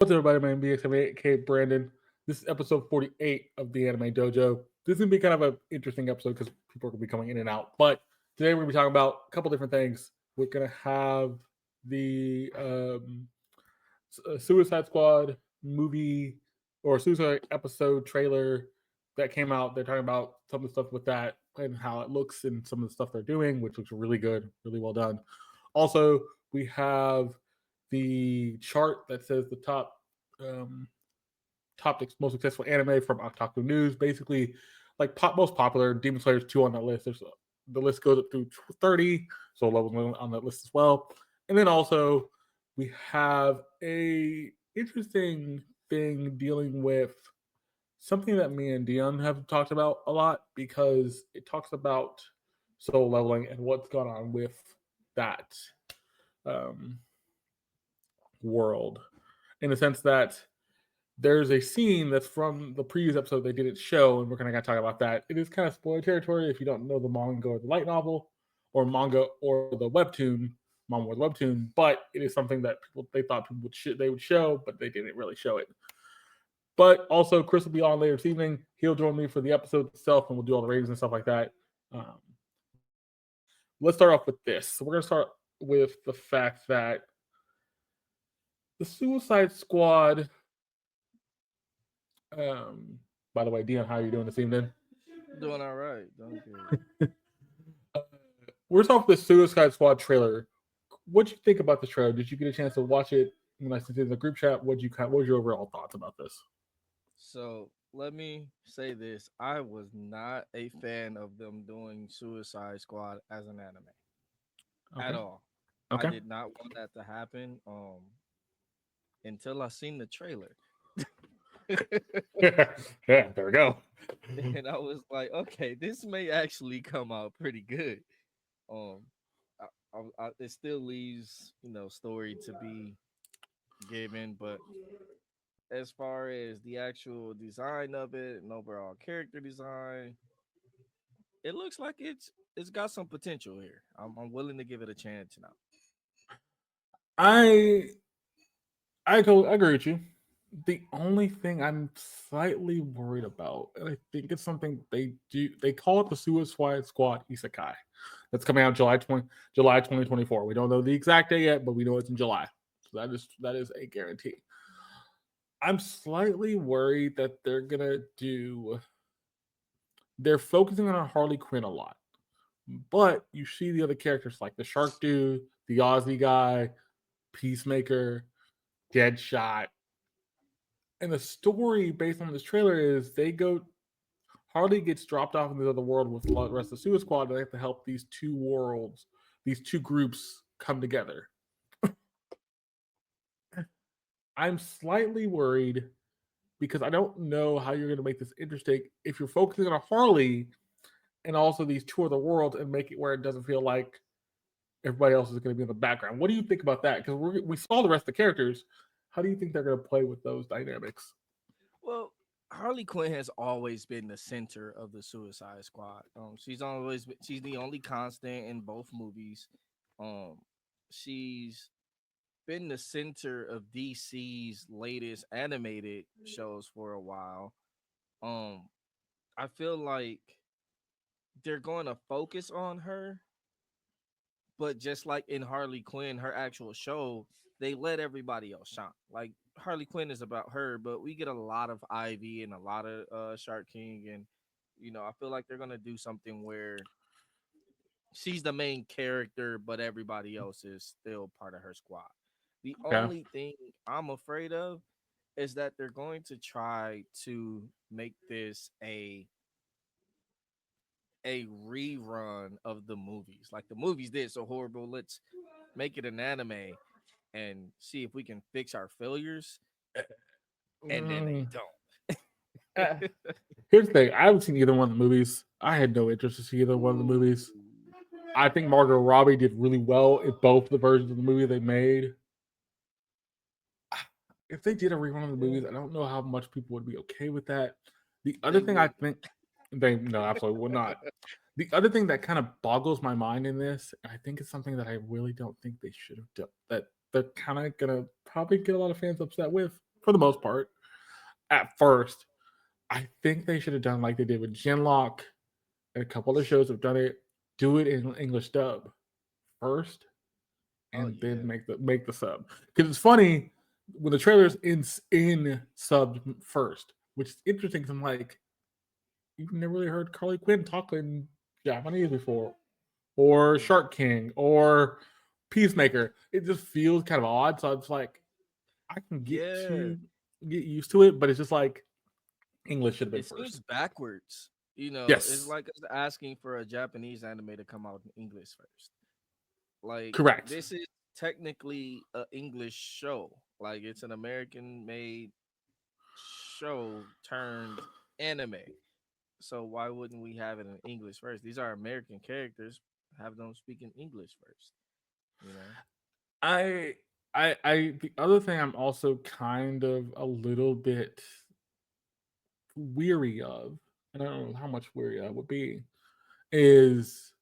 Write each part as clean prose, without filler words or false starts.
What's up, everybody? My name is BX78, Brandon. This is episode 48 of the Anime Dojo. This is going to be kind of an interesting episode because people are going to be coming in and out. But today we're going to be talking about a couple different things. We're going to have the Suicide Squad movie or Suicide episode trailer that came out. They're talking about some of the stuff with that and how it looks and some of the stuff they're doing, which looks really good, really well done. Also, we have the chart that says the um, top most successful anime from Otaku News. Basically, like most popular. Demon Slayer is 2 on that list. The list goes up through 30, so levels on that list as well. And then also we have a interesting thing dealing with something that me and Deon have talked about a lot because it talks about soul leveling and what's gone on with that um, world, in the sense that there's a scene that's from the previous episode they didn't show, and we're kind of going to talk about that. It is kind of spoiler territory if you don't know the manga or the light novel, or manga or the webtoon, manga or the webtoon. But it is something that they thought people would show, but they didn't really show it. But also, Chris will be on later this evening. He'll join me for the episode itself, and we'll do all the ratings and stuff like that. But let's start off with this. So we're going to start with the fact that the Suicide Squad. By the way, Dion, how are you doing this evening? Doing all right. Doing good. Uh, we're off the Suicide Squad trailer. What'd you think about the trailer? Did you get a chance to watch it when I sent it in the group chat? What was your overall thoughts about this? So let me say this: I was not a fan of them doing Suicide Squad as an anime at Okay. all. I Okay. did not want that to happen until I seen the trailer. Yeah, there we go. And I was like, okay, this may actually come out pretty good. Um, it still leaves story to be given, but as far as the actual design of it and overall character design, it looks like it's got some potential here. I'm willing to give it a chance now. I I agree with you. The only thing I'm slightly worried about, and I think it's something they call it the Suicide Squad Isekai. That's coming out July 2024. We don't know the exact day yet, but we know it's in July. So that is a guarantee. I'm slightly worried that they're focusing on Harley Quinn a lot. But you see the other characters like the Shark Dude, the Aussie guy, Peacemaker, Deadshot, and the story based on this trailer is they go Harley gets dropped off in the other world with the rest of the Suicide Squad, and they have to help these two worlds, these two groups come together. I'm slightly worried because I don't know how you're going to make this interesting if you're focusing on a Harley and also these two other worlds and make it where it doesn't feel like everybody else is going to be in the background. What do you think about that? Because we saw the rest of the characters. How do you think they're going to play with those dynamics? Well, Harley Quinn has always been the center of the Suicide Squad. She's the only constant in both movies. Um, she's been the center of DC's latest animated shows for a while. Um, I feel like they're going to focus on her, but just like in Harley Quinn, her actual show, they let everybody else shine. Like Harley Quinn is about her, but we get a lot of Ivy and a lot of Shark King, and I feel like they're gonna do something where she's the main character, but everybody else is still part of her squad. The Okay. only thing I'm afraid of is that they're going to try to make this a rerun of the movies. Like the movies did so horrible. Let's make it an anime and see if we can fix our failures. And then they Mm, uh, don't. Here's the thing. I haven't seen either one of the movies. I had no interest to see either one of the Ooh. movies. I think Margot Robbie did really well in both the versions of the movie they made. If they did a rerun of the movies, I don't know how much people would be okay with that. The other They thing I would. think they no, absolutely would not. The other thing that kind of boggles my mind in this, and I think it's something that I really don't think they should have done, that they're kind of gonna probably get a lot of fans upset with. for the most part. At first, I think they should have done like they did with Genlock and a couple other shows have done it. Do it in English dub first, Oh and then yeah, make the sub. Because it's funny when the trailer's in sub first, which is interesting. Because I'm like, you've never really heard Carly Quinn talk in Japanese before, or yeah, Shark King, or Peacemaker. It just feels kind of odd. So it's like I can yeah. get used to it, but it's just like English should have been It first. seems backwards. It's Yes, like us asking for a Japanese anime to come out in English first. Like correct. this is technically a English show. Like it's an American made show turned anime. So why wouldn't we have it in English first? These are American characters. Have them speak in English first. You know. I the other thing I'm also kind of a little bit weary of, and I don't know how much weary I would be, is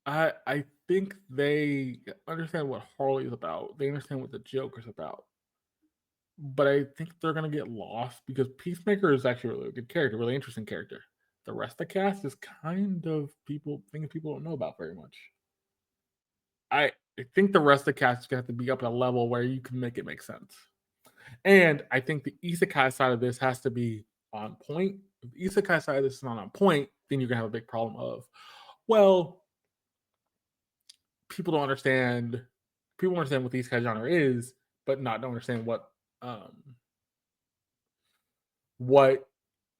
I think they understand what Harley is about. They understand what the Joker's about. But I think they're gonna get lost because Peacemaker is actually a really good character, really interesting character. The rest of the cast is kind of things people don't know about very much. I think the rest of the cast is gonna have to be up at a level where you can make it make sense. And I think the isekai side of this has to be on point. If the isekai side of this is not on point, then you're gonna have a big problem of, well, people don't understand. People understand what the isekai genre is, but not don't understand um what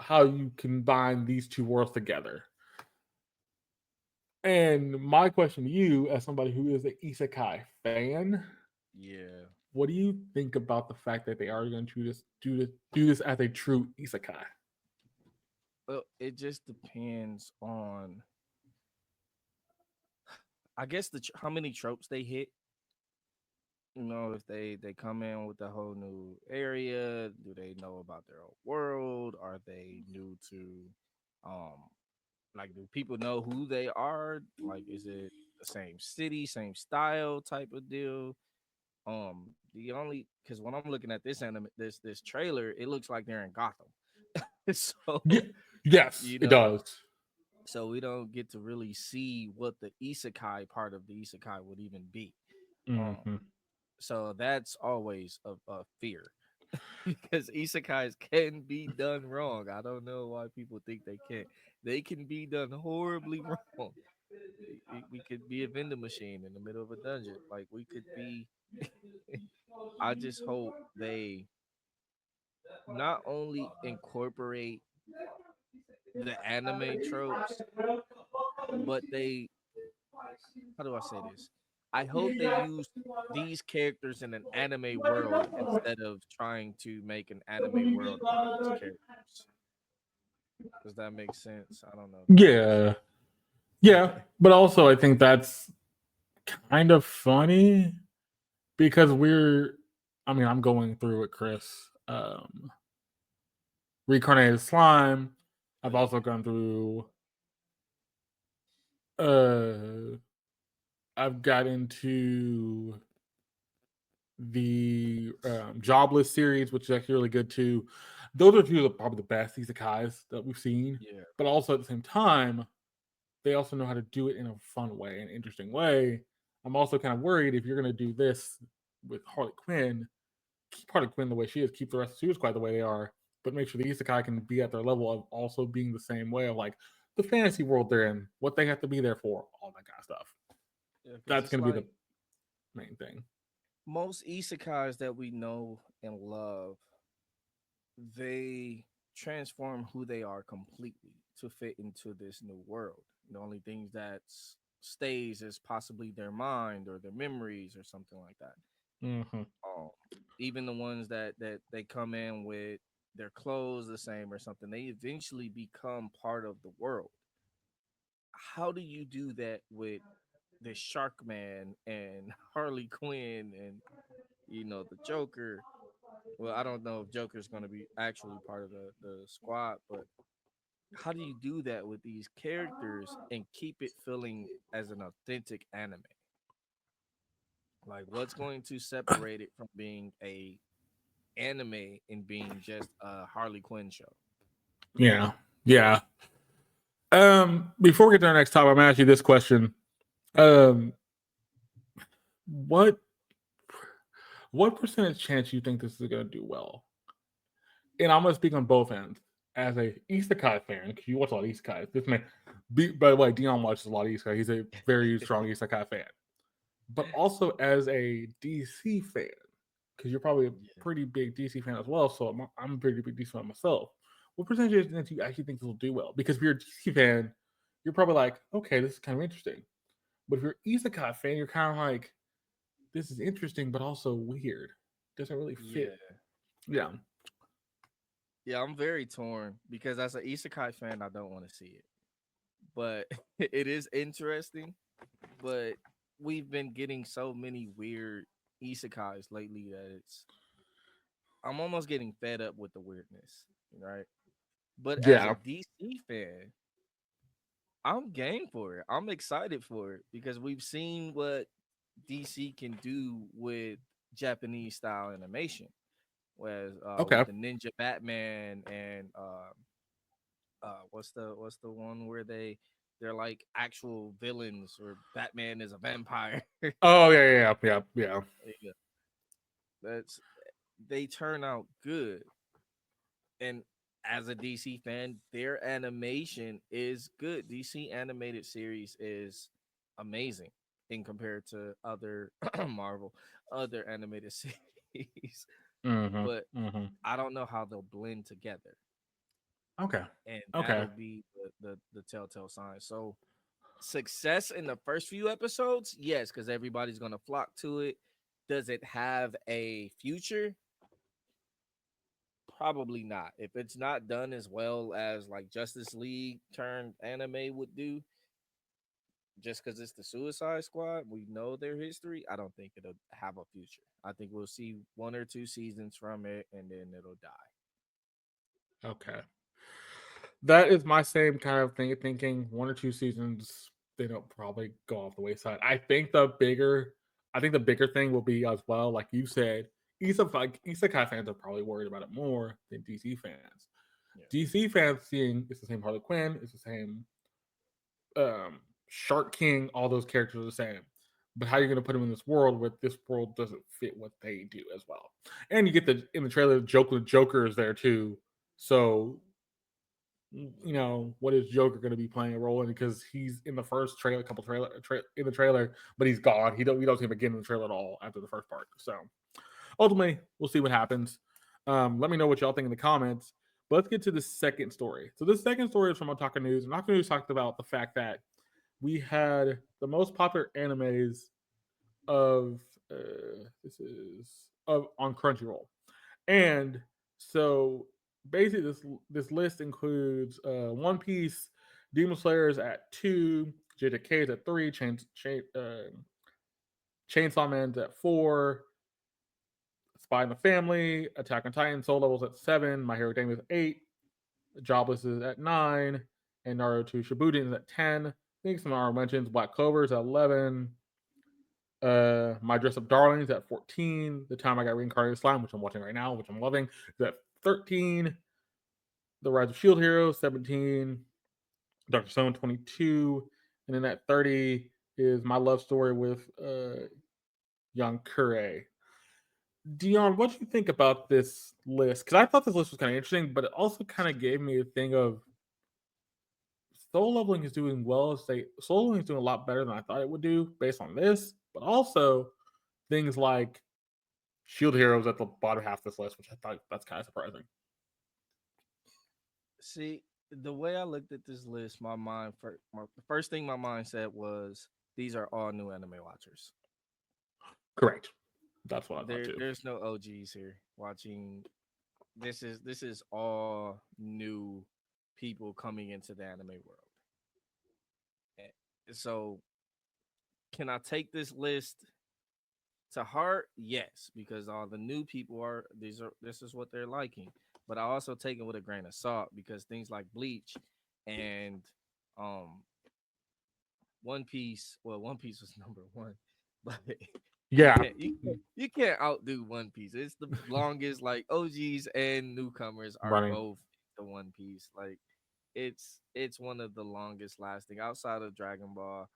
how you combine these two worlds together. And my question to you, as somebody who is an isekai fan, Yeah. what do you think about the fact that they are going to do this as a true isekai? Well, it just depends on, I guess, how many tropes they hit. If they come in with a whole new area, do they know about their own world? Are they new to, um, like, do people know who they are? Like, is it the same city, same style type of deal? The only because when I'm looking at this anime, this trailer, it looks like they're in Gotham. Yeah, So, yes, you it know, does. so we don't get to really see what the isekai part of the isekai would even be. Um, Hmm. so that's always a fear because isekais can be done wrong. I don't know why people think they can't. They can be done horribly wrong. We could be a vending machine in the middle of a dungeon. Like we could be. I just hope they not only incorporate the anime tropes, but they, how do I say this? I hope they use these characters in an anime world instead of trying to make an anime world about these characters. Does that make sense? I don't know if that makes Yeah, yeah, sense. but also I think that's kind of funny because I mean, I'm going through it, Chris. Reincarnated slime. Oh I've yeah. also gone through. Uh, I've got into the Jobless series, which is actually really good too. Those are two of probably the best isekais that we've seen. Yeah. But also at the same time, they also know how to do it in a fun way, an interesting way. I'm also kind of worried if you're going to do this with Harley Quinn, keep Harley Quinn the way she is, keep the rest of Suicide Squad the way they are, but make sure the isekai can be at their level of also being the same way of like the fantasy world they're in, what they have to be there for, all that kind of stuff. Yeah, because That's it's going to be like the main thing. most isekais that we know and love, they transform who they are completely to fit into this new world. The only things that stays is possibly their mind or their memories or something like that. Mm-hmm. Um, Even the ones that they come in with their clothes the same or something, they eventually become part of the world. How do you do that with the Shark Man and Harley Quinn and the Joker? Well, I don't know if Joker's going to be actually part of the squad, but how do you do that with these characters and keep it feeling as an authentic anime? Like, what's going to separate it from being a anime and being just a Harley Quinn show? Yeah. Yeah. Before we get to our next topic, I'm gonna ask you this question. Um, what what percentage chance you think this is gonna do well? And I'm gonna speak on both ends. As a isekai fan, because you watch a lot of isekais. This man, by the way, Dion watches a lot of isekai. He's a very strong isekai fan. But also as a DC fan, because you're probably a Yeah. pretty big DC fan as well. So I'm a pretty big DC fan myself. What percentage do you actually think this will do well? Because if you're a DC fan, you're probably like, okay, this is kind of interesting. But if you're an isekai fan, you're kind of like, this is interesting, but also weird. Doesn't really fit. Yeah. Yeah. Yeah, I'm very torn because as an isekai fan, I don't want to see it. But it is interesting. But we've been getting so many weird isekais lately that I'm almost getting fed up with the weirdness, right? But as a Yeah. DC fan, I'm game for it. I'm excited for it because we've seen what DC can do with Japanese style animation. Whereas Okay. with the Ninja Batman and what's the one where they're like actual villains or Batman is a vampire. Oh yeah, yeah, yeah, yeah. Yeah, that's they turn out good. And as a DC fan, their animation is good. DC animated series is amazing in compared to other Marvel, other animated series. Mm-hmm. But Mm-hmm. I don't know how they'll blend together, Okay. and Okay. that'll be the telltale sign. So success in the first few episodes, yes, because everybody's gonna flock to it. Does it have a future? Probably not. If it's not done as well as like Justice League turned anime would do, just because it's the Suicide Squad, we know their history. I don't think it'll have a future. I think we'll see one or two seasons from it, and then it'll die. Okay. That is my same kind of thing. Thinking one or two seasons, they don't probably go off the wayside. I think the bigger thing will be as well, like you said, Isekai fans are probably worried about it more than DC fans. Yeah. DC fans seeing it's the same Harley Quinn, it's the same Shark King, all those characters are the same. But how are you going to put them in this world where this world doesn't fit what they do as well? And you get the in the trailer, Joker is there too. So what is Joker going to be playing a role in? Because he's in the first trailer, in the trailer, but he's gone. We don't see him again in the trailer at all after the first part. So ultimately, we'll see what happens. Let me know what y'all think in the comments. But let's get to the second story. So this second story is from Otaku News, and Otaku News talked about the fact that we had the most popular animes of this is of on Crunchyroll, and so basically this list includes One Piece, Demon Slayers at 2, JJK's at 3, Chainsaw Man's at 4, Spy in the Family, Attack on Titan, Soul Levels at 7, My Hero Academia is at 8, Jobless is at 9, and Naruto Shippuden is at 10. I think some honorable mentions: Black Clover is at 11, My Dress Up Darlings at 14. The Time I Got Reincarnated Slime, which I'm watching right now, which I'm loving, is at 13. The Rise of Shield Hero 17. Dr. Stone 22. And then at 30 is My Love Story with Young Kure. Dion, what do you think about this list? Because I thought this list was kind of interesting, but it also kind of gave me a thing of Soul Leveling is doing well. Soul Leveling is doing a lot better than I thought it would do based on this, but also things like Shield Heroes at the bottom half of this list, which I thought that's kind of surprising. See, the way I looked at this list, the first thing my mind said was these are all new anime watchers. Correct. That's what I thought too. There's no OGs here watching. This is all new people coming into the anime world. So, can I take this list to heart? Yes, because all the new people this is what they're liking. But I also take it with a grain of salt because things like Bleach and um One Piece, well, One Piece was number one, but You Yeah. can't you can't outdo One Piece. It's the longest. Like OGs and newcomers are Running. both the One Piece. Like it's one of the longest lasting outside of Dragon Ball.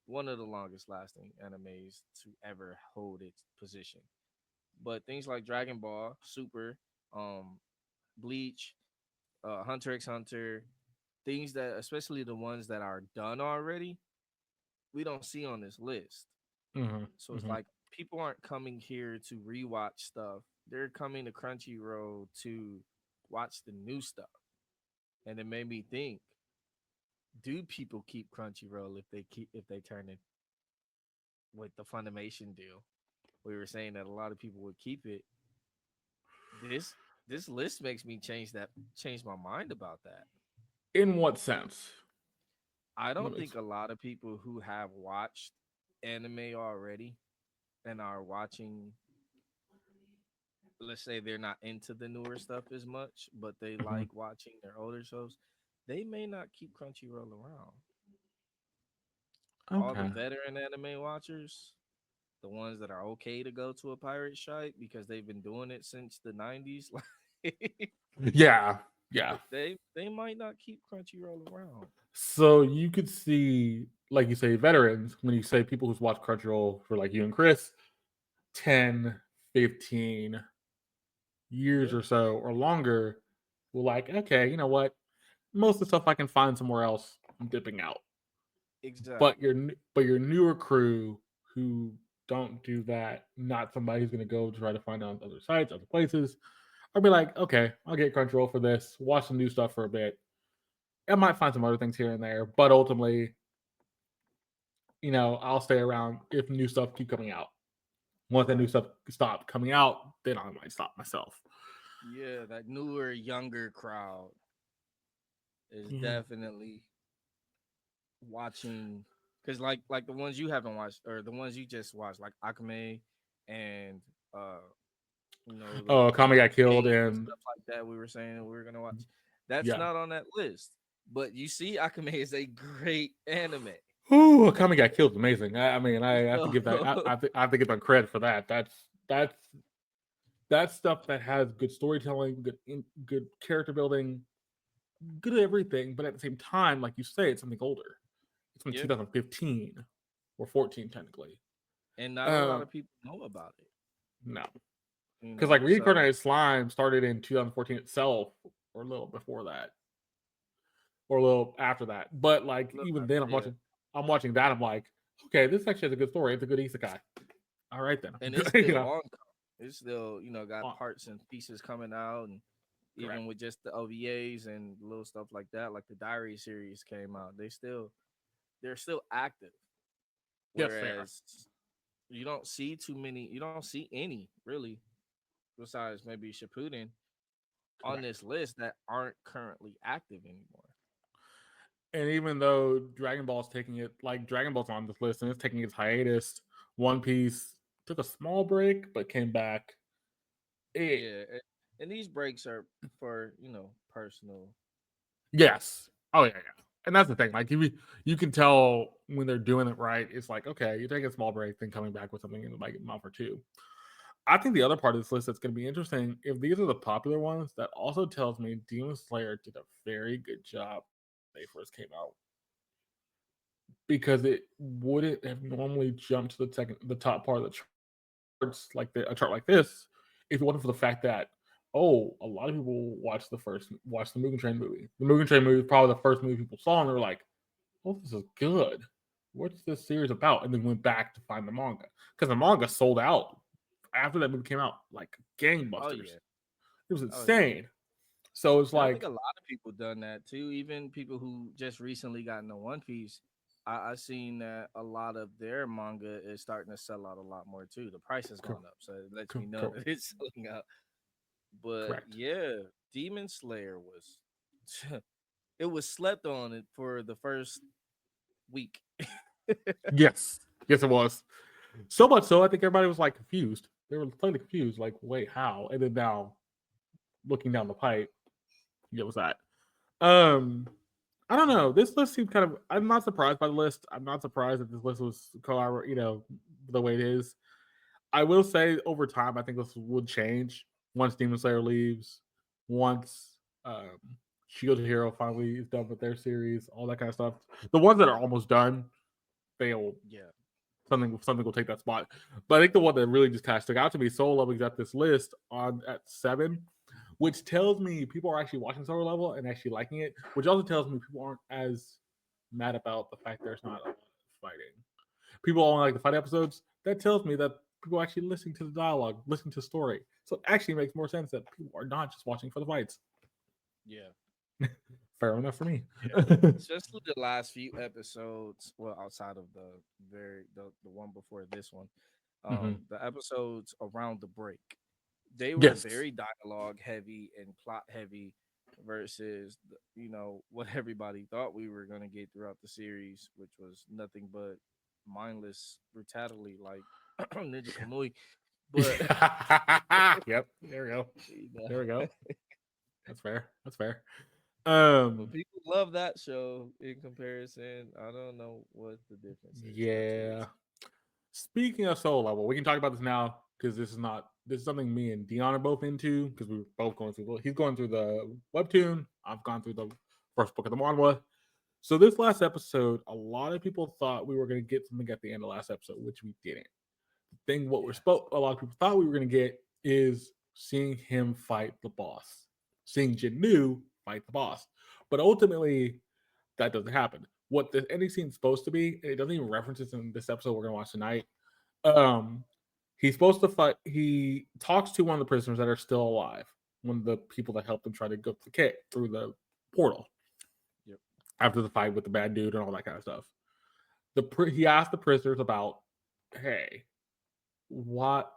One of the longest lasting animes to ever hold its position. But things like Dragon Ball, Super, um, Bleach, Hunter x Hunter, things that especially the ones that are done already, we don't see on this list. Hmm. So it's Hmm. like people aren't coming here to rewatch stuff. They're coming to Crunchyroll to watch the new stuff. And it made me think, do people keep Crunchyroll if they turn it with the Funimation deal? We were saying that a lot of people would keep it. This this list makes me change my mind about that. In what sense? I Let don't me. think a lot of people who have watched anime already and are watching, let's say they're not into the newer stuff as much, but they Mhm. like watching their older shows, they may not keep Crunchyroll around. All the Okay. veteran anime watchers, the ones that are okay to go to a pirate site because they've been doing it since the 90s, like Yeah. Yeah. they might not keep Crunchyroll around. So you could see, like you say, veterans, when you say people who's watched Crunchyroll for like you and Chris, 10, 15 years Yeah, or so or longer, will like, okay, you know what? Most of the stuff I can find somewhere else, I'm dipping out. But exactly. your newer crew who don't do that, not somebody who's gonna go try to find out other sites, other places, I'll be like, okay, I'll get Crunchyroll for this, watch some new stuff for a bit. I might find some other things here and there, but ultimately, I'll stay around if new stuff keep coming out. Once that new Right. stuff stop coming out, then I might stop myself. Yeah, that newer, younger crowd is Yeah. definitely watching because like the ones you haven't watched or the ones you just watched, like Akame and uh Oh, the Kami got killed, games and and stuff like that we were saying we were gonna watch. That's yeah. not on that list. But you see, Akame is a great anime. Ooh, Kami got killed. Amazing. I mean, I have to So give that. I have to give them credit for that. That's that's stuff that has good storytelling, good character building, good everything. But at the same time, like you say, it's something older. It's from yeah, 2015 or 14, technically. and not a lot Uh, of people know about it. no, You because like know, so reincarnated slime started in 2014 itself, or a little before that, or a little after that. But like look, even then, yeah, I'm watching that. I'm like, okay, this actually has a good story. It's a good isekai. All right then, and it's good. still on. It's still got Uh, parts and pieces coming out, and even correct. with just the OVAs and little stuff like that, like the Diary series came out, they're still active. Yes, they are. Whereas you don't see too many, you don't see any really, besides maybe Shippuden on Correct. this list that aren't currently active anymore. And even though Dragon Ball's taking it, like Dragon Ball's on this list and it's taking its hiatus, One Piece took a small break but came back. It, Yeah, and these breaks are for personal. yes. Oh yeah. And that's the thing. Like you can tell when they're doing it right. It's like okay, you're taking a small break, then coming back with something in like a month or two. I think the other part of this list that's going to be interesting, if these are the popular ones, that also tells me Demon Slayer did a very good job when they first came out because it wouldn't have normally jumped to the top part of the charts like a chart like this if it wasn't for the fact that a lot of people watched the Mugen Train movie. The Mugen Train movie was probably the first movie people saw, and they were like, "Oh, this is good. What's this series about?" And then went back to find the manga because the manga sold out after that movie came out like Oh gangbusters. yeah, It was oh yeah. insane. So it's And I think like, a lot of people done that too. Even people who just recently got into One Piece, I seen that a lot of their manga is starting to sell out a lot more too. The price has gone up, so it lets me know that it's selling out. But correct. yeah, Demon Slayer was it was slept on it for the first week. Yes, yes, it was. So much so, I think everybody was like confused. They were totally confused, like, wait, how? And then now, looking down the pipe, it was that. Um, I don't know. This list seems kind of. I'm not surprised by the list. I'm not surprised that this list was the way it is. I will say over time, I think this would change once Demon Slayer leaves, once Shield Hero finally is done with their series, all that kind of stuff. The ones that are almost done, they'll Yeah, something will take that spot. But I think the one that really just kind of stuck out to me, Soul Level's at this list on at 7, which tells me people are actually watching Soul Level and actually liking it, which also tells me people aren't as mad about the fact there's not a lot of fighting. People only like the fight episodes. That tells me that people are actually listening to the dialogue, listening to the story. So it actually makes more sense that people are not just watching for the fights. yeah, Fair enough for me. yeah. Especially the last few episodes. Well, outside of the one before this one, Mm-hmm. the episodes around the break, they were Yes. very dialogue heavy and plot heavy versus what everybody thought we were going to get throughout the series, which was nothing but mindless brutality like Ninja Kamui. But Yep. There we go. you know, There we go. That's fair. That's fair. but Um. people love that show in comparison. I don't know what the difference is between the Yeah. Speaking of Soul Level, we can talk about this now because this is something me and Dion are both into because we were both going through. He's going through the webtoon. I've gone through the first book of the manhwa. So this last episode, a lot of people thought we were going to get something at the end of last episode, which we didn't. The thing what two. we're Yeah, supposed, a lot of people thought we were going to get is seeing him fight the boss, seeing Jinnu fight the boss, but ultimately that doesn't happen. What the ending scene's supposed to be, and it doesn't even reference this in this episode we're going to watch tonight. Um, he's supposed to fight. He talks to one of the prisoners that are still alive, one of the people that helped him try to go through the portal yep. after the fight with the bad dude and all that kind of stuff. He asked the prisoners about, hey, what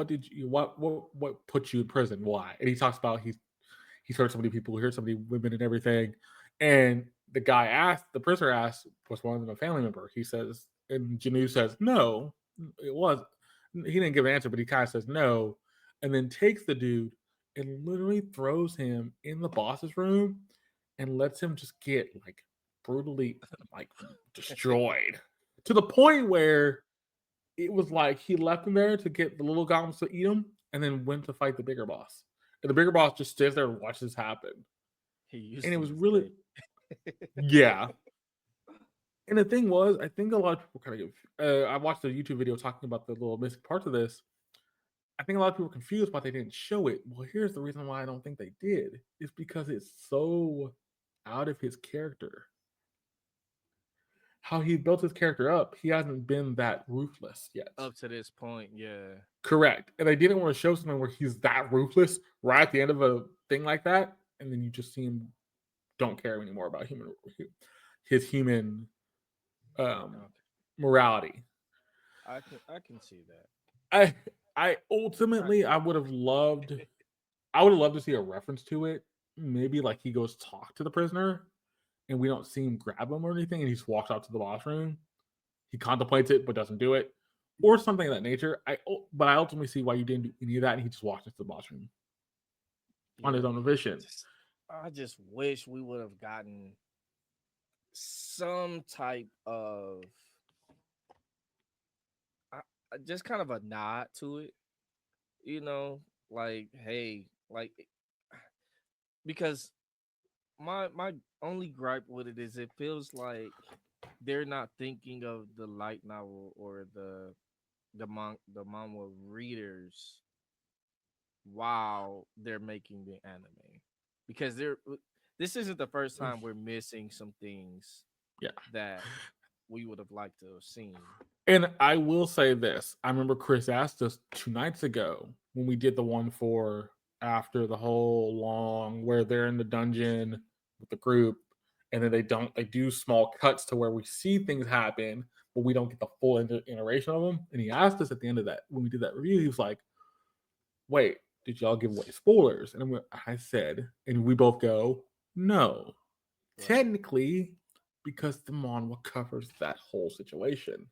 did you what put you in prison? Why? And he talks about he's heard so many people, he heard so many women and everything. And the prisoner asked, was one of them a family member? He says, and Janu says, no, it was. He didn't give an answer, but he kind of says no, and then takes the dude and literally throws him in the boss's room and lets him just get like brutally like destroyed to the point where it was like he left him there to get the little goblins to eat him and then went to fight the bigger boss. And the bigger boss just stands there and watches this happen. He used And it him was as really, bait. yeah. And the thing was, I think a lot of people kind of I watched a YouTube video talking about the little missing parts of this. I think a lot of people were confused why they didn't show it. Well, here's the reason why I don't think they did. It's because it's so out of his character. How he built his character up, he hasn't been that ruthless yet. Up to this point, yeah. Correct. And I didn't want to show something where he's that ruthless right at the end of a thing like that, and then you just see him don't care anymore about his human um, Okay. morality. I can see that. I I I ultimately I would have loved to see a reference to it. Maybe like he goes talk to the prisoner and we don't see him grab him or anything, and he just walks out to the boss room. He contemplates it but doesn't do it, or something of that nature. But I ultimately see why you didn't do any of that, and he just walks into the boss room on his yeah. own vision. I just wish we would have gotten some type of just kind of a nod to it, like hey, like because my only gripe with it is it feels like they're not thinking of the light novel or the manga readers while they're making the anime, because this isn't the first time we're missing some things Yeah. that we would have liked to have seen. And I will say this. I remember Chris asked us 2 nights ago when we did the one for after the whole long where they're in the dungeon with the group, and then they do small cuts to where we see things happen, but we don't get the full iteration of them. And he asked us at the end of that when we did that review, he was like, wait, did y'all give away spoilers? And I said, and we both go, no. Right. Technically, because the manhwa covers that whole situation.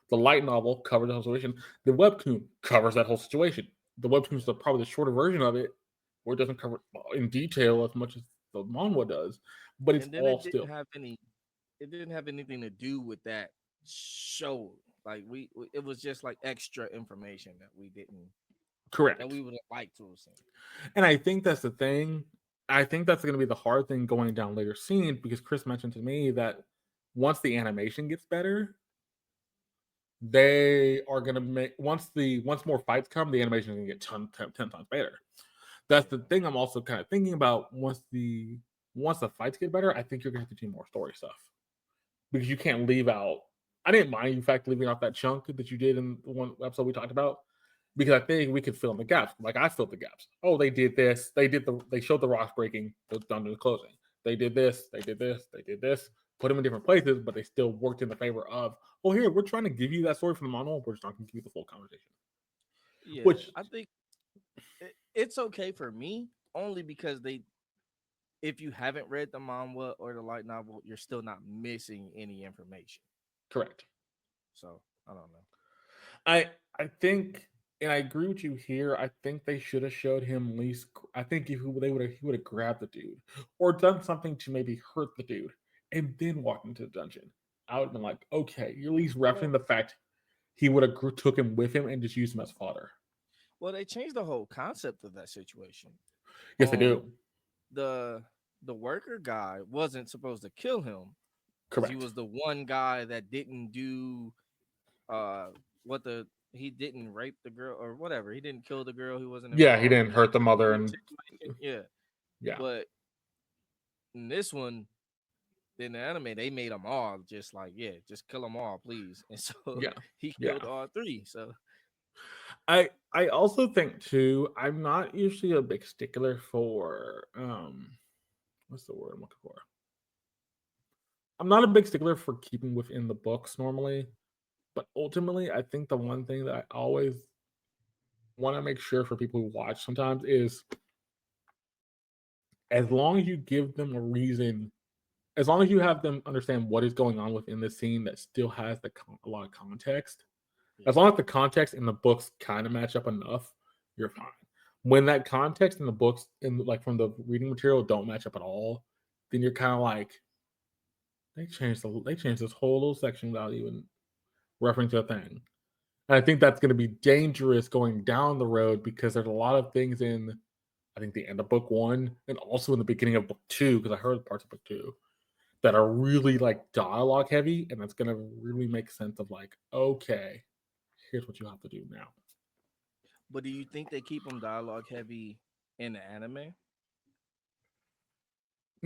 The light novel covers the whole situation. The webtoon covers that whole situation. The webtoon is Yeah. probably the shorter version of it, where it doesn't cover in detail as much as the manhwa does, but it's And then all still it didn't have anything to do with that show. Like it was just like extra information that we didn't that Correct. we would have liked to have seen. And I think that's the thing. I think that's going to be the hard thing going down later scenes because Chris mentioned to me that once the animation gets better, they are going to make once more fights come, the animation is going to get 10 times better. That's the Yeah. thing I'm also kind of thinking about. Once the fights get better, I think you're going to have to do more story stuff because you can't leave out. I didn't mind, in fact, leaving out that chunk that you did in the one episode we talked about because I think we could fill in the gaps. Like I filled the gaps. Oh, they did this. They showed the rocks breaking. The thunder closing. They did this. They did this. They did this. Put them in different places, but they still worked in the favor of. Oh, here we're trying to give you that story from the manual. We're just not going to give you the full conversation. Yeah, Which I think it's okay for me only because they if you haven't read the manga or the light novel, you're still not missing any information. correct. So I don't know. I think, and I agree with you here. I think they should have showed him at least. I think if they would have, he would have grabbed the dude or done something to maybe hurt the dude and then walked into the dungeon. I would have been like, okay, you're at least Well, referencing the fact he would have took him with him and just used him as fodder. well, they changed the whole concept of that situation. Yes, they Um, do. the the worker guy wasn't supposed to kill him because he Correct. was the one guy that didn't do uh what the he didn't rape the girl or whatever. He didn't kill the girl. He wasn't Yeah, he involved didn't in that hurt the mother, weird and situation. Yeah, yeah, but in this one, in the anime, they made them all just like, yeah, just kill them all, please. And so yeah, he yeah. killed all three. So I also think too. I'm not usually a big stickler for what's the word I'm looking for? I'm not a big stickler for keeping within the books normally, but ultimately, I think the one thing that I always want to make sure for people who watch sometimes is as long as you give them a reason, as long as you have them understand what is going on within the scene that still has a lot of context, as yeah. long as the context in the books kind of match up enough, you're fine. When that context in the books, in like from the reading material, don't match up at all, then you're kind of like they changed this whole little section without even referring to a thing. And I think that's going to be dangerous going down the road because there's a lot of things in, I think, the end of book one and also in the beginning of book two, because I heard parts of book two that are really like dialogue heavy. And that's going to really make sense of like, okay, here's what you have to do now. But do you think they keep them dialogue heavy in the anime?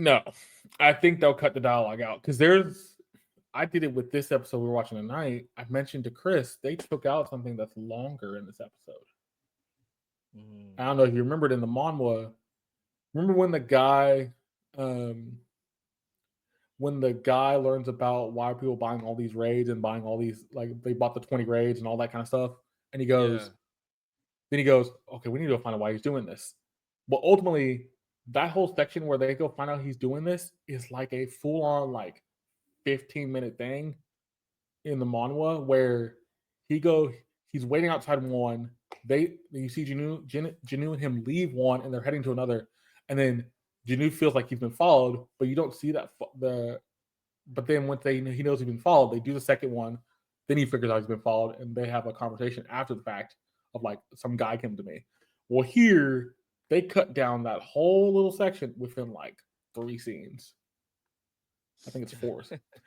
No, I think they'll cut the dialogue out because I did it with this episode we were watching tonight. I mentioned to Chris, they took out something that's longer in this episode. I Mm, don't know if you remembered in the manhwa. Remember um, when the guy learns about why people buying all these raids and buying all these, like they bought the 20 raids and all that kind of stuff, and yeah. then he goes, okay, we need to find out why he's doing this. But ultimately, that whole section where they go find out he's doing this is like a full on like 15-minute thing in the manhwa where he go he's waiting outside one. You see Jinu and him leave one, and they're heading to another, and then Jinu feels like he's been followed, but you don't see that the. But then once he knows he's been followed, they do the second one. Then he figures out he's been followed, and they have a conversation after the fact of like some guy came to me. Well, here they cut down that whole little section within like 3 scenes. I think it's four.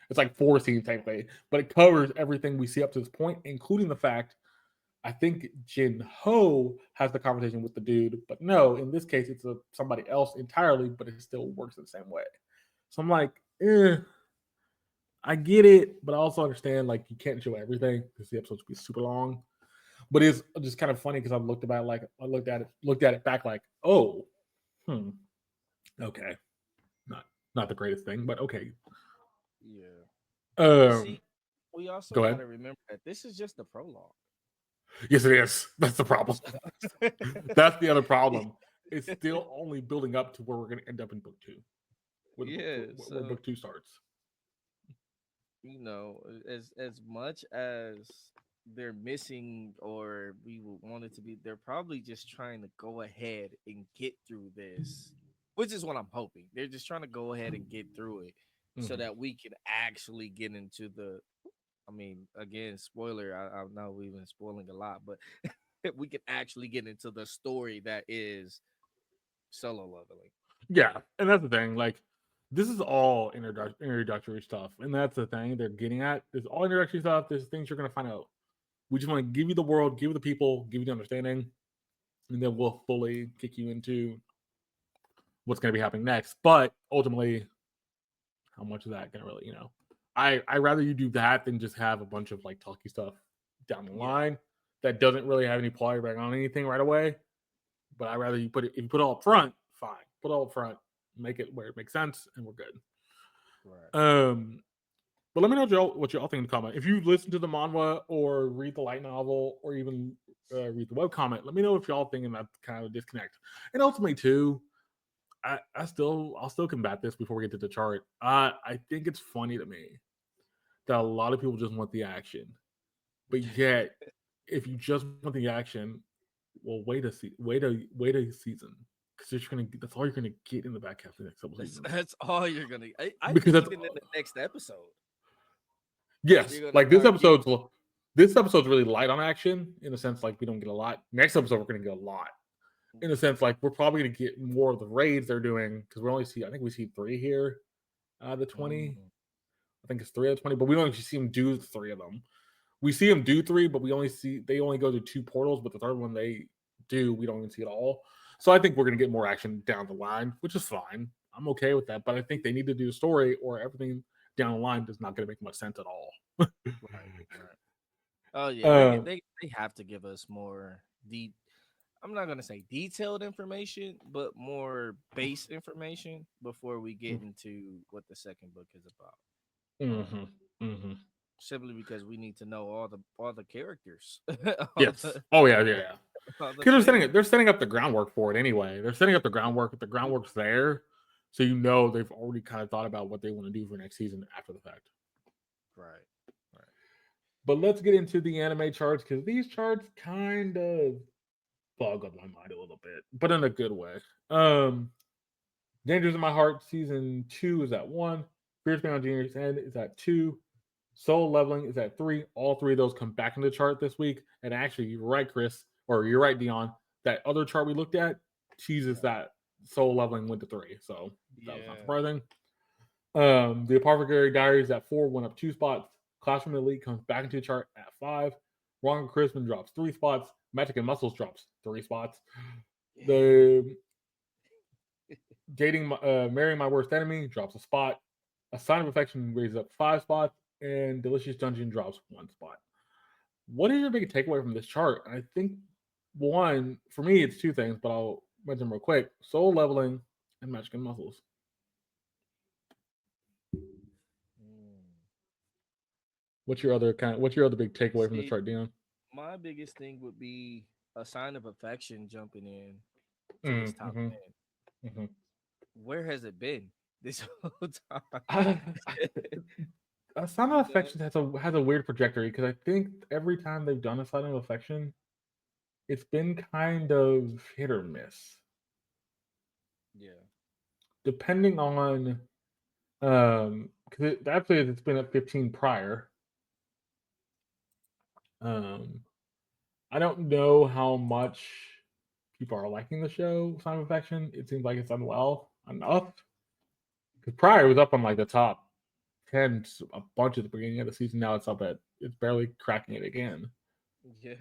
It's like 4 scenes technically, but it covers everything we see up to this point, including the fact I think Jin Ho has the conversation with the dude, but no, in this case it's somebody else entirely, but it still works the same way. So I'm like, I get it, but I also understand like you can't show everything because the episodes would be super long. But it's just kind of funny because I looked at it back like, oh, hmm, okay, not not the greatest thing, but okay. Yeah. But Um, see, we also Go got ahead. to remember that this is just the prologue. Yes, it is. That's the problem. So, That's the other problem. It's still only building up to where we're going to end up in book two, yeah. where So book two starts. as much as they're missing or we would want it to be, they're probably just trying to go ahead and get through this, which is what I'm hoping. They're just trying to go ahead and get through it so Mhm. that we can actually get into the I mean, again, spoiler. I know we've been spoiling a lot, but we can actually get into the story that is solo leveling. Yeah, and that's the thing. Like, this is all introductory stuff, and that's the thing they're getting at. There's all introductory stuff. There's things you're gonna find out. We just want to give you the world, give you the people, give you the understanding, and then we'll fully kick you into what's gonna be happening next. But ultimately, how much of that gonna really, I rather you do that than just have a bunch of like talky stuff down the Yeah, line that doesn't really have any plot or back on anything right away. But I rather you put it if you put it all up front, fine. Put it all up front, make it where it makes sense, and we're good. right. Um, but let me know what y'all think in the comment. If you listen to the manhwa or read the light novel or even read the web comment, let me know if y'all thinking that kind of a disconnect. And ultimately, too, I'll still combat this before we get to the chart. I think it's funny to me that a lot of people just want the action, but yet if you just want the action, well, wait a season because you're gonna that's all you're gonna get in the back half of the next couple That's, seasons that's all you're gonna. I because think that's even in the next episode, yes, you're gonna like start getting. this episode's really light on action in a sense like we don't get a lot. Next episode we're gonna get a lot in a sense like we're probably gonna get more of the raids they're doing because I think we see 3 here out of the 20. Mm, I think it's 3 out of 20, but we don't actually see them do 3 of them. We see them do 3, but they only go to 2 portals, but the third one they do, we don't even see it all. So I think we're gonna get more action down the line, which is fine. I'm okay with that, but I think they need to do a story or everything down the line is not gonna make much sense at all. right, right. Oh yeah, Uh, they have to give us more deep. I'm not gonna say detailed information, but more base information before we get into what the second book is about. mm-hmm, mm-hmm. Simply because we need to know all the characters, Yes. Oh yeah, yeah, yeah. all the Because players. they're setting up the groundwork for it anyway. They're setting up the groundwork. The groundwork's there, so they've already kind of thought about what they want to do for next season after the fact. Right, right. But let's get into the anime charts because these charts kind of bog up my mind a little bit, but in a good way. Um, Dangers in My Heart season 2 is at 1. Fierce Beyond Junior's End is at 2. Soul Leveling is at 3. All 3 of those come back in the chart this week. And actually, you're right, Chris, or you're right, Dion. That other chart we looked at teases Yeah, that Soul Leveling went to 3. So that was not yeah. surprising. The Apothecary Diaries at 4 went up 2 spots. Classroom Elite comes back into the chart at 5. Wrong Chrisman drops 3 spots. Magic and Muscles drops 3 spots. The Marrying My Worst Enemy drops a spot. A Sign of Affection raises up 5 spots. And Delicious Dungeon drops 1 spot. What is your big takeaway from this chart? I think one, for me, it's 2 things, but I'll mention them real quick. Soul Leveling and Magic and Muscles. Mm. What's your other big takeaway from the See, chart, Dion? my biggest thing would be a sign of affection jumping in to this top Mm-hmm. 10. Mm-hmm. Where has it been this whole time? A Sign You of know? Affection has a weird trajectory because I think every time they've done a Sign of Affection, it's been kind of hit or miss, Yeah. depending on because actually it's been at 15 prior. Um, I don't know how much people are liking the show Sign of Affection. It seems like it's done well enough because prior it was up on like the top 10 a bunch at the beginning of the season. Now it's barely cracking it again. Yeah.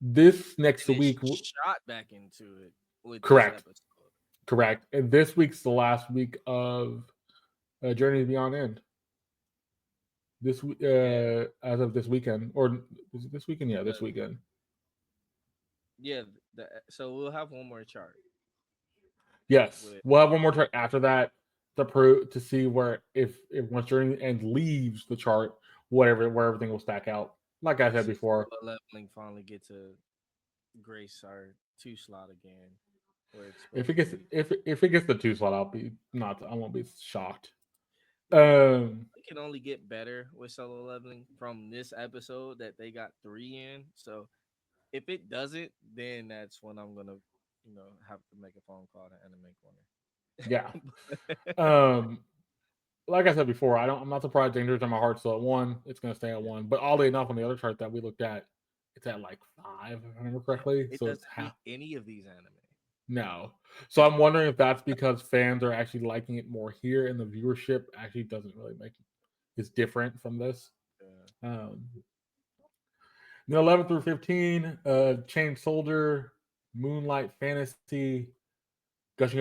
This next And it week, shot back into it with this correct, episode. correct. And this week's the last week of Journey Beyond End. Yeah. As of this weekend, or is it this weekend? Yeah, this The, weekend. yeah. So we'll have one more chart Yes, with we'll have one more chart after that to prove to see where if once Journey End leaves the chart, where everything will stack out. Like I said see before, solo leveling finally get to grace our 2 slot again where it's if supposed it to gets be. if it gets the 2 slot, I won't be shocked. Well, Um, it can only get better with solo leveling from this episode that they got 3 in. So if it doesn't, then that's when I'm gonna, have to make a phone call to Anime yeah. Corner. Um, like I said before, I'm not surprised Dangerous in My Heart's still at one. It's gonna stay at one. But oddly enough, on the other chart that we looked at, it's at like five, if I remember correctly. It So it's doesn't half. beat any of these anime. No. So I'm wondering if that's because fans are actually liking it more here, and the viewership actually doesn't really make is different from this. Yeah. Um, then 11 through 15, Chain Soldier, Moonlight Fantasy, Gushing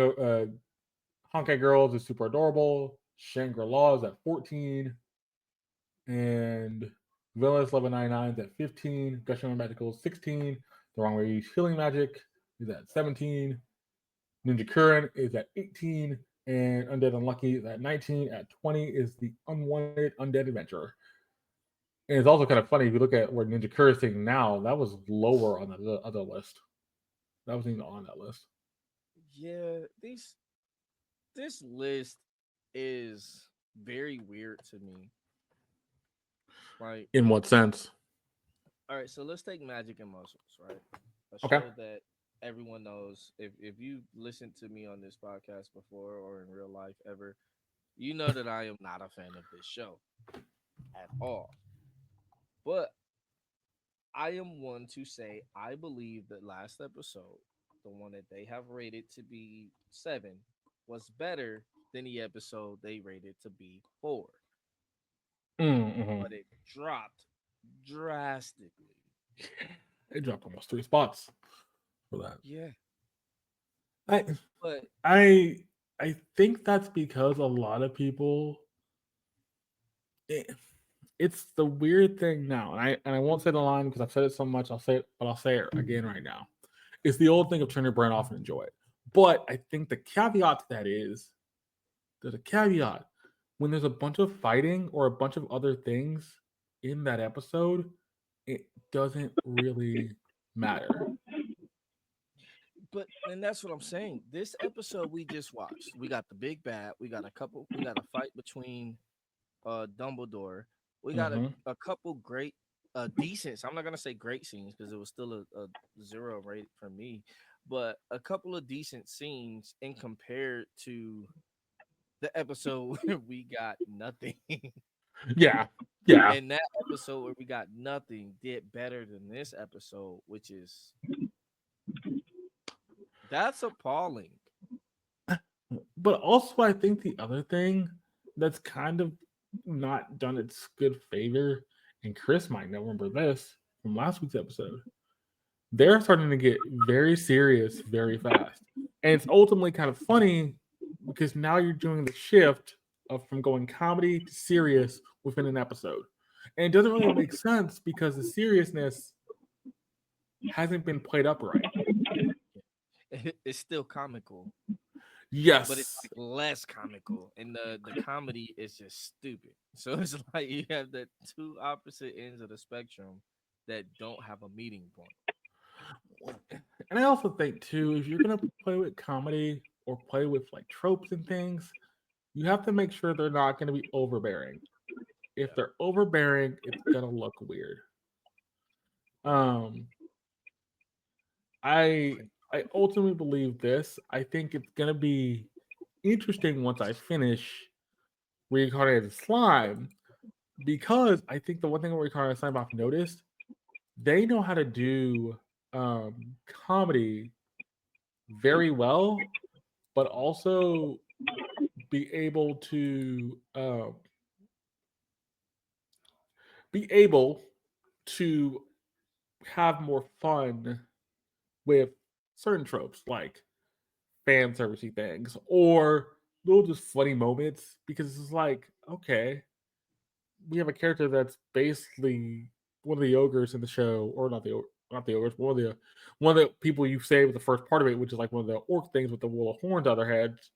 Honkai Girls is super adorable. Shangri La is at 14, and Villainous 1199 is at 15. Gushing Magical is 16. The Wrong Way to Use Healing Magic is at 17. Ninja Current is at 18, and Undead Unlucky is at 19. At 20 is the Unwanted Undead Adventurer. And it's also kind of funny if you look at where Ninja Current is sitting now, that was lower on the other list. That wasn't even on that list. Yeah, this list is very weird to me. Like, In what sense? all right, so let's take Magic and Muscles, right? A Okay. show that everyone knows. If you listened to me on this podcast before or in real life ever, you know that I am not a fan of this show at all. But I am one to say I believe that last episode, the one that they have rated to be 7, was better than the episode they rated to be 4. Mm-hmm. But it dropped drastically. It dropped almost 3 spots for that. Yeah. I But I I think that's because a lot of people. It, it's the weird thing now, and I won't say the line because I've said it so much. I'll say it, but I'll say it again right now. It's the old thing of turn your brain off and enjoy it. But I think the caveat to that is there's a caveat when there's a bunch of fighting or a bunch of other things in that episode. It doesn't really matter. and that's what I'm saying. This episode we just watched, we got the big bad, we got a fight between Dumbledore. We got Mm-hmm. a couple great decent. I'm not gonna say great scenes because it was still a 0 rate for me, but a couple of decent scenes in compared to the episode where we got nothing. Yeah, yeah. And that episode where we got nothing did better than this episode, which is that's appalling. But also, I think the other thing that's kind of not done its good favor, and Chris might know remember this from last week's episode, they're starting to get very serious very fast. And it's ultimately kind of funny because now you're doing the shift of from going comedy to serious within an episode. And it doesn't really make sense because the seriousness hasn't been played up right. It's still comical, but it's Yes. like less comical, and the comedy is just stupid. So it's like you have the two opposite ends of the spectrum that don't have a meeting point. And I also think too, if you're gonna play with comedy or play with like tropes and things, you have to make sure they're not gonna be overbearing. If Yeah, they're overbearing, it's gonna look weird. Um, I I ultimately believe this. I think it's gonna be interesting once I finish reincarnated slime because I think the one thing reincarnated slime I've noticed they know how to do comedy very well, but also be able to be able to have more fun with certain tropes like fan servicey things or little just funny moments because it's like okay we have a character that's basically one of the ogres in the show or not the ogres but one of the people you say with the first part of it which is like one of the orc things with the wool of horns on their heads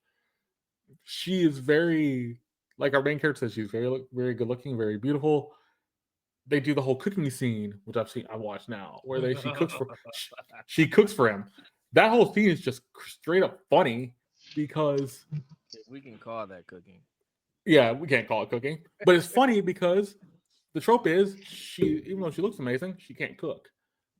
she is very like our main character says she's very good looking very beautiful they do the whole cooking scene, which I watch now, where she cooks for him. That whole scene is just straight up funny because if we can call that cooking. yeah, we can't call it cooking, but it's funny because the trope is she even though she looks amazing, she can't cook.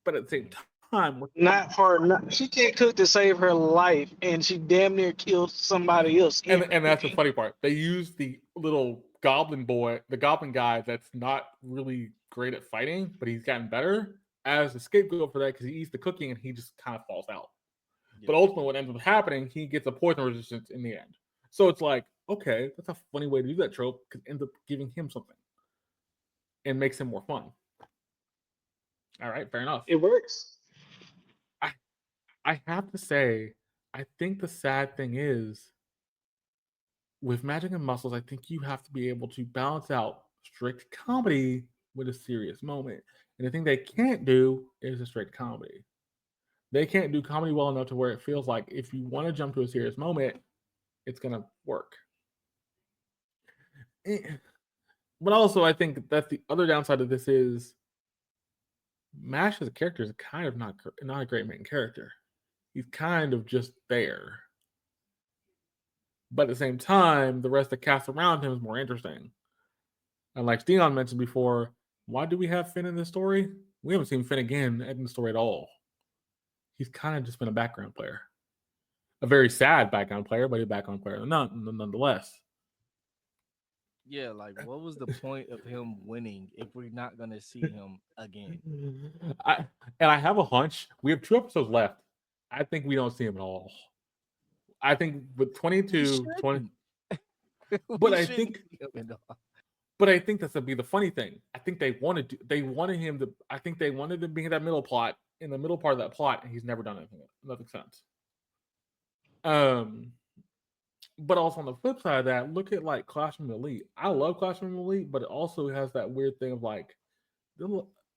But at the same time with Not for not, she can't cook to save her life, and she damn near killed somebody else in her and that's the cooking. funny part. They use the little goblin boy, the goblin guy that's not really great at fighting, but he's gotten better as a scapegoat for that because he eats the cooking and he just kind of falls out. But Yeah. ultimately, what ends up happening, he gets a poison resistance in the end. So it's like, okay, that's a funny way to do that trope because it ends up giving him something and makes him more fun. All right, fair enough. It works. I I have to say, I think the sad thing is with Magic and Muscles, I think you have to be able to balance out strict comedy with a serious moment. And the thing they can't do is a straight comedy. They can't do comedy well enough to where it feels like if you want to jump to a serious moment, it's gonna work. Eh, But also, I think that's the other downside of this is Mash as a character is kind of not a great main character. He's kind of just there, but at the same time, the rest of the cast around him is more interesting. And like Dion mentioned before, why do we have Finn in this story? We haven't seen Finn again in the story at all. He's kind of just been a background player, a very sad background player, but a background player nonetheless. Yeah, like what was the point of him winning if we're not gonna see him again? I and I have a hunch. We have 2 episodes left. I think we don't see him at all. I think with We 22, 20, shouldn't. but We I shouldn't think see him at all. but I think that's gonna be the funny thing. I think they wanted him to I think they wanted to be in that middle plot in the middle part of that plot, and he's never done nothing since. Um but also on the flip side of that, look at like Classroom Elite. I love Classroom Elite, but it also has that weird thing of like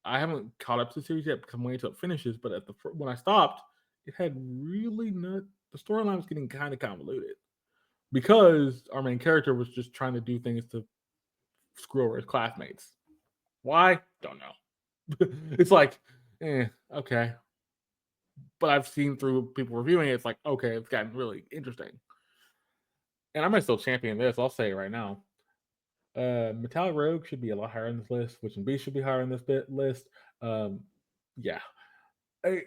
I haven't caught up to the series yet because I'm waiting until it finishes. But when I stopped, it had really not the storyline was getting kind of convoluted because our main character was just trying to do things to screw over his classmates. Why? Don't know. It's like, okay. But I've seen through people reviewing it, it's like, okay, it's gotten really interesting. And I might still champion this. I'll say it right now. Metallic Rogue should be a lot higher on this list. Witch and Beast should be higher on this list. Um, yeah. I,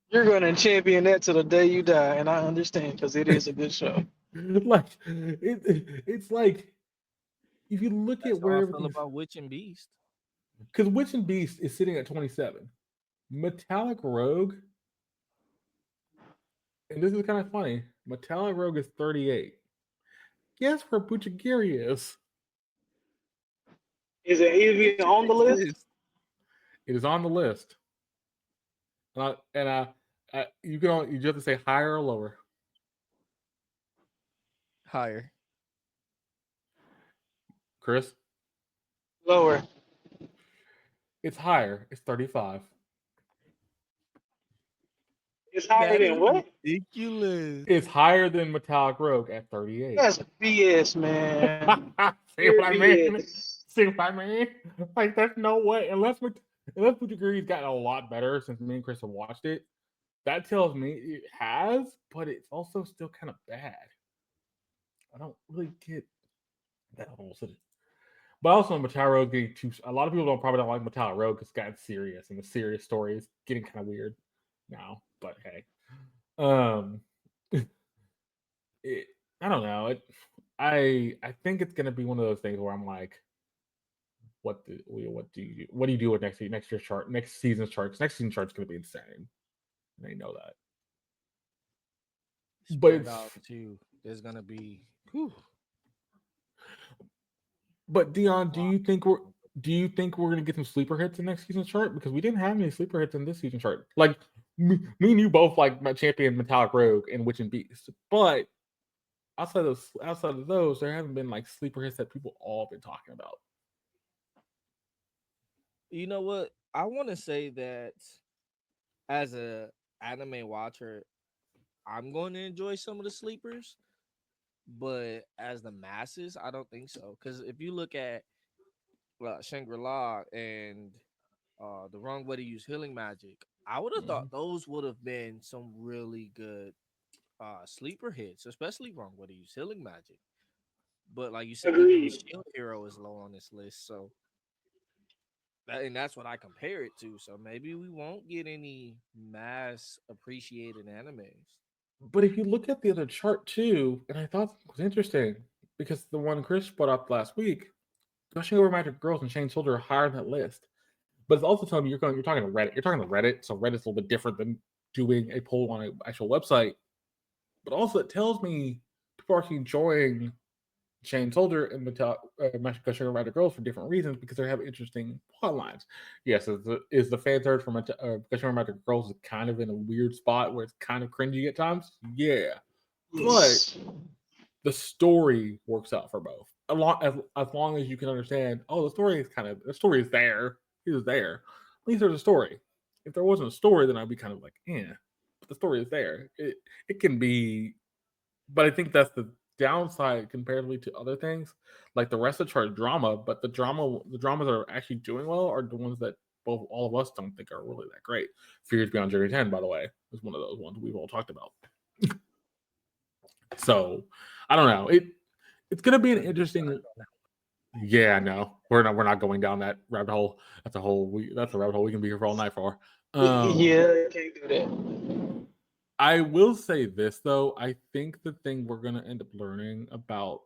You're gonna champion that to the day you die, and I understand because it is a good show. like it's like if you look That's at how where I feel everything's about Witch and Beast. because Witch and Beast is sitting at 27. Metallic Rogue, and this is kind of funny. Metallic Rogue is 38. Guess where Buchigiri is? Is it even What's your on the next list? list? It is on the list. You can only, you just have to say higher or lower. Higher. Chris, Lower. it's higher. It's 35. It's higher That is than what? ridiculous. It's higher than Metallic Rogue at 38. That's BS, man. See Pure what I mean? BS. See what I mean? Like, there's no way, unless Buchigiri's gotten a lot better since me and Chris have watched it. That tells me it has, but it's also still kind of bad. I don't really get that whole situation. But also, Metallic Rogue getting too. A lot of people probably don't like Metallic Rogue because it's gotten serious, and the serious story is getting kind of weird now. But hey, um, it, I don't know. I think it's gonna be one of those things where I'm like, what do you do with next year's chart, next season's chart? 'Cause next season's chart's gonna be insane. And they know that. But Spread it's out too. There's gonna be whew, but a Dion, lot. do you think we're gonna get some sleeper hits in next season's chart? Because we didn't have any sleeper hits in this season chart. Like me and you both like my champion Metallic Rogue and Witch and Beast, but outside of those, there haven't been like sleeper hits that people all been talking about. You know what? I want to say that as a anime watcher, I'm going to enjoy some of the sleepers, but as the masses, I don't think so. Because if you look at Shangri La and the wrong way to use healing magic, I would have Mhm. thought those would have been some really good sleeper hits, especially wrong way to use healing magic. But like you said, even Agreed. Shield Hero is low on this list, so And that's what I compare it to. So maybe we won't get any mass appreciated animes. But if you look at the other chart too, and I thought it was interesting because the one Chris brought up last week, Gushing Over Magic Girls and Shane Soldier are higher on that list. But it's also telling me you're talking to Reddit. You're talking to Reddit, so Reddit's a little bit different than doing a poll on an actual website. But also it tells me people are actually enjoying Shane Soldier and Gushing Over Magic Girls for different reasons because they have interesting plot lines. Yes, is the fan third from Gushing Over Magic Girls is kind of in a weird spot where it's kind of cringy at times. Yeah, but the story works out for both. As long as you can understand, oh, the story is there. It is there. At least there's a story. If there wasn't a story, then I'd be kind of like, eh. But the story is there. It can be, but I think that's the downside comparatively to other things. Like the rest of the chart is drama, but the dramas that are actually doing well are the ones that both all of us don't think are really that great. Fears Beyond Journey 10, by the way, is one of those ones we've all talked about. So I don't know. It's gonna be an interesting. Yeah, no, we're not going down that rabbit hole. That's a rabbit hole we can be here for all night for. Yeah, you can't do that. I will say this though. I think the thing we're gonna end up learning about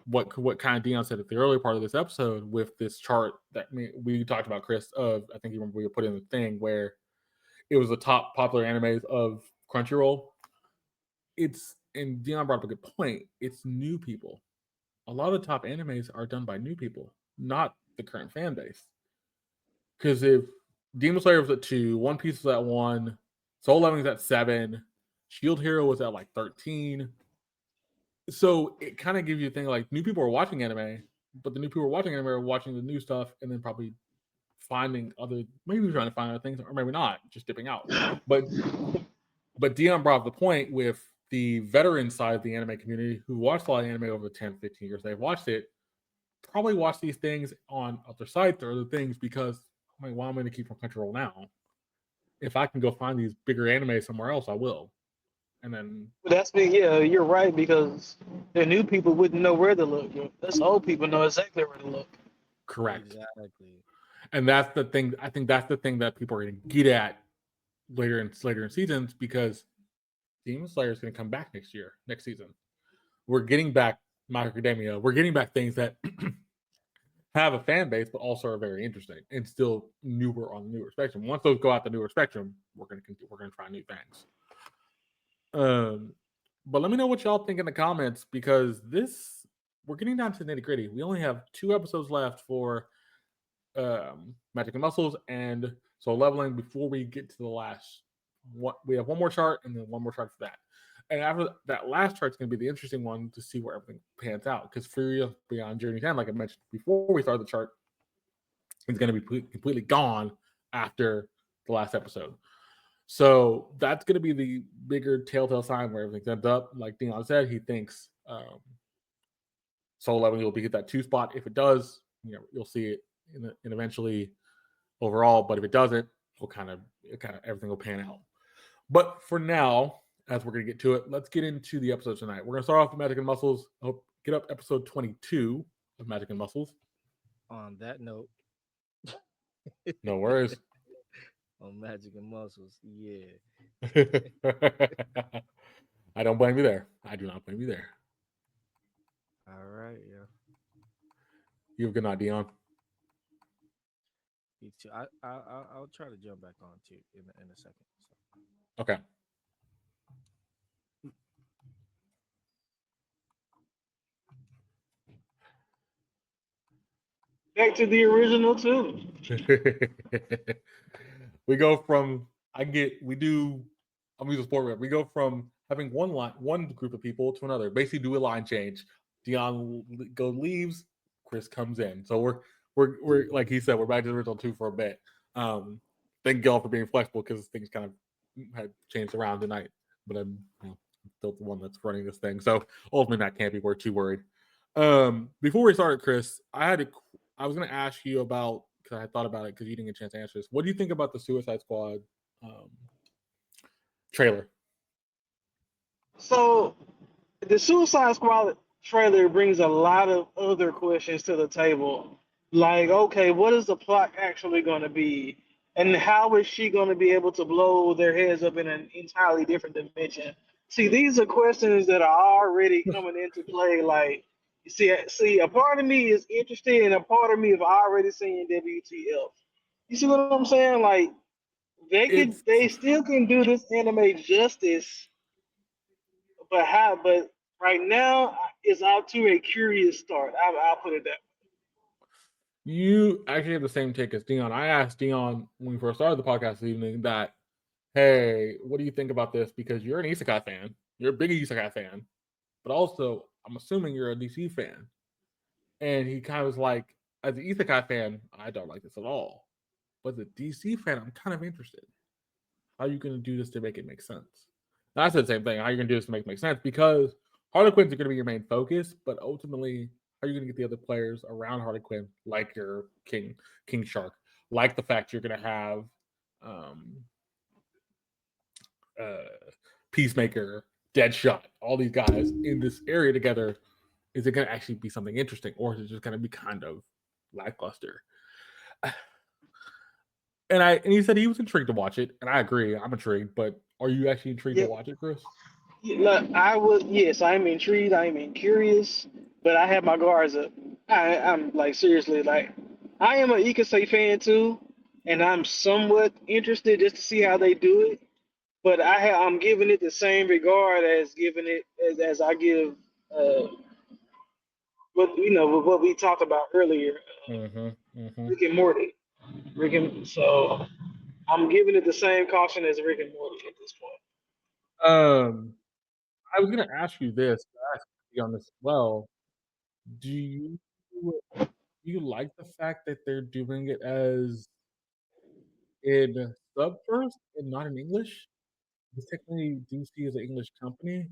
what kind of Dion said at the earlier part of this episode with this chart that we talked about, Chris. Of I think you remember we put in the thing where it was the top popular animes of Crunchyroll. It's and Dion brought up a good point. It's new people. A lot of the top animes are done by new people, not the current fan base. Because if Demon Slayer was at 2, One Piece was at 1, Soul Leveling's at 7, Shield Hero was at like 13. So it kind of gives you a thing like new people are watching anime, but the new people watching anime are watching the new stuff and then probably maybe trying to find other things, or maybe not, just dipping out. But Dion brought up the point with the veteran side of the anime community who watched a lot of anime over the 10, 15 years they've watched it, probably watch these things on other sites or other things because why am I going to keep on Crunchyroll now? If I can go find these bigger anime somewhere else, I will. And then Yeah, you're right because the new people wouldn't know where to look. Us old people know exactly where to look. correct. Exactly. And that's the thing. I think that's the thing that people are going to get at later in seasons because Demon Slayer is going to come back next season. We're getting back My Academia. We're getting back things that have a fan base, but also are very interesting and still newer on the newer spectrum. Once those go out the newer spectrum, we're going to try new things. But let me know what y'all think in the comments because we're getting down to the nitty gritty. We only have 2 episodes left for Magic and Muscles and Soul Leveling before we get to the last. We have one more chart and then one more chart for that. And after that last chart is going to be the interesting one to see where everything pans out because Fury Beyond Journey 10, like I mentioned before we started the chart, is going to be completely gone after the last episode. So that's going to be the bigger telltale sign where everything ends up. Like Dion said, he thinks Soul Leveling will be at that 2 spot. If it does, you'll see it in eventually overall. But if it doesn't, everything will pan out. But for now, as we're going to get to it, let's get into the episodes tonight. We're going to start off with Magic and Muscles. Get up episode 22 of Magic and Muscles. On that note, no worries. On Magic and Muscles, yeah. I don't blame you there. I do not blame you there. All right, yeah. You have a good night, Dion. You too. I'll try to jump back on too in a second. So. Okay. Back to the original too. We go from I'm using sport rep. We go from having one group of people to another. Basically, do a line change. Dion leaves. Chris comes in. So we're like he said, we're back to the original 2 for a bit. Thank y'all for being flexible because things kind of had changed around tonight. But I'm still the one that's running this thing. So ultimately, that can't be too worried. Before we started, Chris, I was going to ask you about because I thought about it because you didn't get a chance to answer this. What do you think about the Suicide Squad trailer? So the Suicide Squad trailer brings a lot of other questions to the table Like, okay, what is the plot actually going to be? And how is she going to be able to blow their heads up in an entirely different dimension? See, these are questions that are already coming into play. Like, see, a part of me is interested, and a part of me is already saying WTF. You see what I'm saying? Like, It's they still can do this anime justice, but how? But right now, it's out to a curious start. I'll put it that you actually have the same take as Dion. I asked Dion when we first started the podcast this evening that, hey, what do you think about this? Because you're an isekai fan. You're a big isekai fan, but also I'm assuming you're a DC fan. And he kind of was like, as an isekai fan, I don't like this at all. But as a DC fan, I'm kind of interested. How are you going to do this to make it make sense? And I said the same thing. How are you going to do this to make it make sense? Because Harlequins are going to be your main focus, but ultimately, how are you going to get the other players around Harlequin, like your King Shark, like the fact you're going to have um, uh, Peacemaker, Deadshot, all these guys in this area together? Is it going to actually be something interesting, or is it just going to be kind of lackluster? And he said he was intrigued to watch it, and I agree. I'm intrigued, but are you actually intrigued to way. watch it, Chris? Yeah, look, I would. Yes, I'm intrigued. I'm curious, but I have my guards up. I'm like seriously, like I am a Ikase fan too, and I'm somewhat interested just to see how they do it. But I'm giving it the same regard as giving it as I give uh what with what we talked about earlier, Mm-hmm. Mm-hmm. Rick and Morty. So I'm giving it the same caution as Rick and Morty at this point. I was gonna ask you this, ask you on this as well. Do you like the fact that they're doing it as in sub first and not in English? Because technically DC is an English company,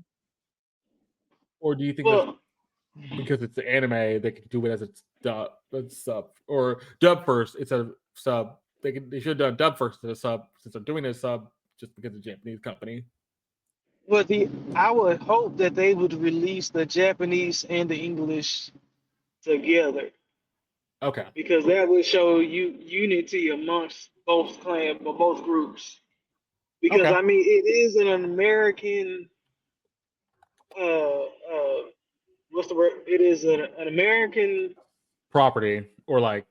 or do you think that's Well, because it's the anime, they can do it as it's sub or dub first. It's a sub. They should have done dub first as a sub since they're doing it as sub just because it's a Japanese company. Well, I would hope that they would release the Japanese and the English together Okay. because that would show you unity amongst both groups. Because Okay. I mean, it is an American. Uh, what's the word? It is an American. Property or like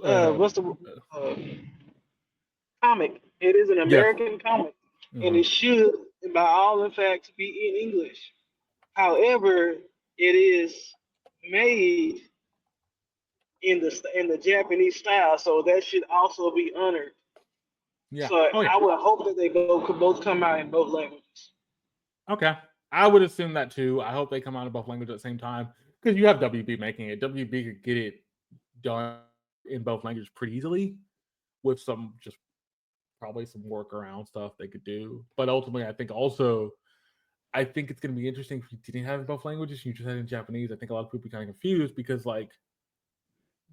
uh What's the uh, comic? It is an yes. American comic, and Hmm. it should, by all in fact, be in English. However, it is made in the Japanese style, so that should also be honored. Yeah. So Oh yeah. I would hope that they both could both come out in both languages. Okay. I would assume that too. I hope they come out in both languages at the same time because you have WB making it. WB could get it done in both languages pretty easily with some just probably some workaround stuff they could do. But ultimately, I think it's going to be interesting if you didn't have it in both languages. You just had it in Japanese. I think a lot of people be kind of confused because like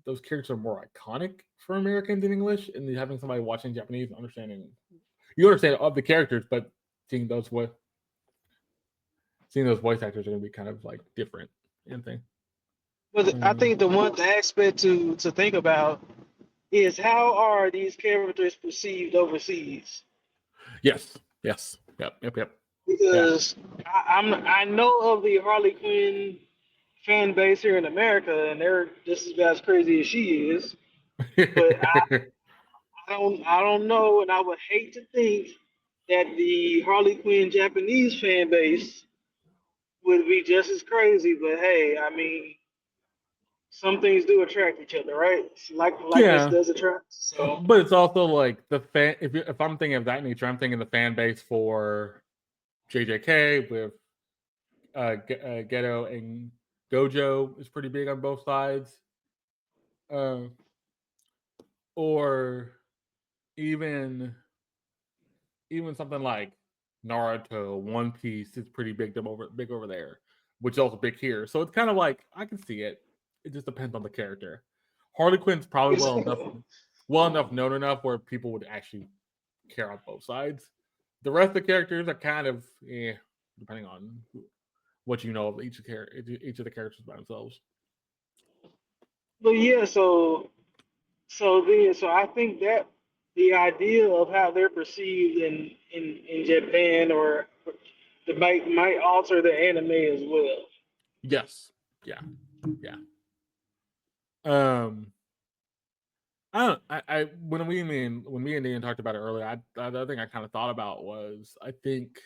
those characters are more iconic for Americans in English, and having somebody watching Japanese understanding you understand of the characters, but seeing those what seeing those voice actors are going to be kind of like different and thing. But I Mm. think the one aspect to think about is how are these characters perceived overseas? Yes, yes, yep. Yeah, Because I know of the Harley Quinn fan base here in America, and they're just as crazy as she is. But I don't know, and I would hate to think that the Harley Quinn Japanese fan base would be just as crazy. But hey, I mean, some things do attract each other, right? Likeness yeah. does attract. So But it's also like the fan. If I'm thinking of that nature, I'm thinking the fan base for JJK with Ghetto and Gojo is pretty big on both sides. Uh, or even even something like Naruto, One Piece is pretty big over there, which is also big here. So it's kind of like I can see it. It just depends on the character. Harley Quinn's probably well enough known enough where people would actually care on both sides. The rest of the characters are kind of depending on what you know of each of the characters by themselves. but yeah, so I think that the idea of how they're perceived in Japan or the might alter the anime as well. Yes. Yeah. Yeah. Um. I don't. I when me and Ian talked about it earlier, the other thing I kind of thought about was I think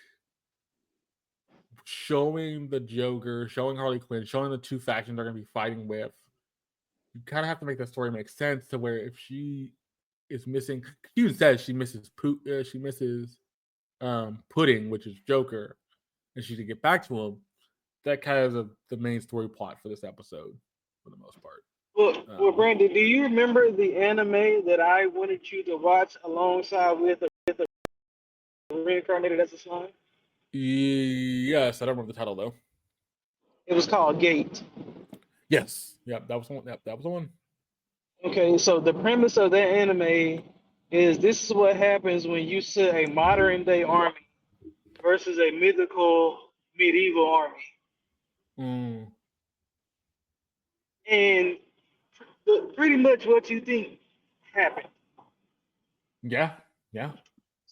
showing the Joker, showing Harley Quinn, showing the two factions they're going to be fighting with. You kind of have to make that story make sense to where if she is missing, she even says she misses Pudding, which is Joker, and she to get back to him. That kind of the main story plot for this episode, for the most part. Well, Brandon, do you remember the anime that I wanted you to watch alongside with a reincarnated as a slime? Yes, I don't remember the title though. It was called Gate. Yes, yep, that was the one. Yep, that was the one. Okay, so the premise of that anime is this is what happens when you set a modern day army versus a mythical medieval army. Mm, And pretty much what you think happened. yeah, yeah,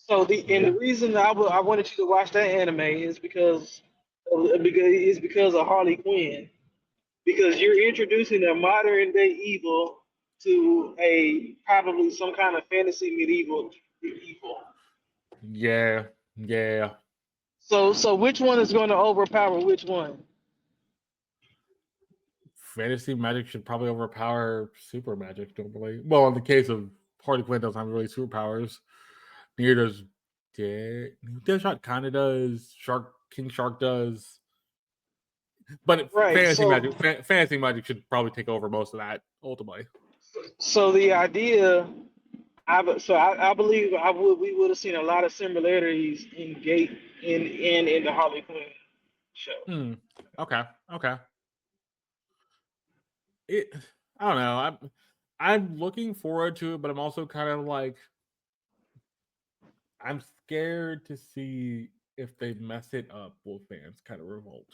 The yeah. reason I wanted you to watch that anime is because of Harley Quinn, because you're introducing a modern day evil to a probably some kind of fantasy medieval evil. Yeah, yeah. So which one is going to overpower which one? Fantasy magic should probably overpower super magic, don't believe. Well, in the case of Harley Quinn, doesn't have really superpowers. Neither does Deadshot. Kind of does. King Shark does. But Right. fantasy magic should probably take over most of that ultimately. So the idea, I believe we would have seen a lot of similarities in Gate in the Harley Quinn show. Hmm. Okay. Okay. It. I don't know. I'm looking forward to it, but I'm also kind of like I'm scared to see if they mess it up. Will fans kind of revolt?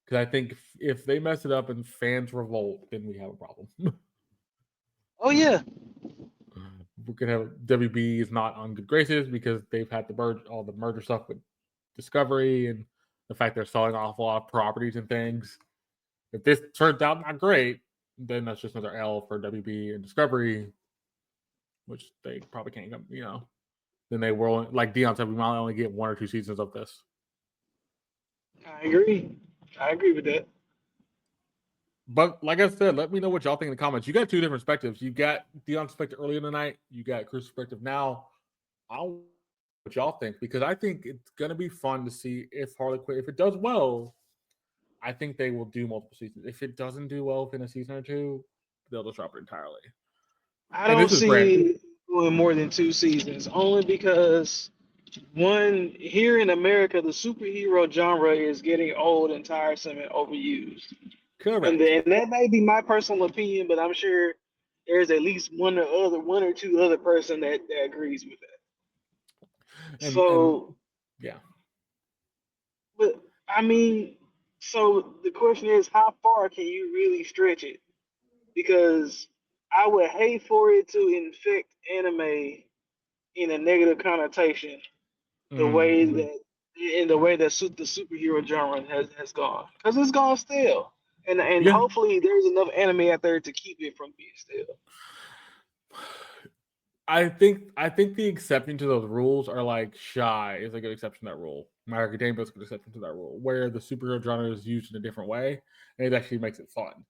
Because I think if they mess it up and fans revolt, then we have a problem. Oh yeah. We could have WB is not on good graces because they've had to merge all the merger stuff with Discovery and the fact they're selling off a lot of properties and things. If this turns out not great, then that's just another L for WB and Discovery, which they probably can't come, Then they will, like Dion said, we might only get 1 or 2 seasons of this. I agree. I agree with that. But like I said, let me know what y'all think in the comments. You got two different perspectives. You got Dion's perspective earlier in the night. You got Cruz's perspective now. I'll what y'all think because I think it's gonna be fun to see if Harley Quinn, if it does well, I think they will do multiple seasons. If it doesn't do well within a season or two, they'll just drop it entirely. I And don't this is brand. see doing more than 2 seasons, only because one here in America, the superhero genre is getting old and tiresome and overused. Correct. And that may be my personal opinion, but I'm sure there's at least one or two other person that agrees with that. And So, yeah. but I mean, so the question is, how far can you really stretch it? Because I would hate for it to infect anime in a negative connotation, the Mm, way that in the way that the superhero genre has gone, because it's gone stale, and yeah. hopefully there's enough anime out there to keep it from being stale. I think the exception to those rules are like Shy is a good exception to that rule. My Academia is a good exception to that rule, where the superhero genre is used in a different way, and it actually makes it fun.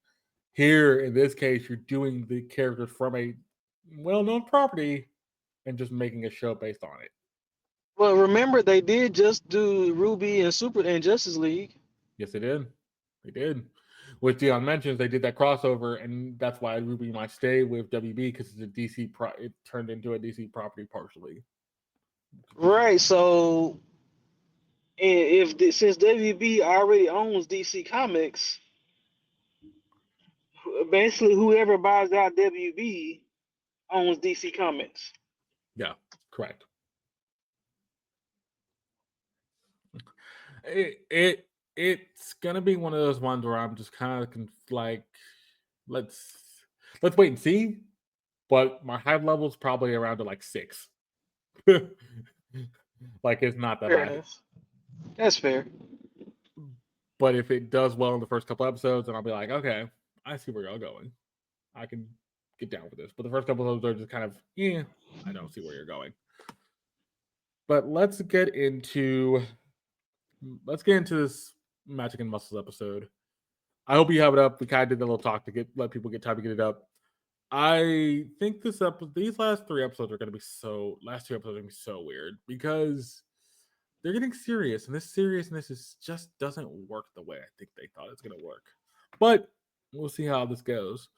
Here, in this case, you're doing the characters from a well-known property and just making a show based on it. Well, remember they did just do Ruby and Super and Justice League. Yes, they did. They did. With Dion mentions, they did that crossover, and that's why Ruby might stay with WB because it's a DC. It turned into a DC property partially. Right. So, since WB already owns DC Comics, basically whoever buys out WB owns DC Comics. Yeah, correct. It's gonna be one of those ones where I'm just kind of like let's let's wait and see. But my hype level is probably around to like 6. Like it's not that Fair high. enough. That's fair. But if it does well in the first couple episodes, then I'll be like, okay, I see where y'all going. I can get down with this. But the first couple episodes are just kind of, yeah, I don't see where you're going. But let's get into this Magic and Muscles episode. I hope you have it up. We kind of did the little talk to let people get time to get it up. I think these last 3 episodes are going to be last 2 episodes are going to be so weird because they're getting serious, and this seriousness just doesn't work the way I think they thought it's going to work. But we'll see how this goes.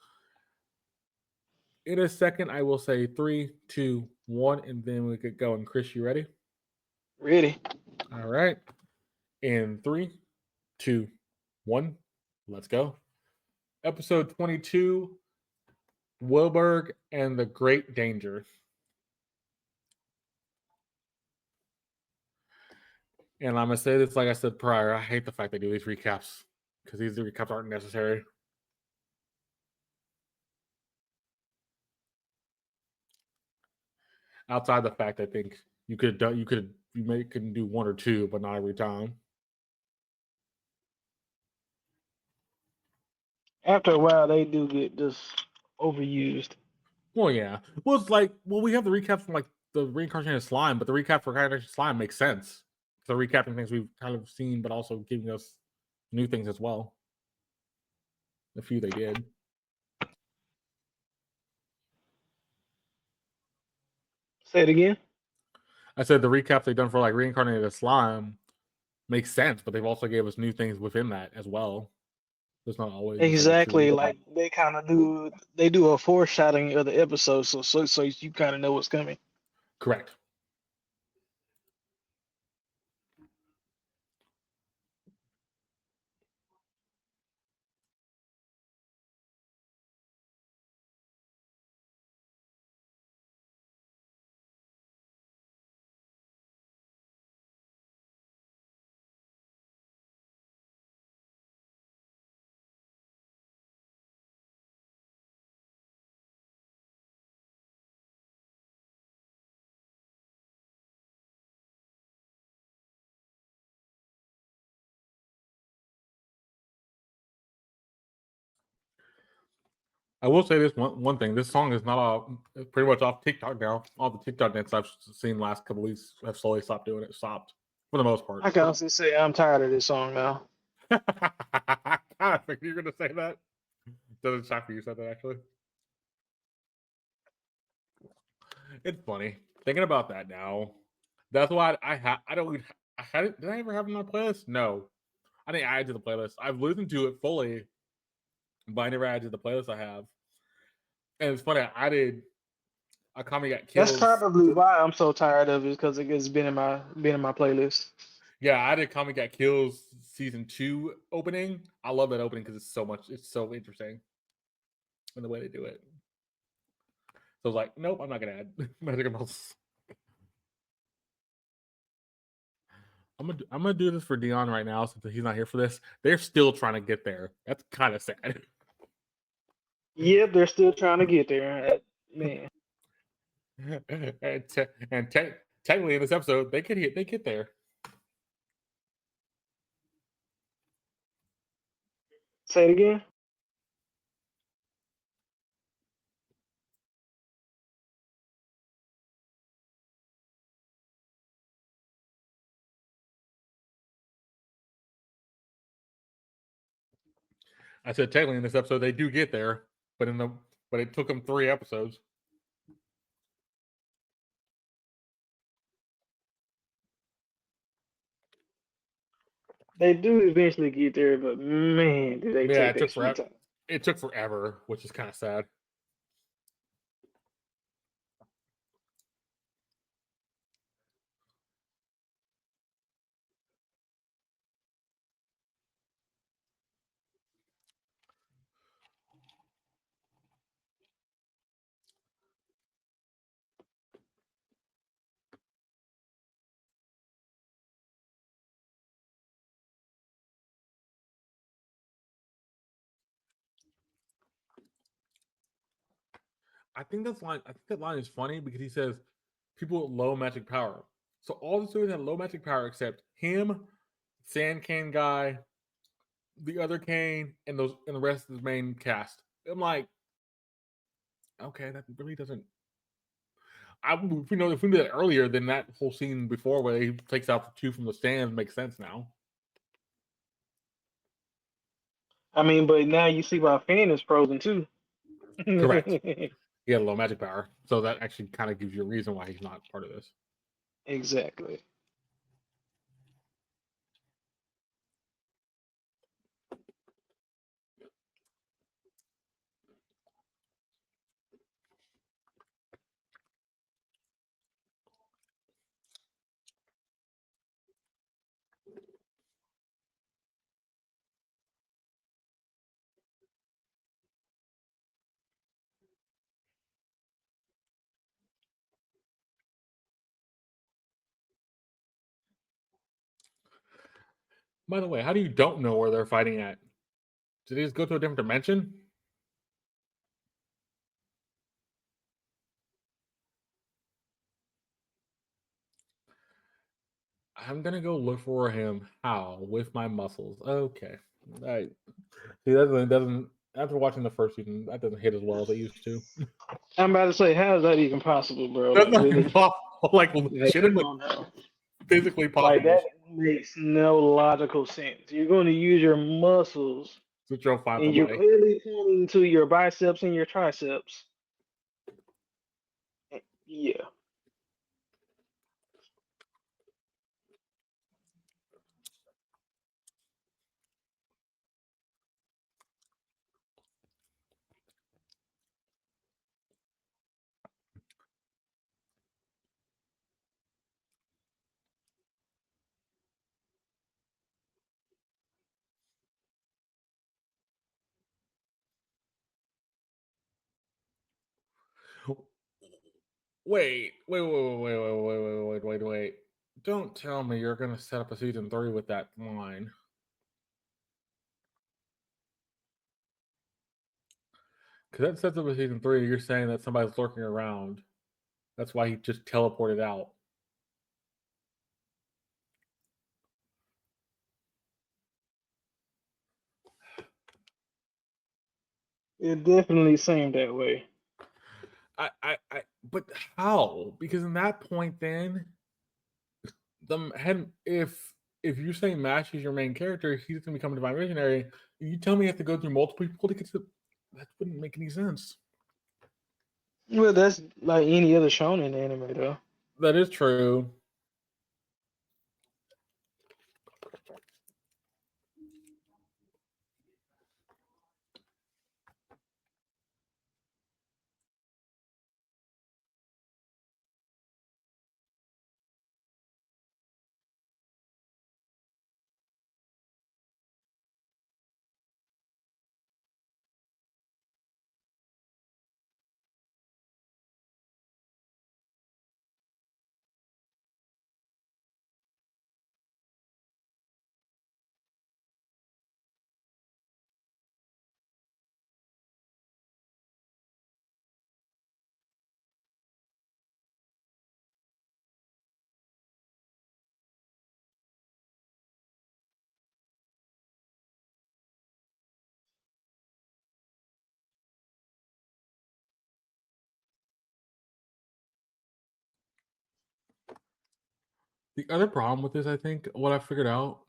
In a second, I will say 3, 2, 1, and then we could go. And Chris, you ready? Ready. All right. In 3, 2, 1, let's go. Episode 22, Wilburg and the Great Danger. And I'm gonna say this like I said prior. I hate the fact they do these recaps because these recaps aren't necessary. Outside the fact, I think you could can do 1 or 2, but not every time. After a while, they do get just overused. Well, yeah. Well, it's like we have the recap from like the reincarnated slime, but the recap for reincarnated slime makes sense. So recapping things we've kind of seen, but also giving us new things as well. A few they did. Say it again. I said the recaps they've done for like reincarnated slime makes sense, but they've also gave us new things within that as well. It's not always Exactly. Like they kind of do. They do a foreshadowing of the episode, so you kind of know what's coming. Correct. I will say this one thing. This song is not pretty much off TikTok now. All the TikTok dance I've seen last couple weeks have slowly stopped doing it. Stopped for the most part. I can honestly say I'm tired of this song now. I figured you were gonna say that. Doesn't shock me you said that actually. It's funny thinking about that now. That's why I don't. I had it. Did I ever have it on my playlist? No, I didn't add it to the playlist. I've listened to it fully, but I never added to the playlist I have. And it's funny. I added a Akami Got That's Kills. probably why I'm so tired of it, because it's been in my playlist. Yeah, I did Akami Got Kills season 2 opening. I love that opening because it's so interesting. And the way they do it. So I was like, nope, I'm not gonna add Magic Muscles. I'm gonna do this for Deon right now since he's not here for this. They're still trying to get there. That's kind of sad. Yep, they're still trying to get there, man. and technically in this episode, they get there. Say it again. I said technically in this episode they do get there, but it took them 3 episodes. They do eventually get there, but man, did they take their sweet time. It took forever, which is kind of sad. I think that's line. I think that line is funny because he says people with low magic power. So all the students have low magic power except him, Sand Cane guy, the other Cane, and the rest of the main cast. I'm like, okay, that really doesn't. If we knew that earlier, then that whole scene before where he takes out the two from the stands makes sense now. I mean, but now you see why Finn is frozen too. Correct. He had low magic power, so that actually kind of gives you a reason why he's not part of this. Exactly. By the way, how do you don't know where they're fighting at? Did they just go to a different dimension? I'm gonna go look for him. How? With my muscles. Okay. Right. See, that doesn't. After watching the first season, that doesn't hit as well as it used to. I'm about to say, how is that even possible, bro? That's Like, not really? impossible. Like Like, legitimately, come on now. physically Like, possible. that makes no logical sense. You're going to use your muscles, To throw five and you're away. clearly pointing to your biceps and your triceps. Yeah. Wait. Don't tell me you're gonna set up a season 3 with that line. Because that sets up a season 3. You're saying that somebody's lurking around. That's why he just teleported out. It definitely seemed that way. But how? Because in that point, then if you're saying Mash is your main character, he's gonna become a divine visionary. You tell me you have to go through multiple people to get to that wouldn't make any sense. Well, that's like any other shonen anime, though. That is true. The other problem with this, I think, what I figured out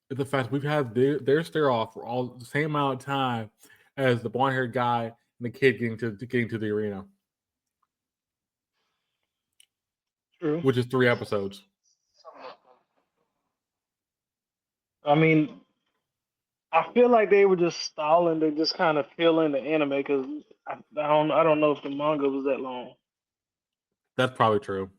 is the fact we've had their stare off for all the same amount of time as the blonde haired guy and the kid getting to the arena, True. which is 3 episodes. I mean, I feel like they were just stalling to just kind of fill in the anime because I don't know if the manga was that long. That's probably true.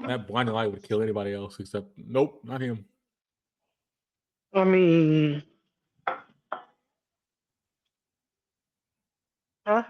That blinding light would kill anybody else except nope, not him. I mean, huh?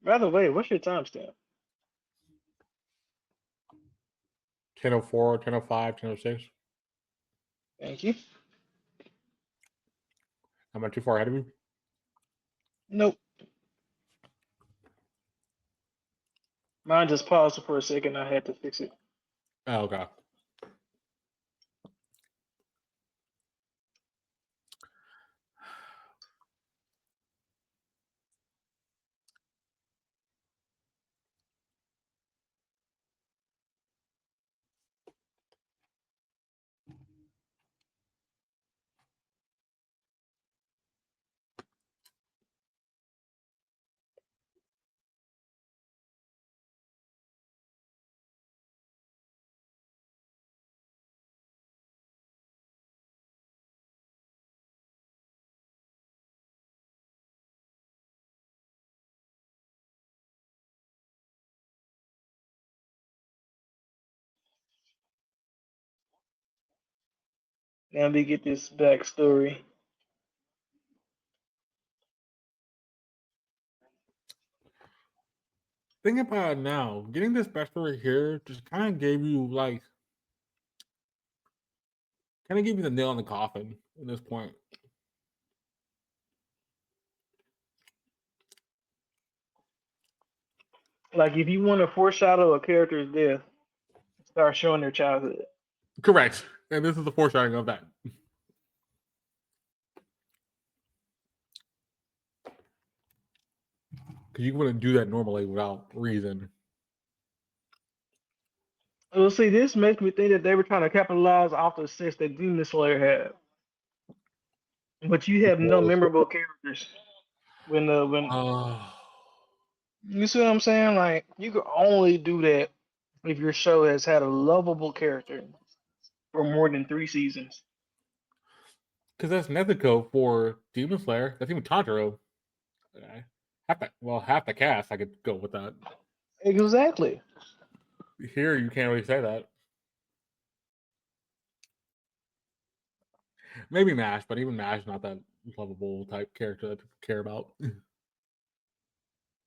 By the way, what's your timestamp? 10:04, 10:05, 10:06. Thank you. Am I too far ahead of you? Nope. Mine just paused for a second. I had to fix it. Oh, okay. Now we get this backstory. Think about it now. Getting this backstory here just kind of gave you the nail in the coffin at this point. Like, if you want to foreshadow a character's death, start showing their childhood. Correct. And this is the foreshadowing of that. Because you wouldn't do that normally without reason. Well, see, this makes me think that they were trying to capitalize off the success that Demon Slayer had. But you have no memorable characters. When Oh. you see what I'm saying? Like, you could only do that if your show has had a lovable character for more than 3 seasons. Because that's Nezuko for Demon Slayer. That's even Tanjiro. Half the cast, I could go with that. Exactly. Here, you can't really say that. Maybe Mash, but even Mash is not that lovable type character that people care about.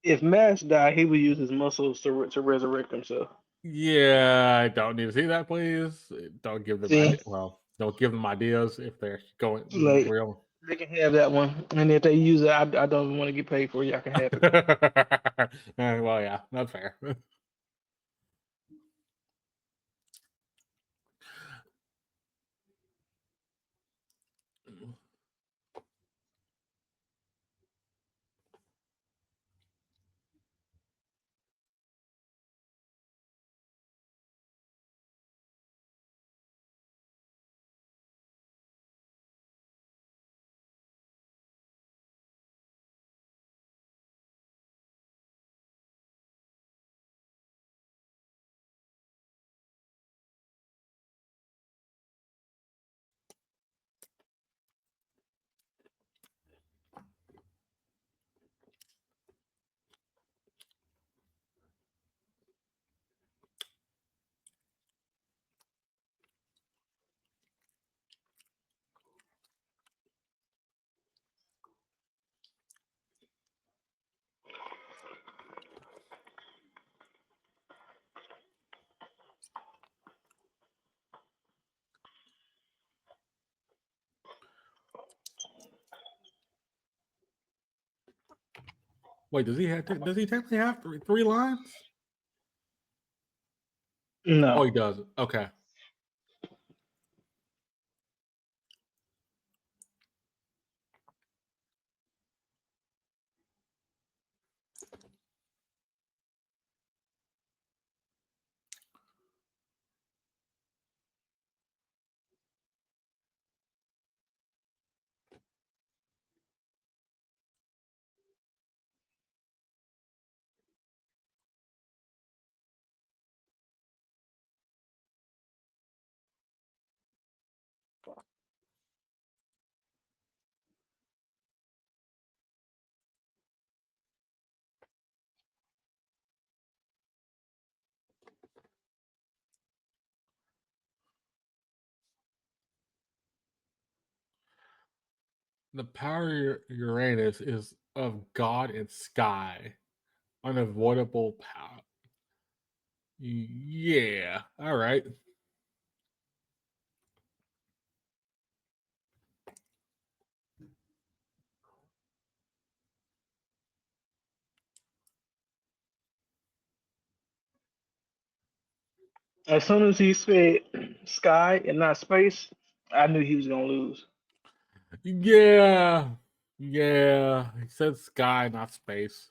If Mash died, he would use his muscles to resurrect himself. Yeah, I don't need to see that, please. Don't give them See, don't give them ideas if they're going like, real. they can have that one, and if they use it, I don't want to get paid for it. Y'all can have it. Well, yeah, that's fair. Wait, does he technically have three lines? Oh, No. he does. Okay. The power Uranus is of God and sky. Unavoidable power. Yeah. All right. As soon as he said sky and not space, I knew he was gonna lose. Yeah. Yeah. He said sky, not space.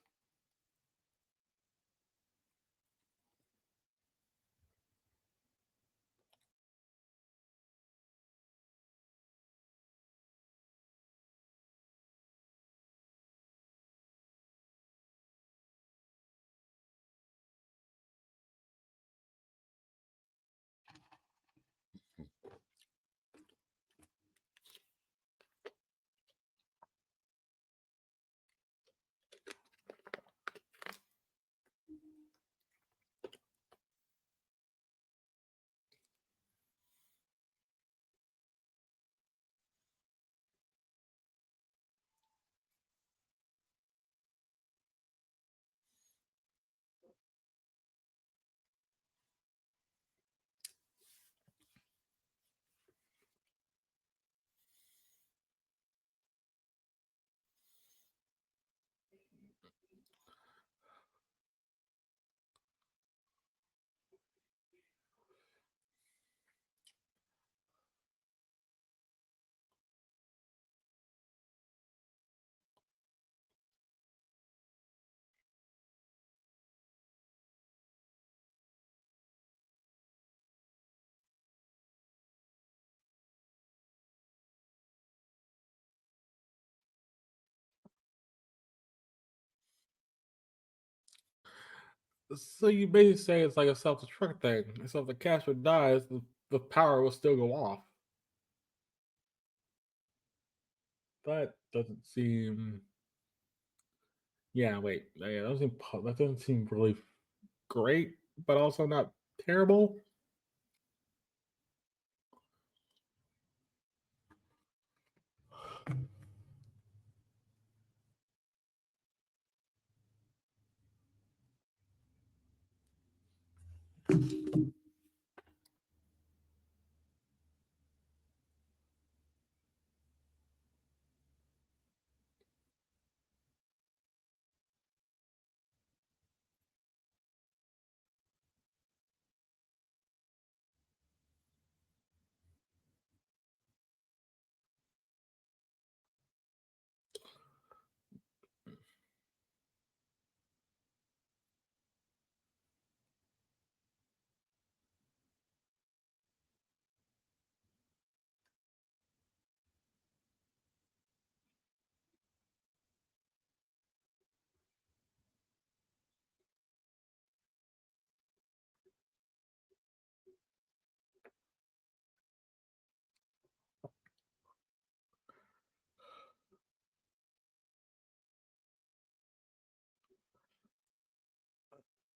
So you basically say it's like a self-destruct thing. So if the caster dies, the power will still go off. That doesn't seem. Yeah, wait. Yeah, that doesn't seem really great, but also not terrible.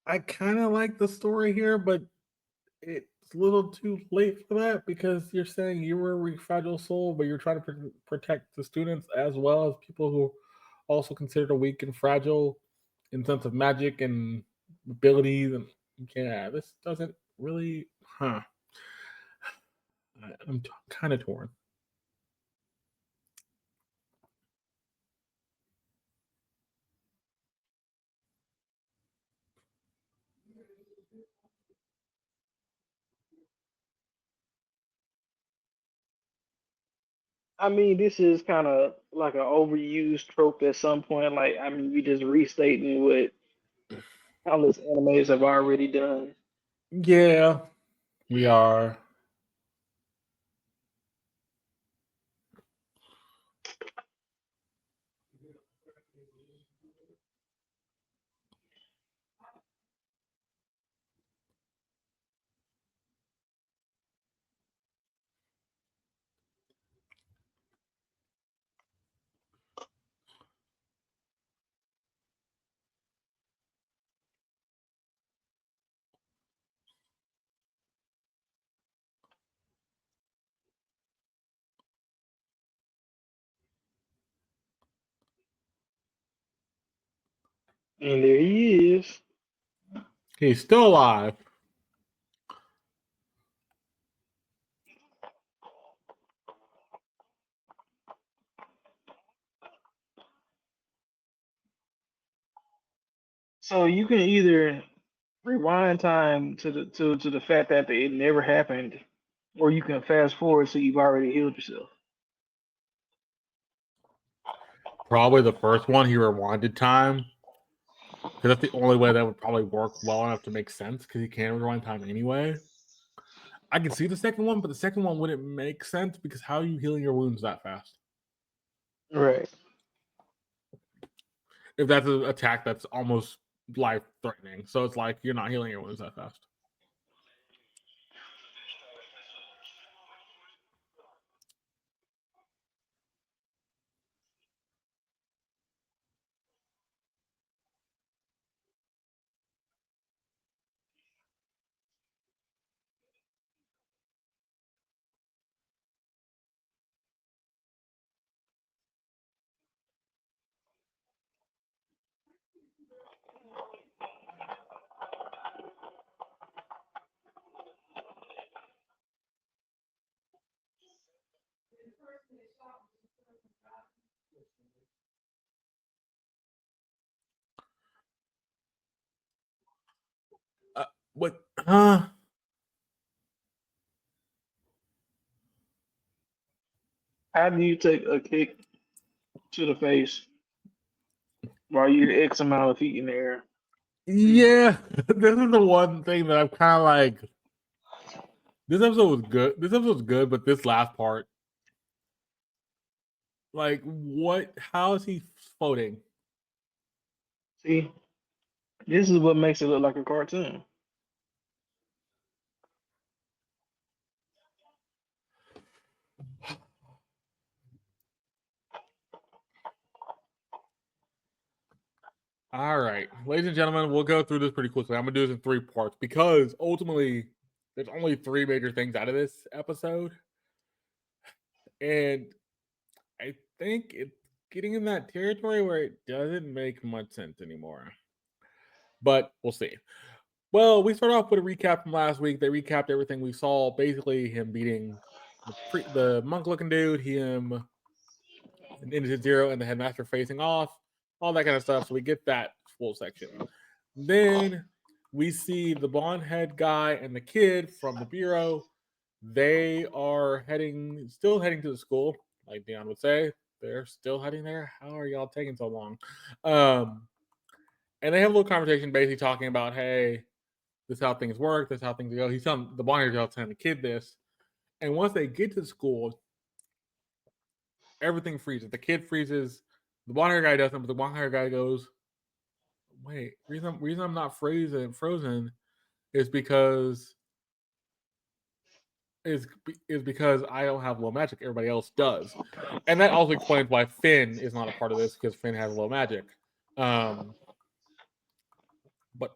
I kind of like the story here, but it's a little too late for that because you're saying you were a fragile soul, but you're trying to protect the students as well as people who also considered weak and fragile in sense of magic and abilities. And yeah, this doesn't really, huh? I'm kind of torn. I mean, this is kind of like an overused trope at some point. Like, I mean, we just restating what countless animes have already done. Yeah, we are. And there he is. He's still alive. So you can either rewind time to the fact that it never happened, or you can fast forward so you've already healed yourself. Probably the first one, he rewinded time. Because that's the only way that would probably work well enough to make sense, because he can rewind time anyway. I can see the second one, but the second one wouldn't make sense because how are you healing your wounds that fast? Right. If that's an attack that's almost life threatening. So it's like you're not healing your wounds that fast. What? How do you take a kick to the face while you're X amount of feet in the air? Yeah, this is the one thing that I'm kind of like. This episode was good. This episode was good, but this last part, like, what? How is he floating? See, this is what makes it look like a cartoon. All right, ladies and gentlemen, we'll go through this pretty quickly. I'm gonna do this in 3 parts because ultimately, there's only 3 major things out of this episode, and I think it's getting in that territory where it doesn't make much sense anymore. But we'll see. Well, we start off with a recap from last week. They recapped everything we saw. Basically, him beating the monk-looking dude, him into zero, and the headmaster facing off, all that kind of stuff. So we get that full section. Then we see the blonde head guy and the kid from the bureau. They are still heading to the school, like Deon would say. They're still heading there. How are y'all taking so long? And they have a little conversation, basically talking about, hey, this is how things work. This is how things go. He's telling the blonde hair telling the kid this. And once they get to the school, everything freezes. The kid freezes. The blonde hair guy doesn't, but the blonde hair guy goes, "Wait, reason I'm not frozen is because is because I don't have low magic. Everybody else does." And that also explains why Finn is not a part of this, because Finn has low magic. But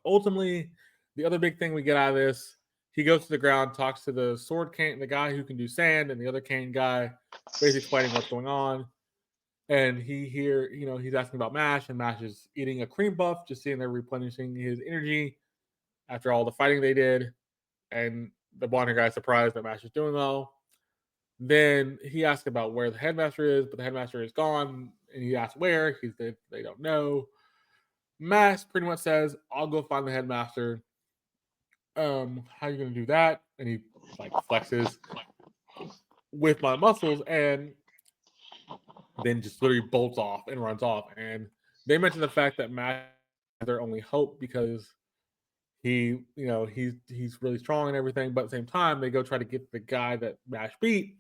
ultimately, the other big thing we get out of this, he goes to the ground, talks to the sword cane, the guy who can do sand, and the other cane guy, basically explaining what's going on. And he's asking about Mash, and Mash is eating a cream puff, just sitting there replenishing his energy after all the fighting they did. And the blonde guy's surprised that Mash is doing well. Then he asks about where the headmaster is, but the headmaster is gone. And he asks where. They don't know. Mash pretty much says, "I'll go find the headmaster." How are you gonna do that? And he like flexes with my muscles, and then just literally bolts off and runs off. And they mention the fact that Mash is their only hope because he's really strong and everything. But at the same time, they go try to get the guy that Mash beat,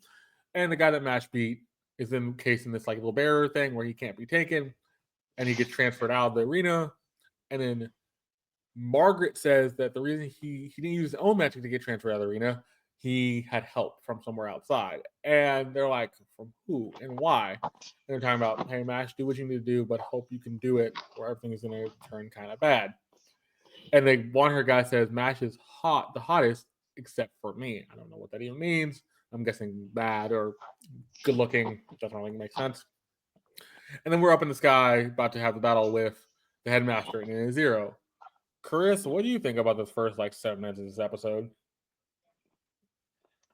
and the guy that Mash beat is encased in this like little barrier thing where he can't be taken, and he gets transferred out of the arena. And then Margaret says that the reason he didn't use his own magic to get transferred out of the arena, he had help from somewhere outside. And they're like, from who and why? And they're talking about, hey, Mash, do what you need to do, but hope you can do it, or everything is going to turn kind of bad. And one her guy says, Mash is the hottest, except for me. I don't know what that even means. I'm guessing bad or good looking. Doesn't really make sense. And then we're up in the sky, about to have the battle with the headmaster, and then Zero. Chris, what do you think about this first like 7 minutes of this episode?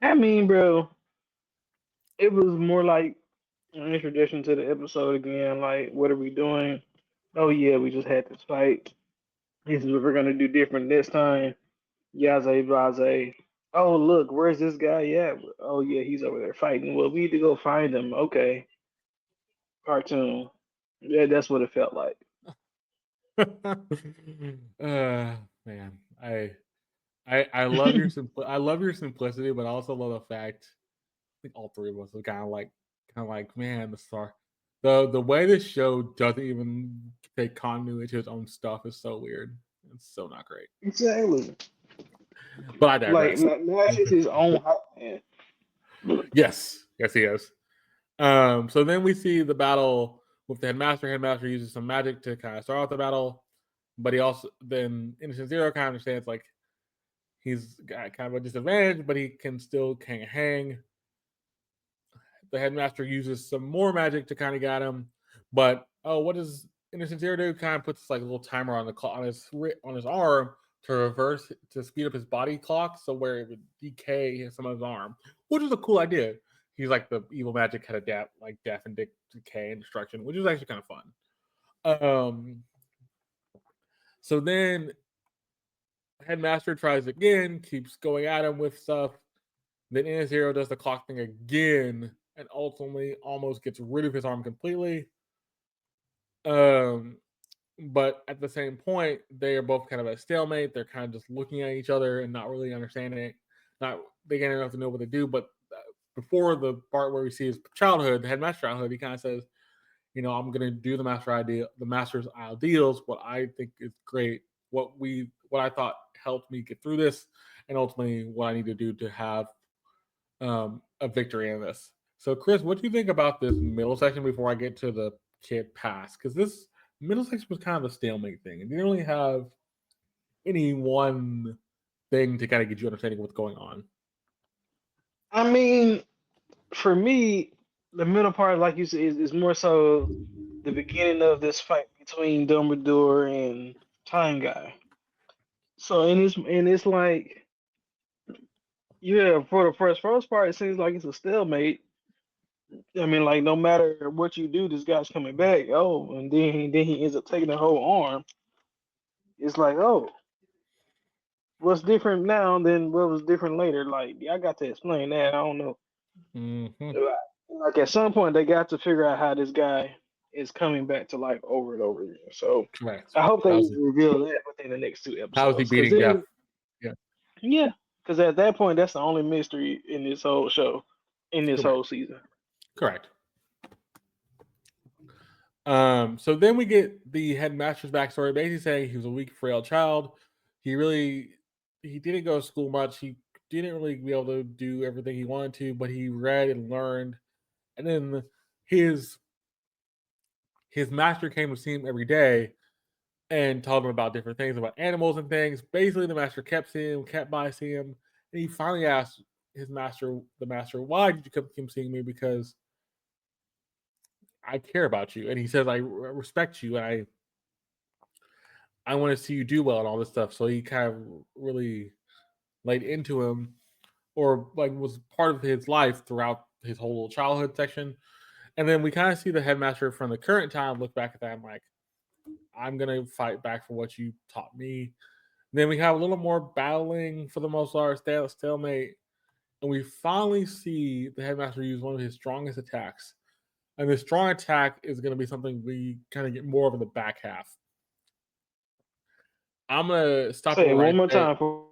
I mean, bro, it was more like an introduction to the episode again. Like, what are we doing? Oh yeah, we just had this fight. This is what we're gonna do different this time. Yaze Blase. Oh look, where's this guy at? Oh yeah, he's over there fighting. Well, we need to go find him. Okay, cartoon. Yeah, that's what it felt like. Man, I love your I love your simplicity, but I also love the fact I think all three of us are kind of like man, the way this show doesn't even take continuity to its own stuff is so weird. It's so not great. Exactly. But I Like digress. Nash is his own hype man. Yes, yes, he is. So then we see the battle with the headmaster. Headmaster uses some magic to kind of start off the battle, but he also then Innocent Zero kind of understands like he's got kind of a disadvantage, but he can still kind of hang. The headmaster uses some more magic to kind of get him, but oh, what does Innocent Zero do? Kind of puts like a little timer on the clock on his arm to speed up his body clock, so where it would decay some of his arm, which is a cool idea. He's like the evil magic had adapt like death and decay and destruction, which is actually kind of fun. So then Headmaster tries again, keeps going at him with stuff. Then Inner Zero does the clock thing again and ultimately almost gets rid of his arm completely. Um, but at the same point, they are both kind of at a stalemate. They're kind of just looking at each other and not really understanding it, not big enough to know what to do. But before the part where we see his childhood, the headmaster childhood, he kind of says, I'm going to do the master's ideals, what I think is great, what I thought helped me get through this, and ultimately what I need to do to have a victory in this. So, Chris, what do you think about this middle section before I get to the kid pass? Because this middle section was kind of a stalemate thing. It didn't really have any one thing to kind of get you understanding what's going on. I mean, for me, the middle part, like you said, is more so the beginning of this fight between Dumbledore and Time Guy. So and it's like, yeah, for the first part, it seems like it's a stalemate. I mean, like no matter what you do, this guy's coming back. Oh, and then he ends up taking the whole arm. It's like, oh, what's different now than what was different later? Like, I got to explain that. I don't know. Mm-hmm. Like at some point, they got to figure out how this guy is coming back to life over and over again. So Correct. I hope they reveal that within the next two How is he episodes. beating death? Yeah. Yeah, because at that point, that's the only mystery in this whole show, in this Correct. whole season. Correct. So then we get the headmaster's backstory, basically saying he was a weak, frail child. He didn't go to school much. He didn't really be able to do everything he wanted to, but he read and learned. And then his master came to see him every day and told him about different things, about animals and things. Basically, the master kept by seeing him, and he finally asked the master, why did you keep seeing me? Because I care about you. And he says, I respect you, and I want to see you do well and all this stuff. So he kind of really laid into him, or like was part of his life throughout his whole childhood section. And then we kind of see the headmaster from the current time look back at that and like, I'm gonna fight back for what you taught me. And then we have a little more battling for the most part, stalemate, and we finally see the headmaster use one of his strongest attacks. And the strong attack is going to be something we kind of get more of in the back half. I'm gonna stop Say it it right one more there. time.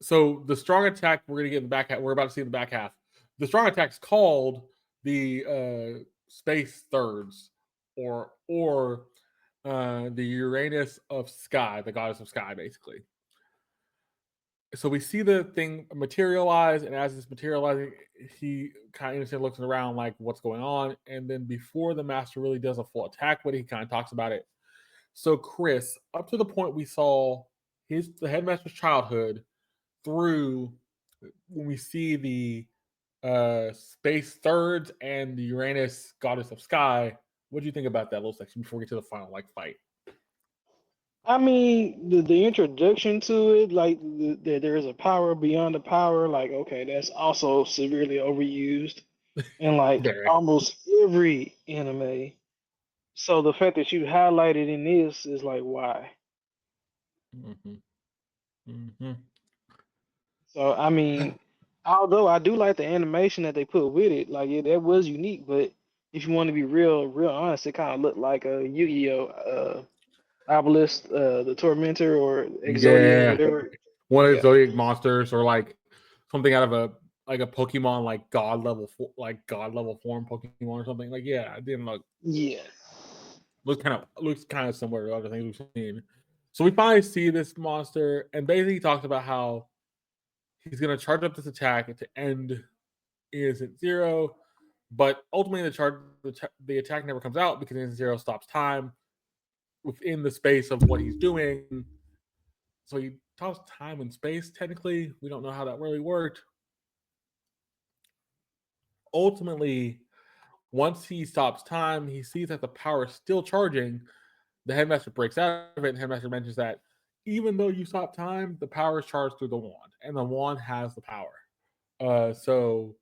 So the strong attack we're gonna get in the back half. We're about to see in the back half. The strong attack is called the space thirds, or the Uranus of sky, the goddess of sky, basically. So we see the thing materialize, and as it's materializing, he kind of innocently looks around like what's going on, and then before the master really does a full attack, but he kind of talks about it. So Chris, up to the point we saw the headmaster's childhood through when we see the space thirds and the Uranus goddess of sky. What do you think about that little section before we get to the final like fight? I mean, the introduction to it, like there is a power beyond the power. Like, okay, that's also severely overused in like Very. almost every anime. So the fact that you highlighted in this is like, why? Mm-hmm. Mm-hmm. So I mean, although I do like the animation that they put with it, like yeah, that was unique. But if you want to be real honest, it kind of looked like a Yu-Gi-Oh, Obelisk, the Tormentor, or Exodia, Yeah. whatever. One of the Yeah, zodiac monsters, or like something out of a Pokemon, like god level form Pokemon or something. Like, yeah, it didn't yeah. looks kind of similar to other things we've seen. So we finally see this monster, and basically he talks about how he's gonna charge up this attack to end Innocent Zero, but ultimately the attack never comes out because Innocent Zero stops time within the space of what he's doing. So he stops time and space. Technically, we don't know how that really worked. Ultimately, once he stops time, he sees that the power is still charging. The headmaster breaks out of it, and the headmaster mentions that even though you stop time, the power is charged through the wand, and the wand has the power. So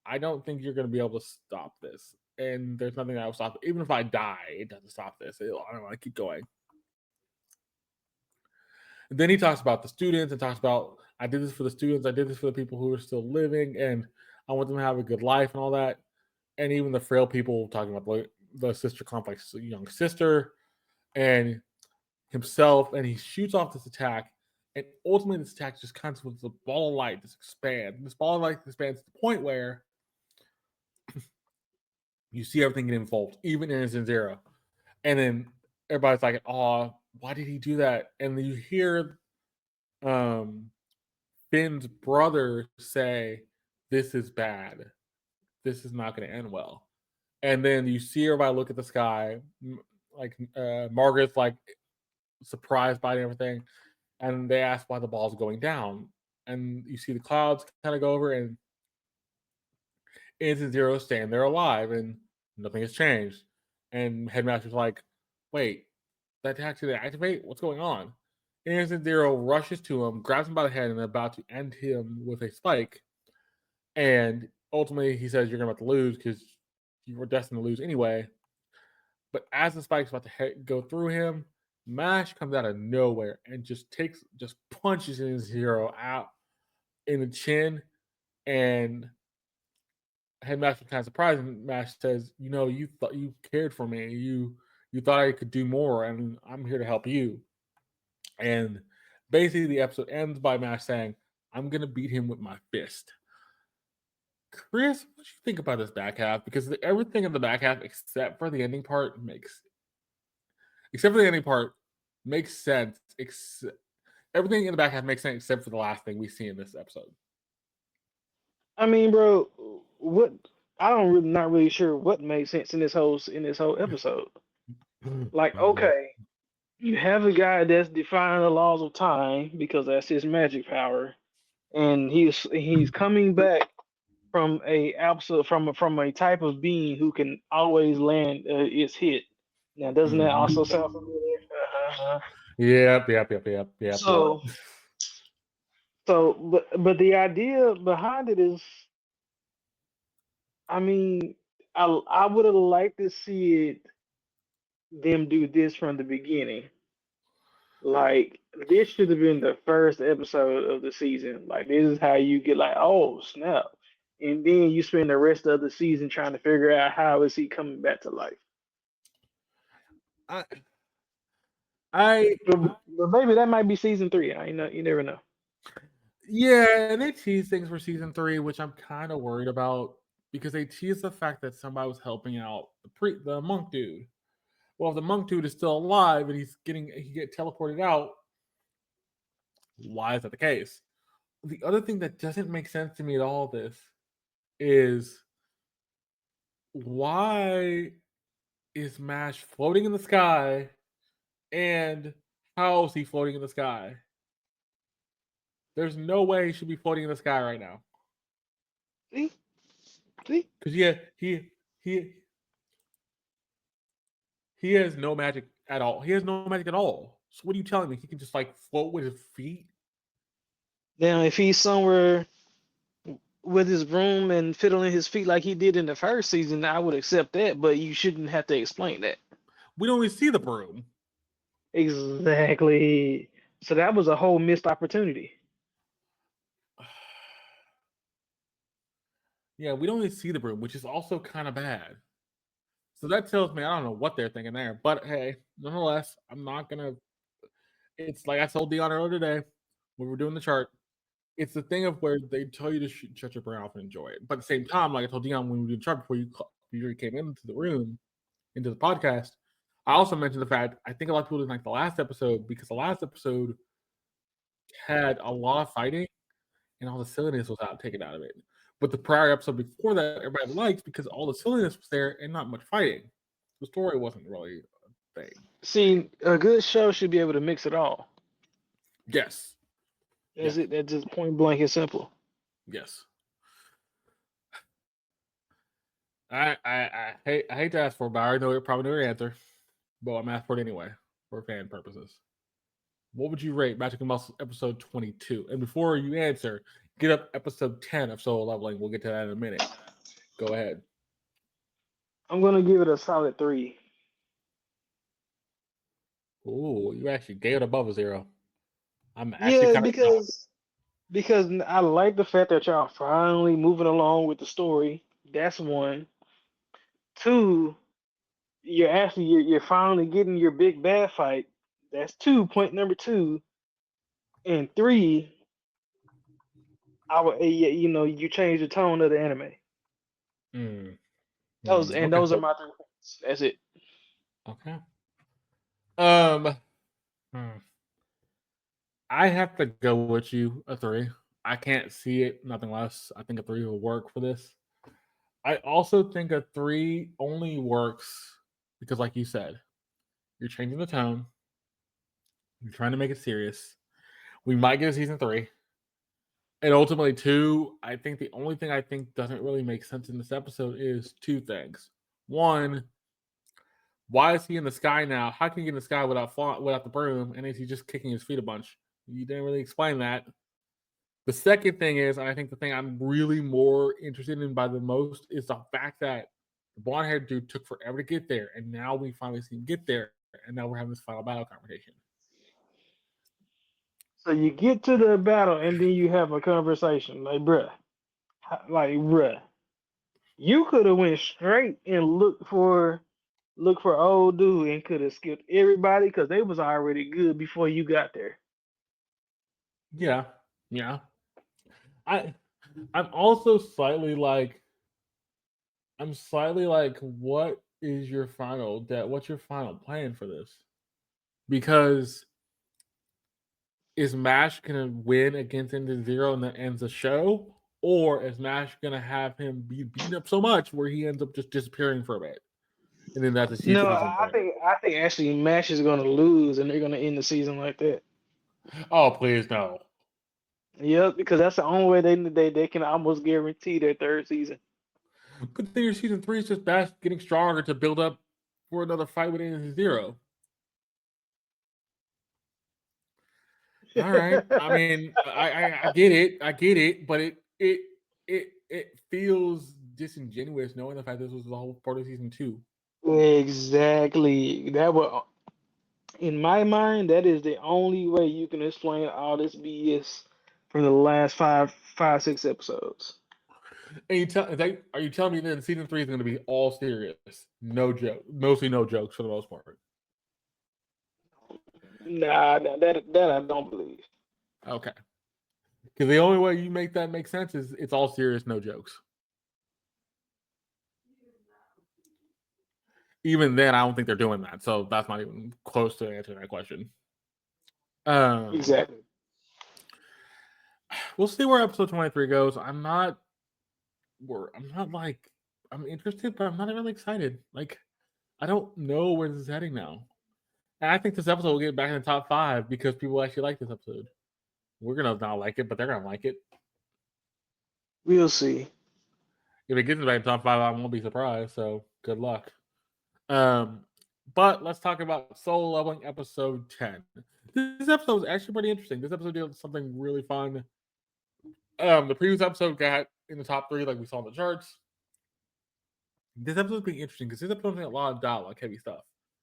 I don't think you're going to be able to stop this. And there's nothing that will stop it. Even if I die, it doesn't stop this. I don't want to keep going. And then he talks about the students and talks about, I did this for the students. I did this for the people who are still living, and I want them to have a good life and all that. And even the frail people, talking about the sister complex young sister and himself. And he shoots off this attack. And ultimately, this attack just kind of with the ball of light just expands. This ball of light expands to the point where you see everything get involved, even Innocent Zero. And then everybody's like, "Oh, why did he do that?" And then you hear um, Finn's brother say, "This is bad. This is not going to end well." And then you see everybody look at the sky, like Margaret's like surprised by everything, and they ask why the ball's going down. And you see the clouds kind of go over, and Innocent Zero staying there alive, and nothing has changed. And Headmaster's like, "Wait, that attack didn't activate? What's going on?" Innocent Zero rushes to him, grabs him by the head, and about to end him with a spike. And ultimately, he says, "You're going to have to lose because you were destined to lose anyway." But as the spike's about to go through him, Mash comes out of nowhere and just punches Innocent Zero out in the chin. And Headmaster kind of surprised, and Mash says, you thought you cared for me. You thought I could do more, and I'm here to help you." And basically, the episode ends by Mash saying, "I'm gonna beat him with my fist." Chris, what do you think about this back half? Because everything in the back half, except for the ending part, makes sense. Everything in the back half makes sense except for the last thing we see in this episode. I mean, bro, what? I don't really not really sure what made sense in this whole episode. Like, okay, you have a guy that's defying the laws of time because that's his magic power, and he's coming back from a absolute from a type of being who can always land its hit. Now, doesn't that also sound familiar? Uh-huh. Yep. So, but the idea behind it is, I mean, I would have liked to see them do this from the beginning. Like this should have been the first episode of the season. Like this is how you get like, oh snap, and then you spend the rest of the season trying to figure out how is he coming back to life. I, I, But maybe that might be season three. I know you never know. yeah, and they tease things for season 3, which I'm kind of worried about because they tease the fact that somebody was helping out the monk dude. Well, if the monk dude is still alive and he get teleported out, why is that the case? The other thing that doesn't make sense to me at all this is why is Mash floating in the sky and how is he floating in the sky? There's no way he should be floating in the sky right now. See, see. Because yeah, he has no magic at all. He has no magic at all. So what are you telling me? He can just like float with his feet? Now, if he's somewhere with his broom and fiddling his feet like he did in the first season, I would accept that, but you shouldn't have to explain that. We don't even see the broom. Exactly. So that was a whole missed opportunity. Yeah, we don't even see the broom, which is also kind of bad. So that tells me I don't know what they're thinking there. But hey, nonetheless, I'm not gonna. It's like I told Deon earlier today when we were doing the chart. It's the thing of where they tell you to shut your brain off and enjoy it. But at the same time, like I told Deon when we were doing the chart before you came into the room, into the podcast, I also mentioned the fact I think a lot of people didn't like the last episode because the last episode had a lot of fighting and all the silliness was taken out of it. But the prior episode before that, everybody liked because all the silliness was there and not much fighting. The story wasn't really a thing. See, a good show should be able to mix it all. Yes. That's Yeah. it. That's just point blank and simple. Yes. I hate to ask for it, but I already probably know your answer. But I'm asking for it anyway for fan purposes. What would you rate Magic and Muscle episode 22? And before you answer, get up episode 10 of Solo Leveling. We'll get to that in a minute. Go ahead. I'm gonna give it a solid 3. Ooh, you actually gave it above a 0. I'm actually Yeah, kind of because I like the fact that y'all finally moving along with the story. That's one. Two, you're finally getting your big bad fight. That's two. Point number two. And three, you change the tone of the anime. Mm, Those okay. are my 3 points. That's it. Okay. Um, hmm. I have to go with you a 3. I can't see it, nothing less. I think a 3 will work for this. I also think a 3 only works because, like you said, you're changing the tone. You're trying to make it serious. We might get a season 3. And ultimately, 2, I think the only thing I think doesn't really make sense in this episode is 2 things. One, why is he in the sky now? How can he get in the sky without the broom? And is he just kicking his feet a bunch? You didn't really explain that. The second thing is, and I think the thing I'm really more interested in by the most is the fact that the blonde haired dude took forever to get there, and now we finally see him get there, and now we're having this final battle conversation. So you get to the battle and then you have a conversation. Bruh, you could have went straight and look for old dude and could have skipped everybody because they was already good before you got there. Yeah, yeah. I I'm also slightly like, what is your final that? What's your final plan for this? Because is Mash gonna win against Into Zero and that ends the show, or is Mash gonna have him be beaten up so much where he ends up just disappearing for a bit, and then that's a huge No, season I point? think I think actually Mash is gonna lose and they're gonna end the season like that. Oh please no! Yep, because that's the only way they can almost guarantee their third season. Good thing your season 3 is just Mash getting stronger to build up for another fight with Into Zero. All right. I mean, I get it, but it feels disingenuous knowing the fact this was the whole part of season 2. Exactly. That would, in my mind, that is the only way you can explain all this BS from the last five, 6 episodes. And are you telling me that season 3 is going to be all serious, no joke, mostly no jokes for the most part? Nah, that I don't believe. Okay, because the only way you make that make sense is it's all serious, no jokes. Even then, I don't think they're doing that, so that's not even close to answering that question. Exactly. We'll see where episode 23 goes. I'm not like I'm interested, but I'm not really excited. Like I don't know where this is heading now. And I think this episode will get back in the top 5 because people actually like this episode. We're gonna not like it, but they're gonna like it. We'll see. If it gets back in the top 5, I won't be surprised. So good luck. Um, But let's talk about Soul Leveling episode 10. This episode was actually pretty interesting. This episode did something really fun. The previous episode got in the top three, like we saw in the charts. This episode's being interesting because this episode's got a lot of dialogue, heavy stuff,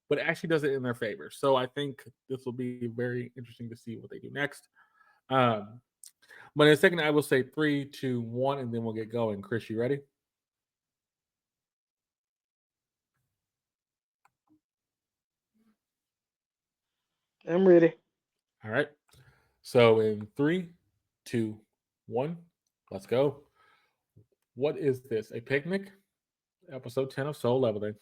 but it actually does it in their favor. So I think this will be very interesting to see what they do next. Um, but in a second, I will say 3, 2, 1, and then we'll get going. Chris, you ready? I'm ready. All right. So in 3, 2, 1, let's go. What is this? A picnic? Episode 10 of Soul Leveling.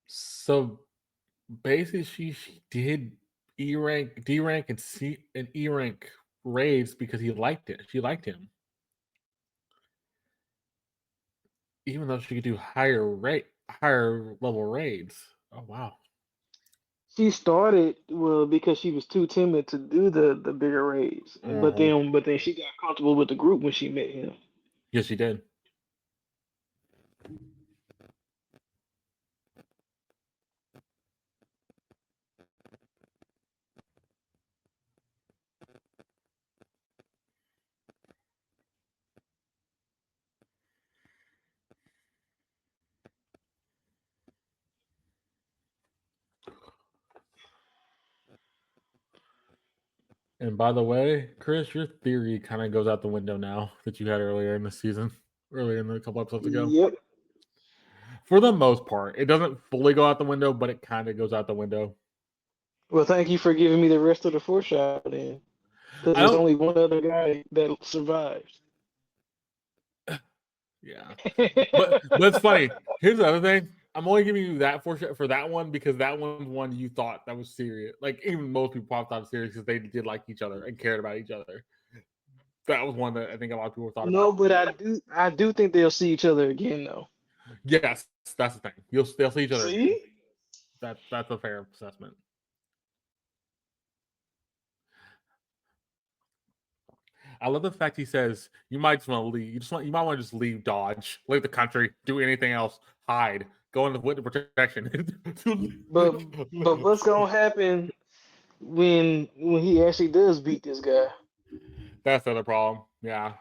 So basically, she did E rank, D rank, and C and E rank raids because he liked it. She liked him, even though she could do higher level raids. Oh wow! She started well because she was too timid to do the bigger raids, Uh-huh. but then she got comfortable with the group when she met him. Yes, she did. And by the way, Chris, your theory kind of goes out the window now that you had earlier in the season, earlier in the couple episodes ago. Yep. For the most part, it doesn't fully go out the window, but it kind of goes out the window. Well, thank you for giving me the rest of the foreshadowing, because I there's don't. only one other guy that survives. Yeah, but it's funny. Here's the other thing. I'm only giving you that for that one because that one's one you thought that was serious. Like even most people probably thought it was serious because they did like each other and cared about each other. That was one that I think a lot of people thought No, about. but I do think they'll see each other again though. Yes, that's the thing. They'll see each other again. See? That's a fair assessment. I love the fact he says you might just want to leave. You might want to just leave Dodge, leave the country, do anything else, hide, go into winter protection. But what's gonna happen when he actually does beat this guy? That's the other problem. Yeah.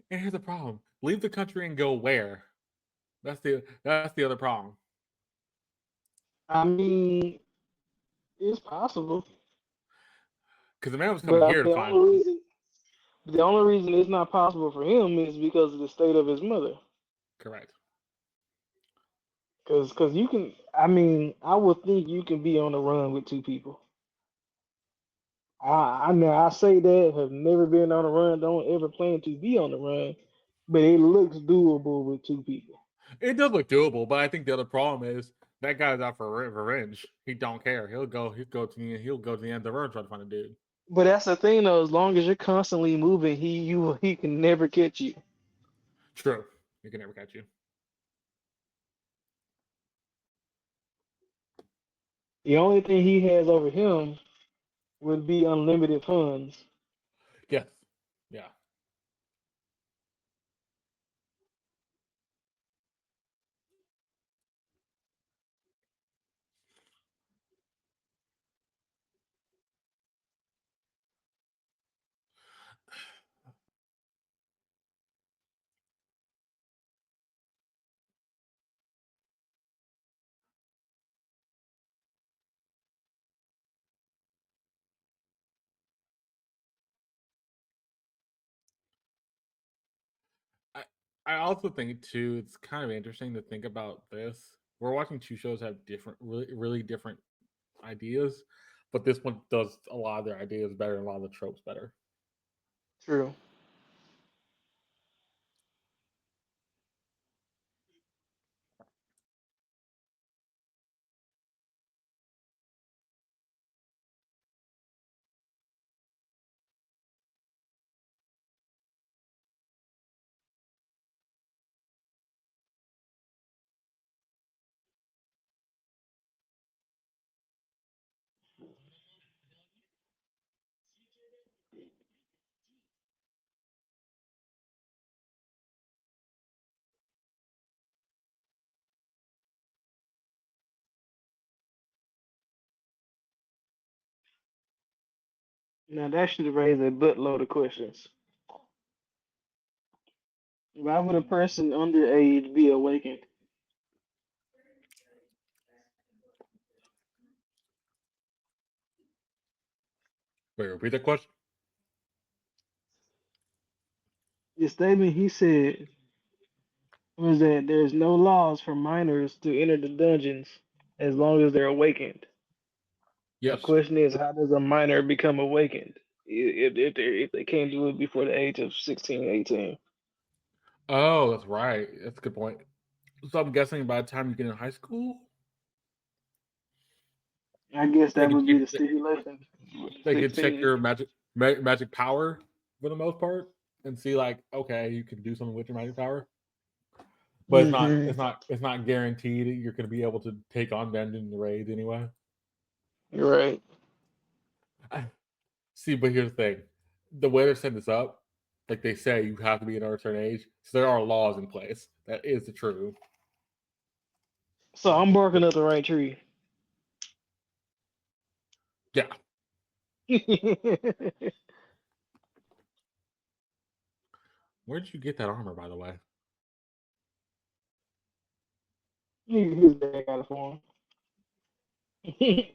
And here's the problem: leave the country and go where? That's the other problem. I mean, it's possible, Because the man was coming but here to find. the only reason it's not possible for him is because of the state of his mother. Correct. Cause you can, I mean, I would think you can be on the run with two people. I know I say that have never been on the run, don't ever plan to be on the run, but it looks doable with two people. It does look doable, but I think the other problem is that guy's out for revenge. He don't care. He'll go to the end of the road trying to find a dude. But that's the thing though, as long as you're constantly moving, he can never catch you. True. He can never catch you. The only thing he has over him would be unlimited funds. Yes. Yeah. I also think too, it's kind of interesting to think about this. We're watching two shows have different, really different ideas, but this one does a lot of their ideas better and a lot of the tropes better. True. Now that should raise a buttload of questions. Why would a person underage be awakened? Wait, repeat that question. The statement he said was that there's no laws for minors to enter the dungeons as long as they're awakened. My Yes. question is, how does a minor become awakened if they can't do it before the age of 16, 18? Oh, that's right. That's a good point. So I'm guessing by the time you get in high school, I guess they that can would be check. the stipulation. They can check 16. your magic power for the most part and see like, okay, you can do something with your magic power, but it's not. Mm-hmm. It's not guaranteed that you're going to be able to take on Bend in the raid anyway. You're right. See, but here's the thing: the way they're setting this up, like they say, you have to be a certain age, so there are laws in place. That is the truth. So I'm barking up the right tree. Yeah. Where did you get that armor, by the way? His dad got it for him.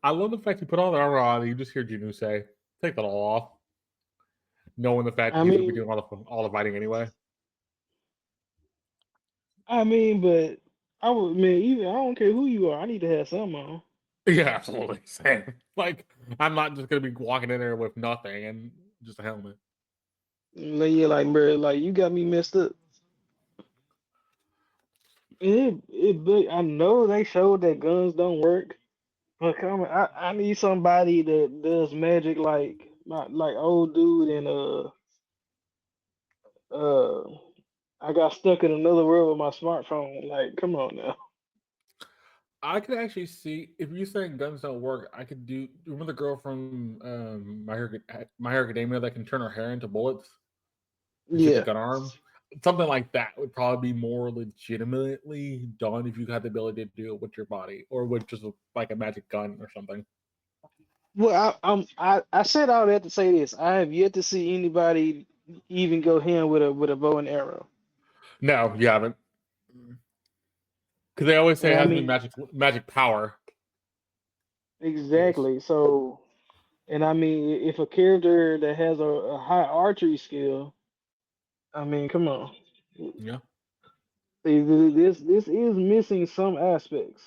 I love the fact you put all the armor on and you just hear Jinu say, "Take that all off," knowing the fact that I he's gonna be mean, doing all the fighting anyway. but I would, man, even I don't care who you are. I need to have some on. Yeah, absolutely. Same. Like, I'm not just gonna be walking in there with nothing and just a helmet. Like, yeah, like, bro, like you got me messed up. But I know they showed that guns don't work. But come on, I need somebody that does magic like like old dude and uh I got stuck in another world with my smartphone. Like, come on now. I could actually see if you're saying guns don't work. I could do. Remember the girl from My Hero Academia that can turn her hair into bullets and she has a Yeah. gun arm? Something like that would probably be more legitimately done if you had the ability to do it with your body or with just like a magic gun or something. Well, I said all that to say this. I have yet to see anybody even go hand with a bow and arrow. No, you haven't, because they always say And it I has to be mean, magic power. Yes. exactly. So, and I mean, if a character that has a high archery skill, I mean, come on. Yeah. See, this is missing some aspects.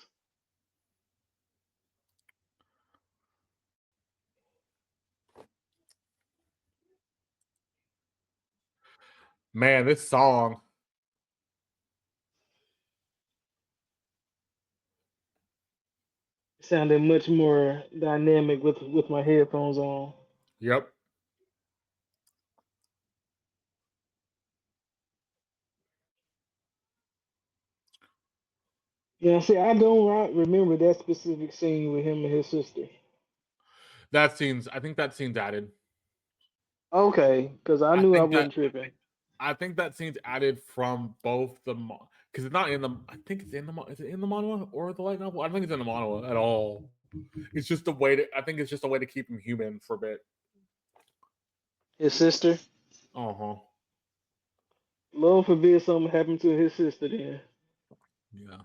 Man, this song. Sounded much more dynamic with my headphones on. Yep. Yeah, see, I don't remember that specific scene with him and his sister. That scene's. I think that scene's added. Okay, because I I knew I think that wasn't tripping. I think that scene's added from both the because it's not in the. I think it's in the. Is it in the manhwa or the light novel? I don't think it's in the manhwa at all. It's just a way to. I think it's just a way to keep him human for a bit. His sister. Uh huh. Lord forbid something happened to his sister then. Yeah.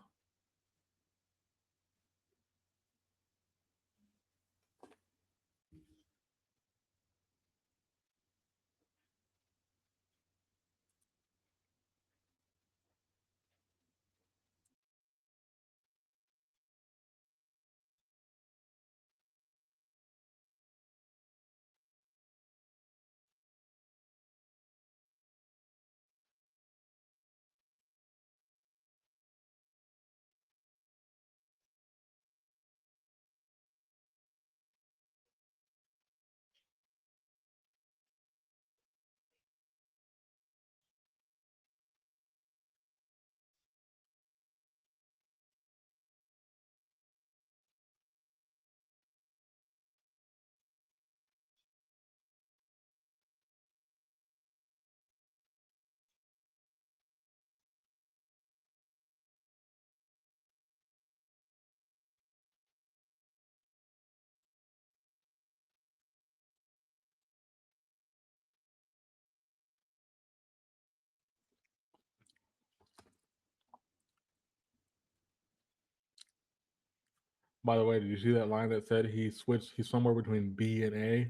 By the way, did you see that line that said he switched? He's somewhere between B and A.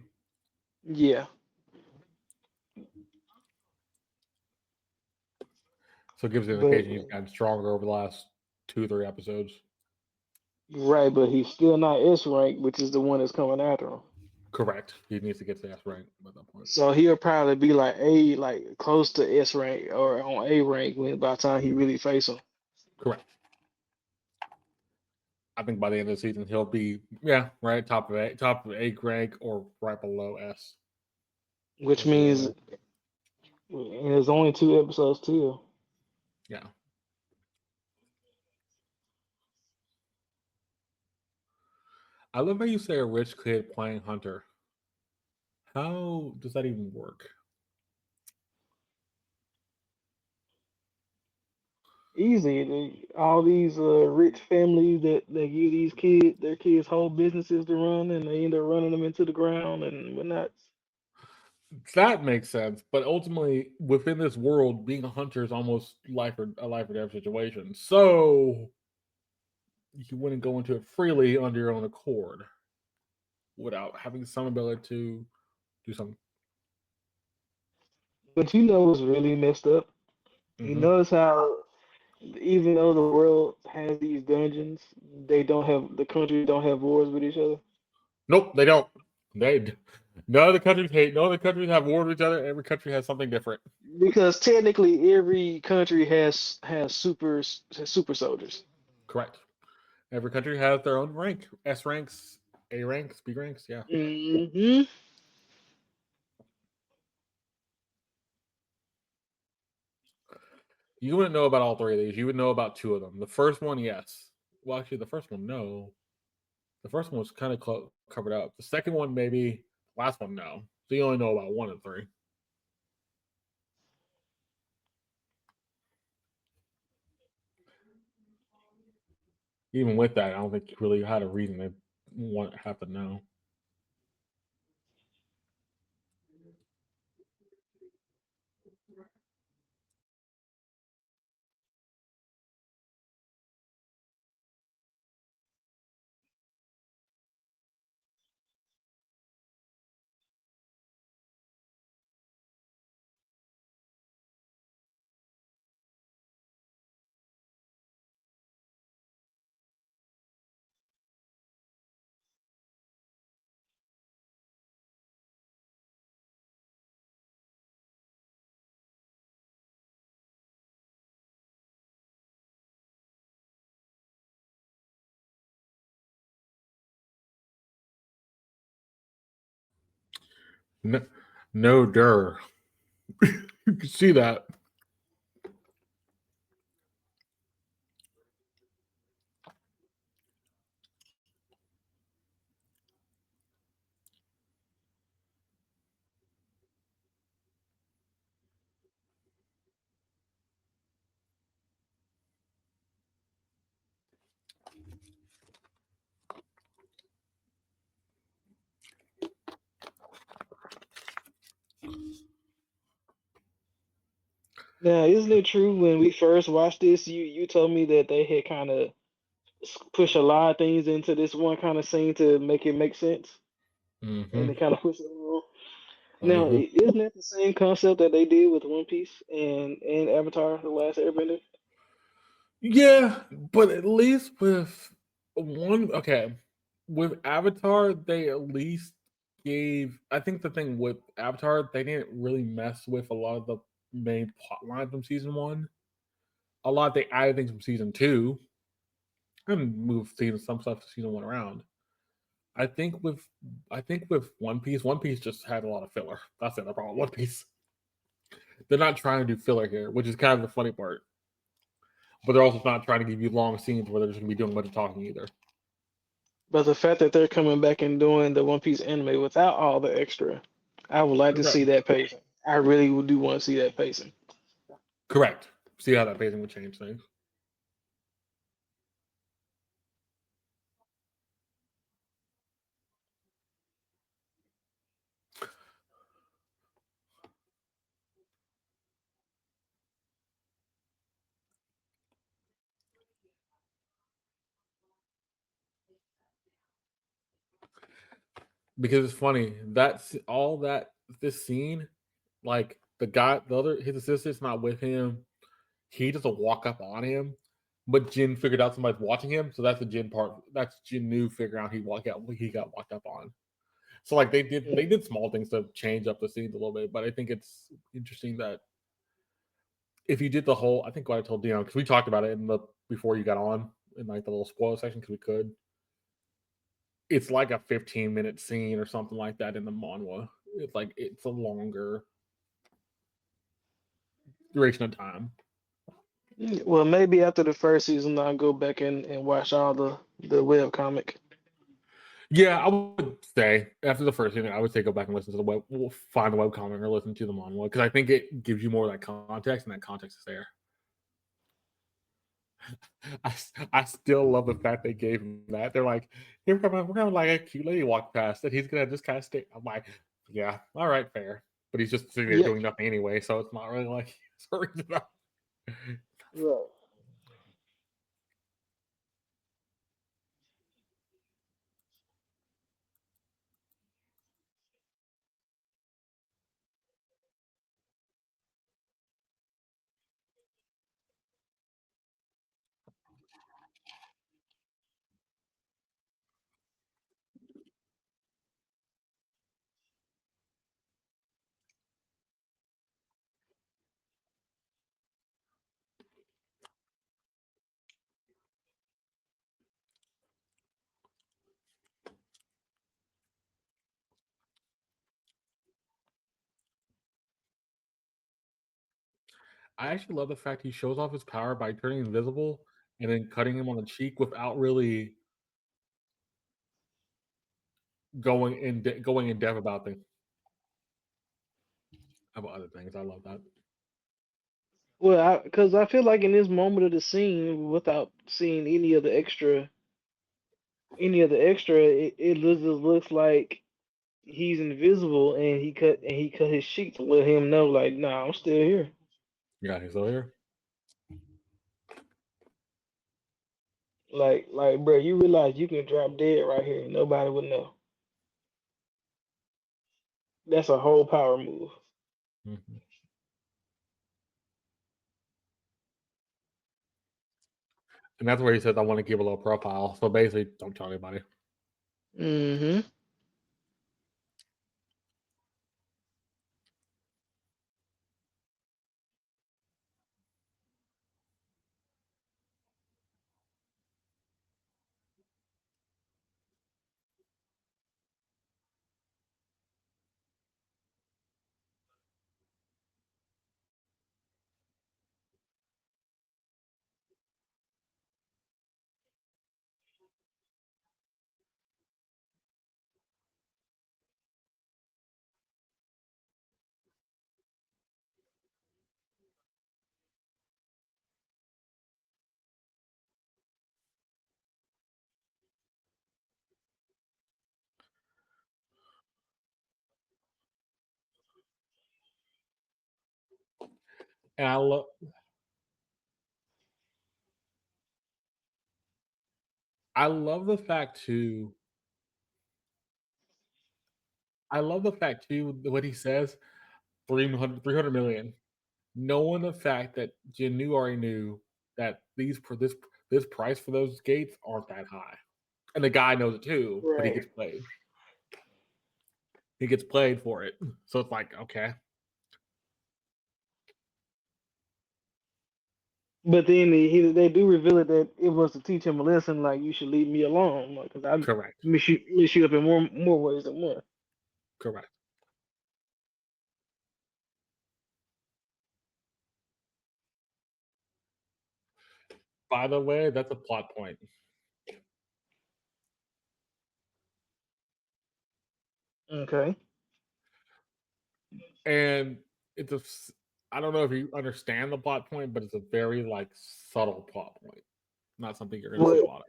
Yeah, So it gives the but indication he's gotten stronger over the last 2 3 episodes. right, but he's still not S rank, which is the one that's coming after him. Correct. He needs to get to that rank by that point. So he'll probably be like A, like close to S rank or on A rank when by the time he really face him. Correct. I think by the end of the season he'll be right top of A rank or right below S. Which That's the means way. and there's only 2 episodes too. Yeah. I love how you say a rich kid playing Hunter. How does that even work? Easy. All these rich families that they give these kids their kids whole businesses to run, and they end up running them into the ground and whatnot. That makes sense, but ultimately, within this world, being a hunter is almost life or death situation. So you wouldn't go into it freely under your own accord without having some ability to do something. But you know what's really messed up? You Hmm. notice how even though the world has these dungeons, they don't have the countries don't have wars with each other. Nope, they don't. They none of the countries hate. None of the countries have war with each other. Every country has something different. Because technically every country has super soldiers. Correct. Every country has their own rank. S ranks, A ranks, B ranks. Yeah. Hmm. You wouldn't know about all three of these. You would know about two of them. The first one, yes. Well, actually, the first one, no. The first one was kind of covered up. The second one, maybe. Last one, no. So you only know about one of three. Even with that, I don't think you really had a reason they want have to know. No, no der. You can see that. Now, isn't it true when we first watched this, you told me that they had kind of pushed a lot of things into this one kind of scene to make it make sense, and Mm-hmm. they kind of pushed it along. Now, Mm-hmm. isn't that the same concept that they did with One Piece and Avatar: The Last Airbender? Yeah, but at least with one, okay, with Avatar, they at least gave. I think the thing with Avatar, they didn't really mess with a lot of the main plot line from season one. A lot they added things from season two and moved some stuff to season one around. I think with One Piece just had a lot of filler. That's the other problem. One Piece, they're not trying to do filler here, which is kind of the funny part. But they're also not trying to give you long scenes where they're just going to be doing a bunch of talking either. But the fact that they're coming back and doing the One Piece anime without all the extra, I would like to Okay. see that pacing. I really do want to see that pacing. Correct. See how that pacing would change things. because it's funny that's all that this scene, like the guy, the other his assistant's not with him. He doesn't walk up on him, but Jin figured out somebody's watching him, so that's the Jin part. That's Jin knew figuring out he got walked up on. So like they did small things to change up the scenes a little bit, but I think it's interesting that if you did the whole, I think what I told Dion because we talked about it in the before you got on in like the little spoiler section because we could. It's like a 15-minute scene or something like that in the manhwa. It's like it's a longer duration of time. Well, maybe after the first season, I'll go back and watch all the web comic. Yeah, I would say after the first season, I would say go back and listen to the web, find the webcomic or listen to the manhwa because I think it gives you more of that context, and that context is there. I still love the fact they gave him that. They're like, here we're gonna like a cute lady walk past, and he's gonna just kind of stay. I'm like, yeah, all right, fair. But he's just sitting there Yeah, doing nothing anyway, so it's not really like he's hurrying it up. right. I actually love the fact he shows off his power by turning invisible and then cutting him on the cheek without really going in depth about other things. I love that. Well, because I feel like in this moment of the scene, without seeing any of the extra, it just looks like he's invisible, and he cut his sheet to let him know, like, nah, I'm still here. Yeah, he's still here. Like, bro, you realize you can drop dead right here, and nobody would know. That's a whole power move. Mhm. And that's where he says, "I want to give a little profile." So basically, don't tell anybody. Mm-hmm. And I love the fact too. I love the fact too what he says 300 million. Knowing the fact that Jinu already knew that this price for those gates aren't that high, and the guy knows it too, but he Right. gets played. He gets played for it, so it's like okay, But then they do reveal it that it was to teach him a lesson, like you should leave me alone, because I correct, miss you up in more ways than one. correct. By the way, that's a plot point, Okay. and it's I don't know if you understand the plot point, but it's a very like subtle plot point, not something you're going to see a Well, lot of.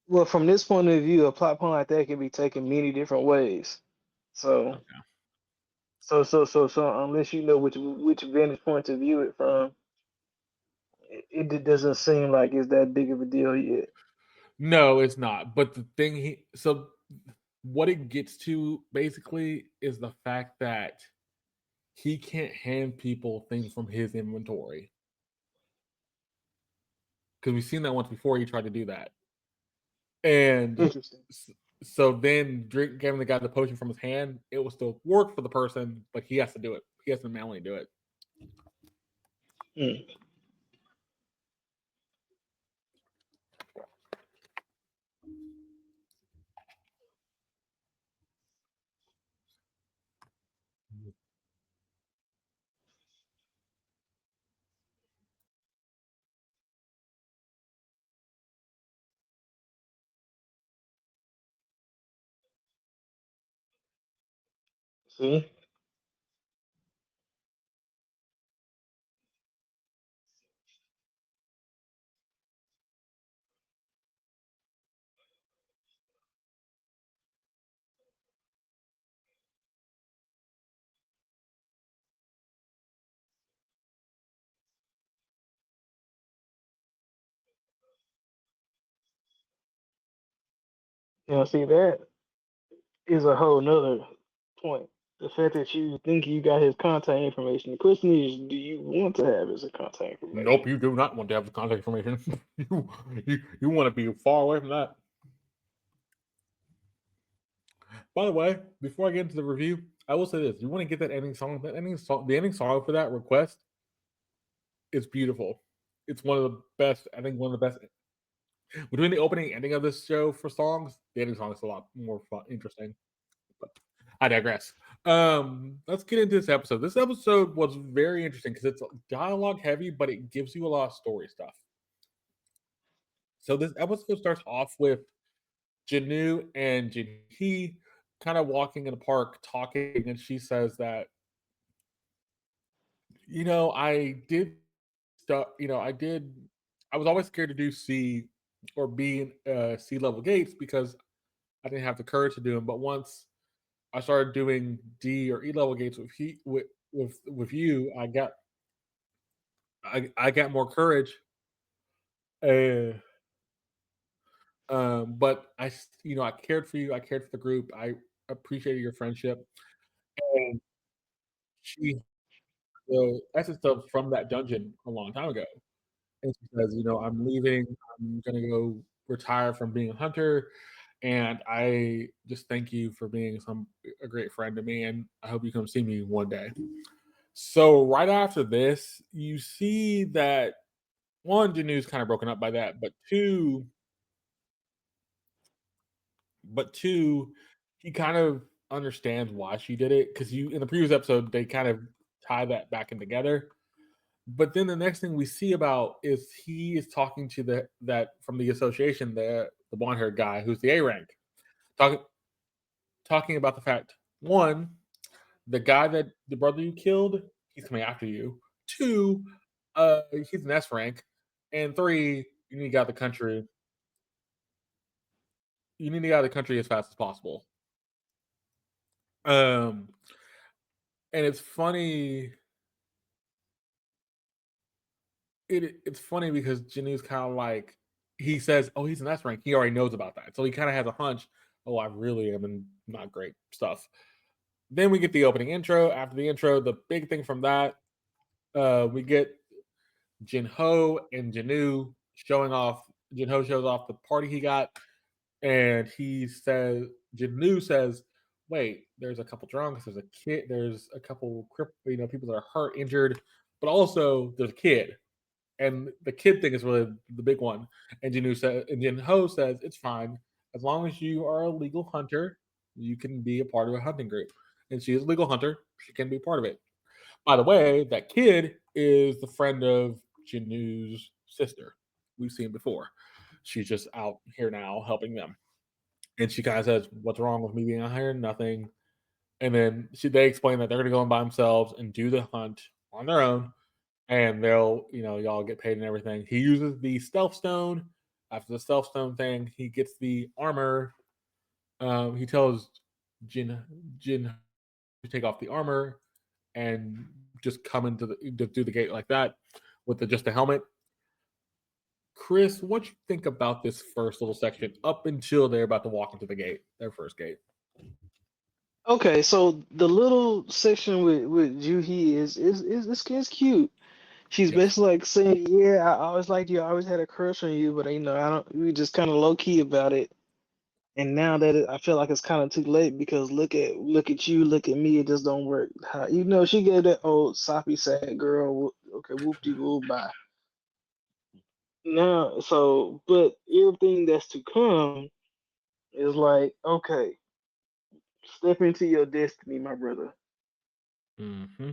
well, from this point of view, a plot point like that can be taken many different ways. So, Okay. so unless you know which vantage point to view it from, it doesn't seem like it's that big of a deal yet. No, it's not. But the thing what it gets to basically is the fact that he can't hand people things from his inventory. Because we've seen that once before he tried to do that. And Interesting. so then drink giving the guy the potion from his hand, it will still work for the person, but he has to do it. He has to manually do it. Mm. See? See that is a whole nother point. The fact that you think you got his contact information. The question is, do you want to have his contact information? Nope, you do not want to have the contact information. you want to be far away from that. By the way, before I get into the review, I will say this: you want to get that ending song. That ending song, the ending song for that request is beautiful. It's one of the best. I think one of the best between the opening and ending of this show for songs. The ending song is a lot more fun, interesting. But I digress. Let's get into this episode. This episode was very interesting because it's dialogue heavy, but it gives you a lot of story stuff. So this episode starts off with Janu and Jinhee kind of walking in the park talking, and she says that, I did stuff, I was always scared to do C or B C level gates because I didn't have the courage to do them. But once I started doing D or E level gates with you, I got more courage. Uh, but I cared for you. I cared for the group. I appreciated your friendship. And she the essence of from that dungeon a long time ago. And she says, I'm leaving. I'm gonna go retire from being a hunter, and I just thank you for being a great friend to me, and I hope you come see me one day. So right after this, you see that one, Janu's kind of broken up by that, but two, he kind of understands why she did it because you in the previous episode they kind of tie that back in together. But then the next thing we see about is he is talking to that from the association, the blonde haired guy who's the A rank, talking talking about the fact, one, the guy that the brother you killed, he's coming after you. Two, he's an S rank, and three, you need to get out of the country. You need to get out of the country as fast as possible. Um, and it's funny. It's funny because Janu's kind of like he says, "Oh, he's an S rank." He already knows about that, so he kind of has a hunch. Oh, I really am in not great stuff. Then we get the opening intro. After the intro, the big thing from that, we get Jinho and Janu showing off. Jinho shows off the party he got, and he says, Janu says, "Wait, there's a couple drunks. There's a kid. There's a couple, people that are hurt, injured, but also there's a kid." And the kid thing is really the big one. And Jinho says it's fine as long as you are a legal hunter, you can be a part of a hunting group. And she is a legal hunter; she can be part of it. By the way, that kid is the friend of Jinu's sister. We've seen before. She's just out here now helping them. And she kind of says, "What's wrong with me being out here? Nothing." And then they explain that they're going to go in by themselves and do the hunt on their own, and they'll, y'all get paid and everything. He uses the stealth stone. After the stealth stone thing, he gets the armor. He tells Jin to take off the armor and just come through the gate like that with just the helmet. Chris, what you think about this first little section up until they're about to walk into the gate, their first gate? Okay, so the little section with Juhi is cute. She's Yes. basically like saying, "Yeah, I always liked you. I always had a crush on you, but I don't. We just kind of low key about it. And now that I feel like it's kind of too late because look at you, look at me. It just don't work. She gave that old soppy sad girl. Okay, whoop de whoop bye. Now, but everything that's to come is like, okay, step into your destiny, my brother. Mm-hmm.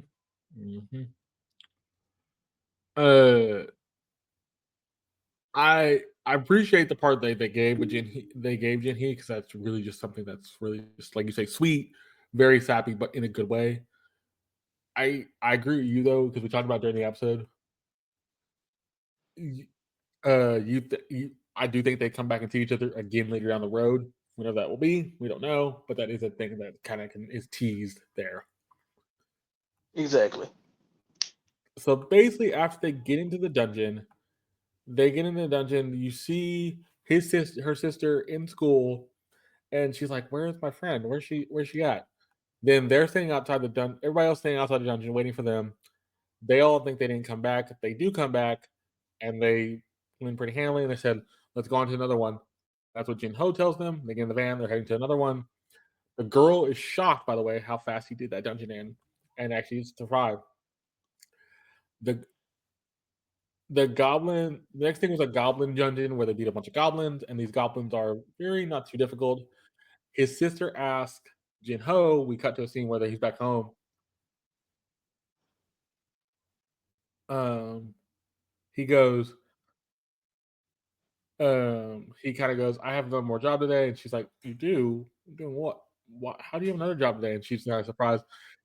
Mm-hmm. Uh, I appreciate the part they gave with they gave Jinhee because that's really just something that's really just like you say, sweet, very sappy, but in a good way. I agree with you though because we talked about during the episode. I do think they come back and see each other again later down the road. Whenever that will be, we don't know, but that is a thing that kind of is teased there. Exactly. So basically, after they get into the dungeon, You see her sister in school, and she's like, "Where's my friend? Where's she at?" Then they're standing outside the dungeon. Everybody else standing outside the dungeon waiting for them. They all think they didn't come back. They do come back, and they win pretty handily. And they said, "Let's go on to another one." That's what Jin Ho tells them. They get in the van. They're heading to another one. The girl is shocked, by the way, how fast he did that dungeon in, and actually survived. The the next thing was a goblin dungeon where they beat a bunch of goblins, and these goblins are very not too difficult. His sister asked Jin Ho, we cut to a scene where he's back home. Um, he goes, he kind of goes, I have one more job today. And she's like, you do? You're doing what? What? How do you have another job today? And she's kind of surprised.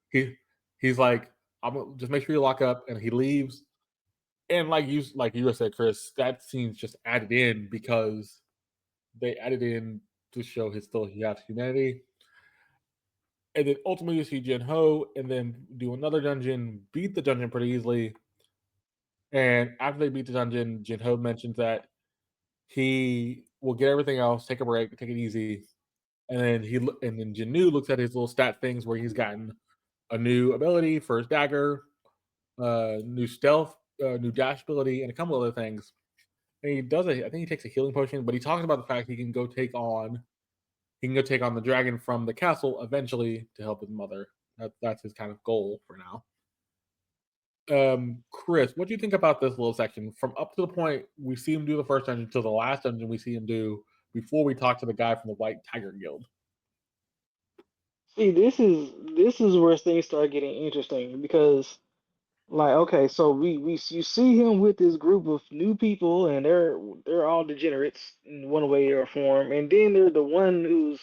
He he's like, I'm gonna just make sure you lock up, and he leaves. And like you said, Chris, that scene's just added in because they added in to show he has humanity. And then ultimately you see Jin Ho and then do another dungeon, beat the dungeon pretty easily. And after they beat the dungeon, Jin Ho mentions that he will get everything else, take a break, take it easy. And then Jinnu looks at his little stat things where he's gotten a new ability for his dagger, new stealth, new dash ability, and a couple other things. And I think he takes a healing potion, but he talks about the fact he can go take on the dragon from the castle eventually to help his mother. That's his kind of goal for now. Chris, what do you think about this little section from up to the point we see him do the first dungeon to the last dungeon we see him do before we talk to the guy from the White Tiger Guild? See, this is where things start getting interesting because, like, okay, so you see him with this group of new people, and they're all degenerates in one way or form, and then they're the one who's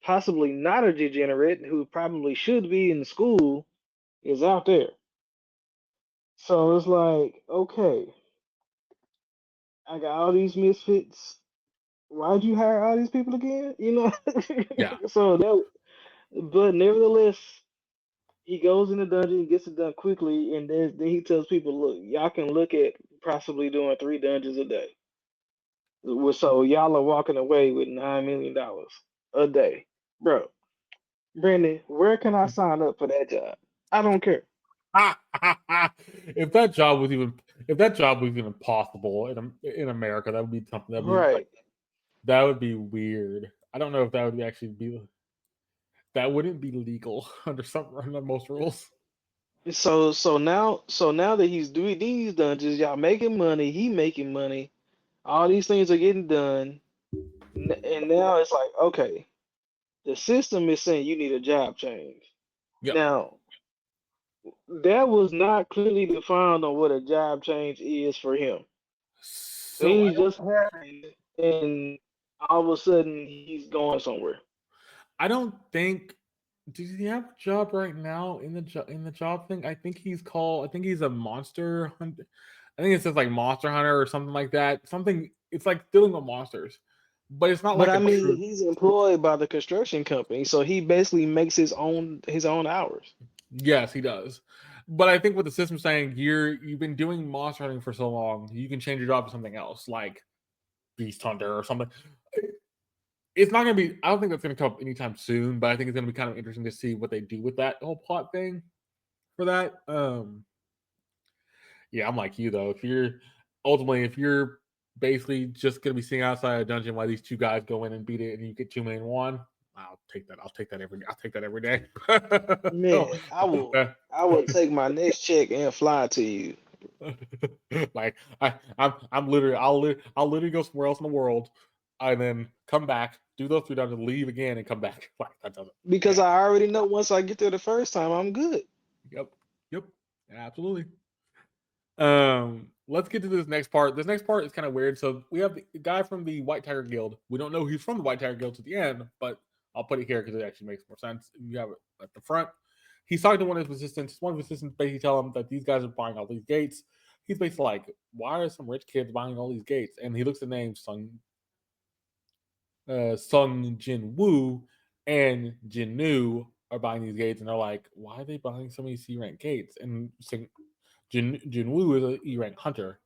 possibly not a degenerate, who probably should be in school, is out there. So it's like, okay, I got all these misfits. Why'd you hire all these people again? Yeah. So that, but nevertheless, he goes in the dungeon, gets it done quickly, and then he tells people, "Look, y'all can look at possibly doing 3 dungeons a day." So y'all are walking away with $9 million a day, bro. Brandon, where can I sign up for that job? I don't care. if that job was even if that job was even possible in America, that would be something Right. that would be weird. I don't know if that would actually be that wouldn't be legal under most rules. So now that he's doing these dungeons, y'all making money, he making money, all these things are getting done, and now it's like, okay, the system is saying you need a job change. Yep. Now, that was not clearly defined on what a job change is for him. So Things just happened, and all of a sudden he's going somewhere. I don't think does he have a job right now in the job thing? I think he's a monster hunter. I think it says like monster hunter or something like that. Something it's like dealing with monsters. But it's not But like I a mean, true he's employed by the construction company, so he basically makes his own hours. yes, he does. But I think with the system saying you've been doing monster hunting for so long, you can change your job to something else, like beast hunter or something. it's not gonna be. I don't think that's gonna come up anytime soon. But I think it's gonna be kind of interesting to see what they do with that whole plot thing for that. Yeah, I'm like you though. If you're basically just gonna be sitting outside a dungeon while these two guys go in and beat it, and you get 2 million, I'll take that. I'll take that every. I'll take that every day. Man, I will take my next check and fly to you. Like I'm literally, I'll literally go somewhere else in the world, and then come back, do those 3 dungeons, leave again, and come back. Like that doesn't. Because Yeah. I already know once I get there the first time, I'm good. Yep. Yep. Absolutely. Let's get to this next part. This next part is kind of weird. So we have the guy from the White Tiger Guild. We don't know he's from the White Tiger Guild to the end, but I'll put it here because it actually makes more sense. You have it at the front. He's talking to one of his assistants. One of his assistants basically tell him that these guys are buying all these gates. He's basically like, "Why are some rich kids buying all these gates?" And he looks at the name Sung Jin Woo and Jin Nu are buying these gates, and they're like, "Why are they buying so many C rank gates?" And Jin Woo is an E rank hunter.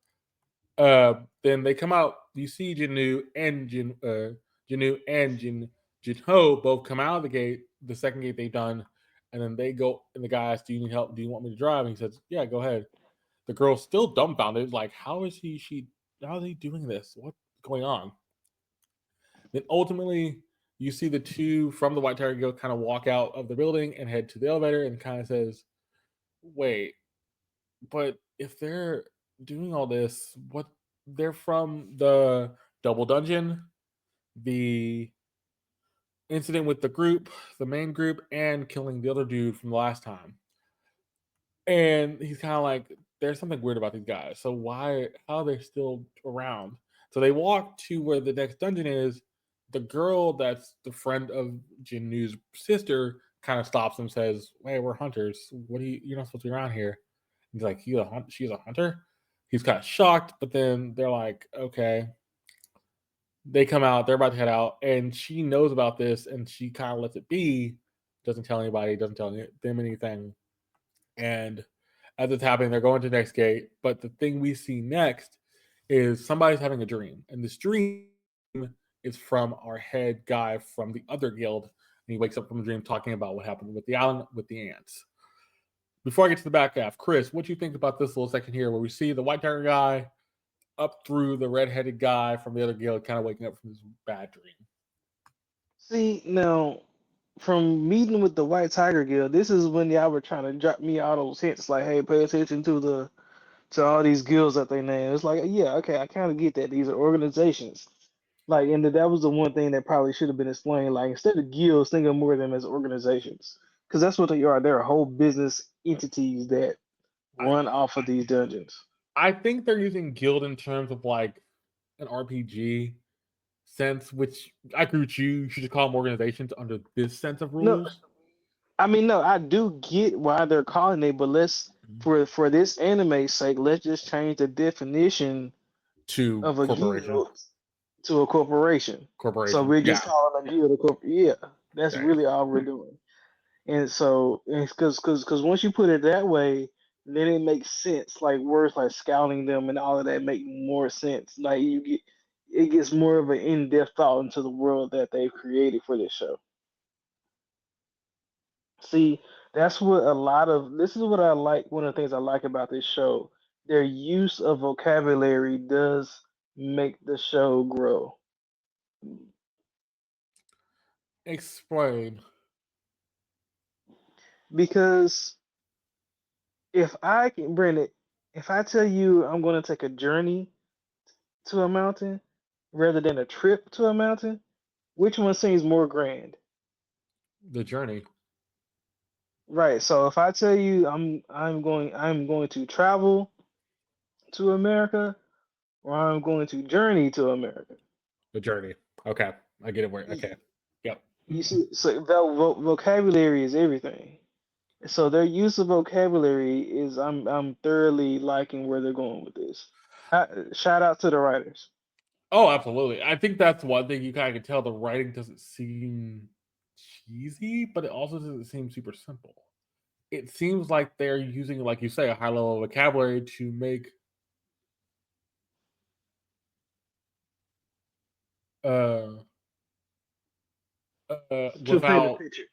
Then they come out. You see Jinnu and Jinnu and Jin Ho both come out of the gate, the second gate they've done, and then they go. And the guy asks, "Do you need help? Do you want me to drive?" And he says, "Yeah, go ahead." The girl's still dumbfounded, like, "How is he? How is he doing this? What's going on?" Then ultimately, you see the two from the White Tiger Guild kind of walk out of the building and head to the elevator, and kind of says, "Wait, but if they're doing all this, what they're from the double dungeon, the incident with the group, the main group, and killing the other dude from the last time." And he's kind of like, there's something weird about these guys. So how are they still around? So they walk to where the next dungeon is. The girl that's the friend of Jinnu's sister kind of stops and says, "Hey, we're hunters. You're not supposed to be around here." He's like, she's a hunter? He's kind of shocked, but then they're like, okay. They come out, they're about to head out, and she knows about this, and she kind of lets it be, doesn't tell anybody, doesn't tell them anything. And as it's happening, they're going to the next gate. But the thing we see next is somebody's having a dream, and this dream is from our head guy from the other guild. And he wakes up from the dream talking about what happened with the island with the ants. Before I get to the back half, Chris, what do you think about this little section here where we see the White Tiger guy up through the redheaded guy from the other guild kind of waking up from his bad dream? See, now from meeting with the White Tiger Guild, this is when y'all were trying to drop me all those hints like, hey, pay attention to all these guilds that they name. It's like, yeah, okay, I kind of get that. These are organizations. Like, and that was the one thing that probably should have been explained. Like, instead of guilds, think of more of them as organizations, because that's what they are. They're whole business entities that I, run off of these dungeons. I think they're using guild in terms of like an RPG sense, which I agree with you. You should just call them organizations under this sense of No, rules. I mean, no, I do get why they're calling it, but let's for this anime's sake, let's just change the definition To of a corporation. guild to a corporation. So Corporation. we're just Yeah. calling a guild a corp. Yeah, that's Yeah. really all we're doing. And so, because once you put it that way, then it makes sense. Like words like scouting them and all of that make more sense. Like it gets more of an in-depth thought into the world that they've created for this show. See, that's what a lot of this is what I like. One of the things I like about this show, their use of vocabulary does make the show grow. Explain. Because if I can bring it, if I tell you I'm going to take a journey to a mountain rather than a trip to a mountain, which one seems more grand? The journey. Right. So if I tell you I'm going to travel to America or I'm going to journey to America. The journey. Okay. I get it. Okay. Yep. You see, so vocabulary is everything. So their use of vocabulary is I'm thoroughly liking where they're going with this. Shout out to the writers. Oh, absolutely. I think that's one thing you kind of can tell. The writing doesn't seem cheesy, but it also doesn't seem super simple. It seems like they're using, like you say, a high level of vocabulary to make uh To paint a without picture.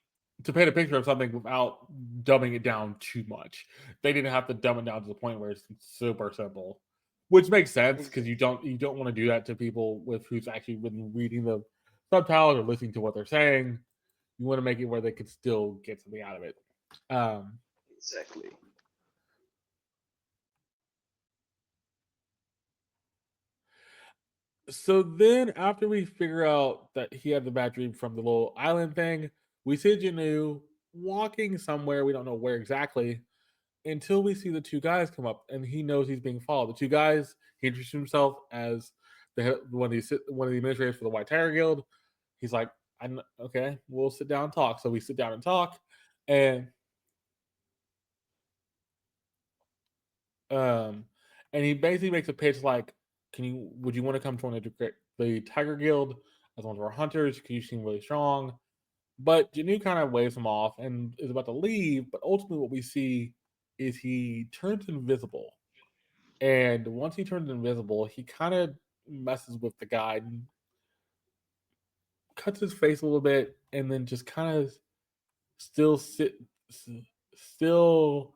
to paint a picture of something without dumbing it down too much. They didn't have to dumb it down to the point where it's super simple, which makes sense because Exactly. you don't want to do that to people with who's actually been reading the subtitles or listening to what they're saying. You want to make it where they can still get something out of it. Um, Exactly. so then after we figure out that he had the bad dream from the little island thing, we see Janu walking somewhere. We don't know where exactly until we see the two guys come up and he knows he's being followed. The two guys, he introduced himself as one of the administrators for the White Tiger Guild. He's like, okay, we'll sit down and talk. So we sit down and talk, and um, and he basically makes a pitch like, would you want to come join the Tiger Guild as one of our hunters? Because you seem really strong. But Janu kind of waves him off and is about to leave. But ultimately, what we see is he turns invisible. And once he turns invisible, he kind of messes with the guy and cuts his face a little bit, and then just kind of still sit, still,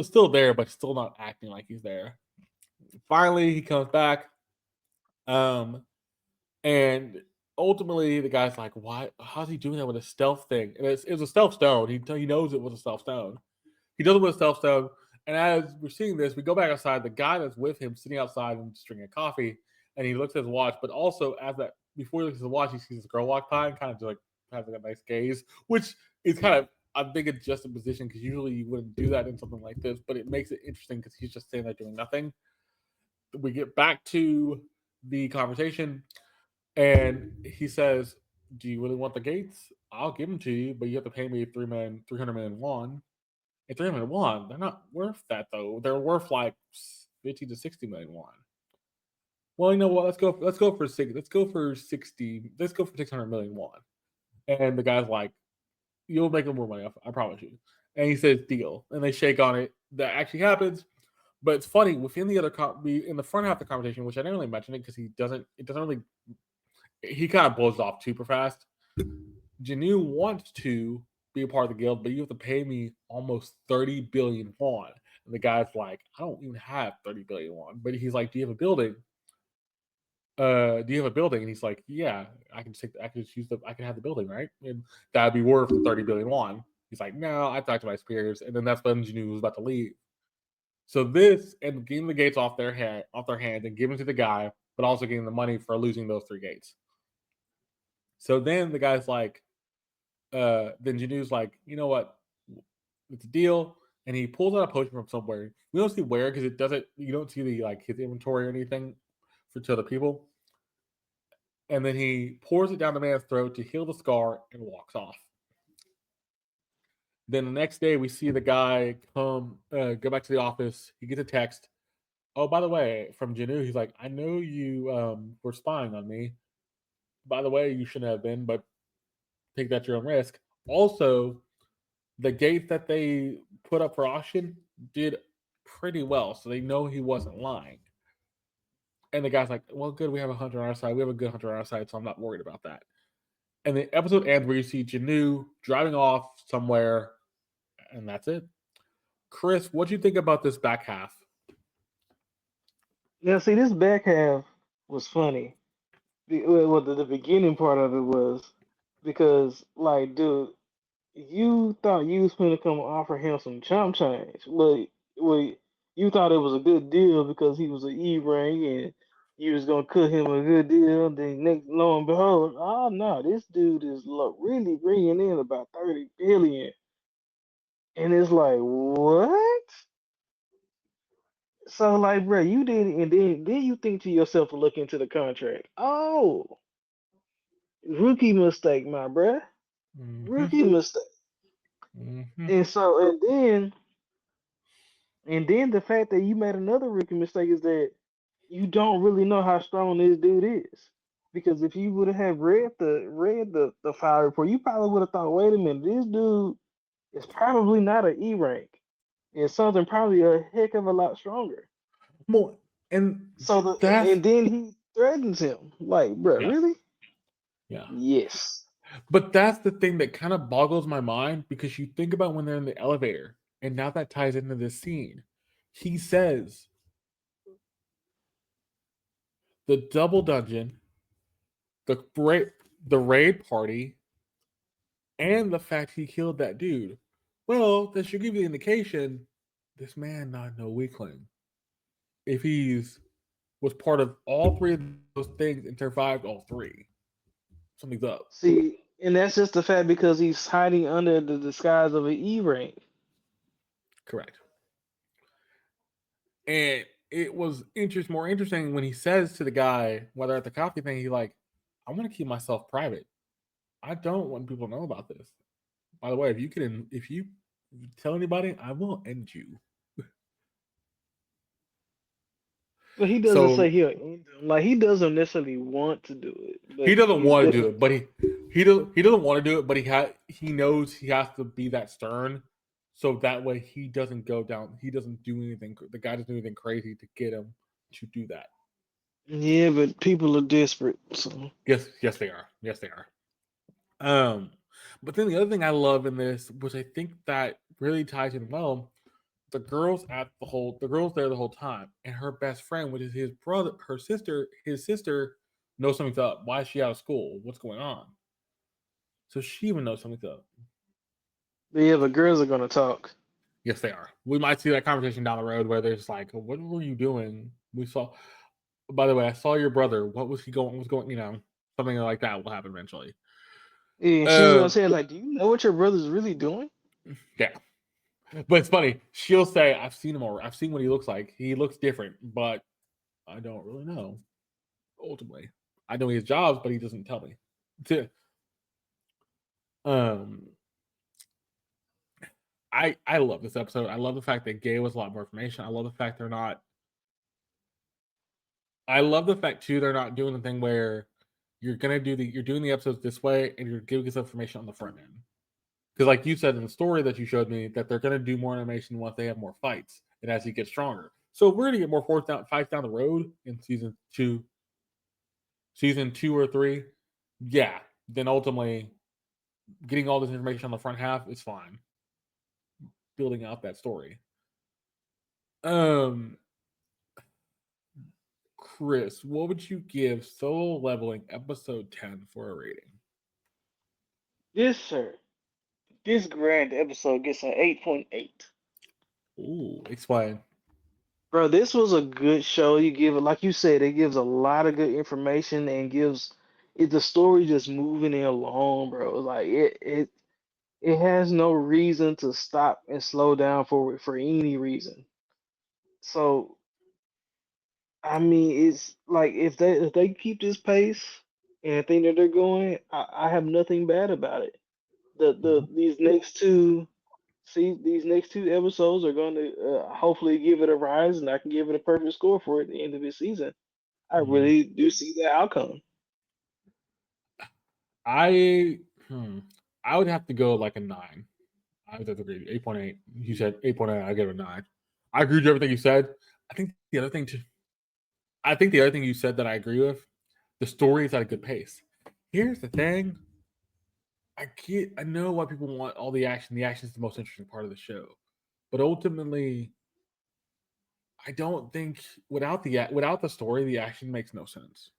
still there, but still not acting like he's there. Finally, he comes back, um, and ultimately the guy's like, "Why? How's he doing that with a stealth thing?" And it was a stealth stone. He knows it was a stealth stone. He does it with a stealth stone. And as we're seeing this, we go back outside. The guy that's with him sitting outside and just drinking coffee, and he looks at his watch. But also, as that before he looks at his watch, he sees this girl walk by and kind of just like has like a nice gaze, which is kind of I think it's just a position because usually you wouldn't do that in something like this. But it makes it interesting because he's just sitting there doing nothing. We get back to the conversation, and he says, "Do you really want the gates? I'll give them to you, but you have to pay me 300 million won." At 300 won, they're not worth that though. They're worth like 50 to 60 million won. Well, you know what? Let's go for 60. Let's go for 600 million won. And the guy's like, "You'll make more money. I promise you." And he says, "Deal." And they shake on it. That actually happens. But it's funny within the in the front half of the conversation, which I didn't really mention it because he doesn't. It doesn't really. He kind of blows off super fast. Janu wants to be a part of the guild, but you have to pay me almost 30 billion won. And the guy's like, I don't even have 30 billion won. But he's like, do you have a building? Do you have a building? And he's like, yeah, I can just use I can have the building, right? And that'd be worth 30 billion won. He's like, no, I talked to my superiors. And then that's when Janu was about to leave. So this and getting the gates off their hands and giving to the guy, but also getting the money for losing those three gates. So then the guy's like, then Janu's like, you know what? It's a deal. And he pulls out a potion from somewhere. We don't see where because it doesn't. You don't see the like his inventory or anything for to other people. And then he pours it down the man's throat to heal the scar and walks off. Then the next day, we see the guy go back to the office. He gets a text. Oh, by the way, from Janu, he's like, I know you were spying on me. By the way, you shouldn't have been, but take that at your own risk. Also, the gates that they put up for auction did pretty well, so they know he wasn't lying. And the guy's like, "Well, good, we have a hunter on our side. We have a good hunter on our side, so I'm not worried about that." And the episode ends where you see Janu driving off somewhere, and that's it. Chris, what do you think about this back half? Now, see, this back half was funny. Well, the beginning part of it was because, like, dude, you thought you was gonna come offer him some chump change. Well, you thought it was a good deal because he was an E-ring and you was gonna cut him a good deal. Then next, lo and behold, oh no, this dude is really bringing in about 30 billion, and it's like what? So like, bro, you did, and then you think to yourself to look into the contract. Oh, rookie mistake, my bruh. Mm-hmm. Rookie mistake. Mm-hmm. And so, and then the fact that you made another rookie mistake is that you don't really know how strong this dude is. Because if you would have read the file report, you probably would have thought, wait a minute, this dude is probably not an E rank. And something probably a heck of a lot stronger. Well, and So that's and then he threatens him. Like, bro, yeah, really? yeah. Yes. But that's the thing that kind of boggles my mind because you think about when they're in the elevator, and now that ties into this scene. He says the double dungeon, the raid party, and the fact he killed that dude. Well, that should give you the indication this man not no weakling. If he's was part of all three of those things and survived all three, something's up. See, and that's just the fact because he's hiding under the disguise of an E rank. Correct. And it was more interesting when he says to the guy, whether at the coffee thing, he like, I want to keep myself private. I don't want people to know about this. By the way, if you tell anybody, I will end you. But he doesn't So say he'll end them. Like he doesn't necessarily want to do it, he but doesn't he's want to do definitely. it, but he doesn't want to do it, but he knows he has to be that stern, so that way he doesn't go down. He doesn't do anything. The guy doesn't do anything crazy to get him to do that. Yeah, but people are desperate. So Yes, they are. Yes, they are. Um, but then the other thing I love in this, which I think that really ties in well, the girls there the whole time, and her best friend, which is his brother, his sister knows something's up. Why is she out of school? What's going on? So she even knows something's up. yeah, but girls are gonna talk. Yes, they are. We might see that conversation down the road where there's like, "What were you doing?" We saw. By the way, I saw your brother. What was he going? What was going? Something like that will happen eventually. Yeah, and she's gonna Uh, say like, "Do you know what your brother's really doing?" yeah. But it's funny. She'll say, "I've seen him already. I've seen what he looks like. He looks different, but I don't really know." Ultimately, I know his jobs, but he doesn't tell me. Um, I love this episode. I love the fact that gave us a lot more information. I love the fact they're not. I love the fact too they're not doing the thing where you're doing the episodes this way and you're giving us information on the front end. Because like you said in the story that you showed me, that they're gonna do more animation once they have more fights and as he gets stronger. So if we're gonna get more fights down the road in season two or three, yeah, then ultimately getting all this information on the front half is fine. Building out that story. Um Chris, what would you give Solo Leveling episode 10 for a rating? Yes, sir. This grand episode gets an 8.8. Ooh, explain. Bro, this was a good show. You give it, like you said, it gives a lot of good information and gives it the story just moving it along, bro. Like it has no reason to stop and slow down for any reason. So I mean, it's like if they keep this pace and the thing that they're going, I have nothing bad about it. Mhm. These next two see these next two episodes are going to hopefully give it a rise, and I can give it a perfect score for it at the end of this season. I Mhm. really do see that outcome. I hmm, I would have to go like a 9. I would have to agree. 8.8. You said 8.8. I give it a 9. I agree with everything you said. I think the other thing too. I think the other thing you said that I agree with, the story is at a good pace. Here's the thing. I know why people want all the action. The action is the most interesting part of the show. But ultimately, I don't think without the story, the action makes no sense.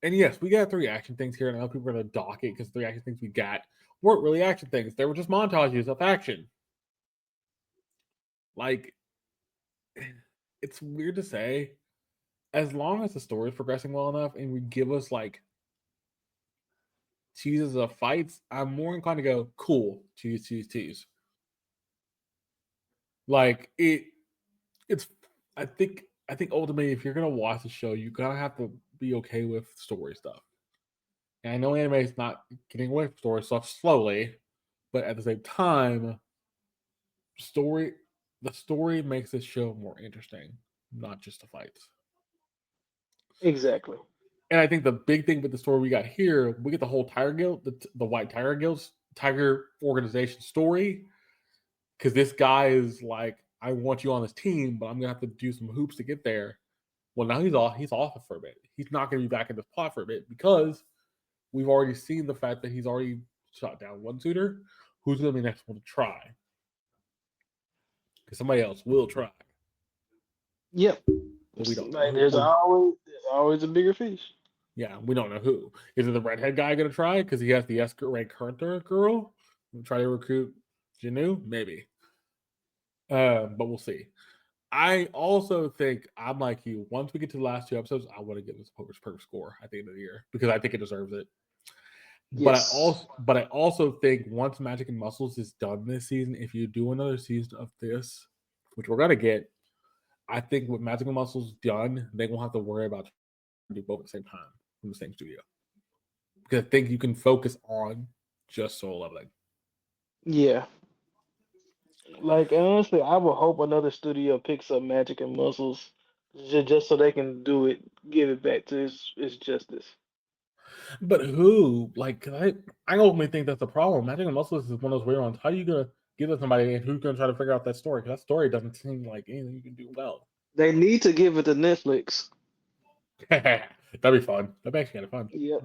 And yes, we got 3 action things here, and I know people are gonna dock it because 3 action things we got weren't really action things. They were just montages of action. Like, it's weird to say. As long as the story is progressing well enough and we give us like teases of fights, I'm more inclined to go, cool, tease. Like it's I think ultimately if you're gonna watch the show, you gotta have to be okay with story stuff. And I know anime is not getting away from story stuff slowly, but at the same time, story the story makes this show more interesting, not just the fights. Exactly. And I think the big thing with the story we got here, we get the whole Tiger Guild, the White Tiger Guild's Tiger organization story. Because this guy is like, I want you on this team, but I'm gonna have to do some hoops to get there. Well, now he's off. He's off for a bit. He's not gonna be back in this plot for a bit because we've already seen the fact that he's already shot down one suitor. Who's going to be the next one to try? Because somebody else will try. Yep. But we don't know Like who. there's always a bigger fish. Yeah, we don't know who. Is it the redhead guy going to try because he has the Rank Hunter girl? Try to recruit Janu? Maybe. But we'll see. I also think I'm like you. Once we get to the last 2 episodes, I want to give this a perfect score at the end of the year because I think it deserves it. Yes. But I also think once Magic and Muscles is done this season, if you do another season of this, which we're gonna get, I think with Magic and Muscles done, they won't have to worry about do both at the same time from the same studio. Because I think you can focus on just soul leveling. Yeah. Like honestly, I would hope another studio picks up Magic and Muscles just so they can do it, give it back to its justice. But who? Like, I ultimately think that's the problem. Magic and Muscles is one of those weird ones. How are you gonna give it to somebody and who's gonna try to figure out that story? Because that story doesn't seem like anything you can do well. They need to give it to Netflix. That'd be fun. That'd be actually kind of fun. Yep.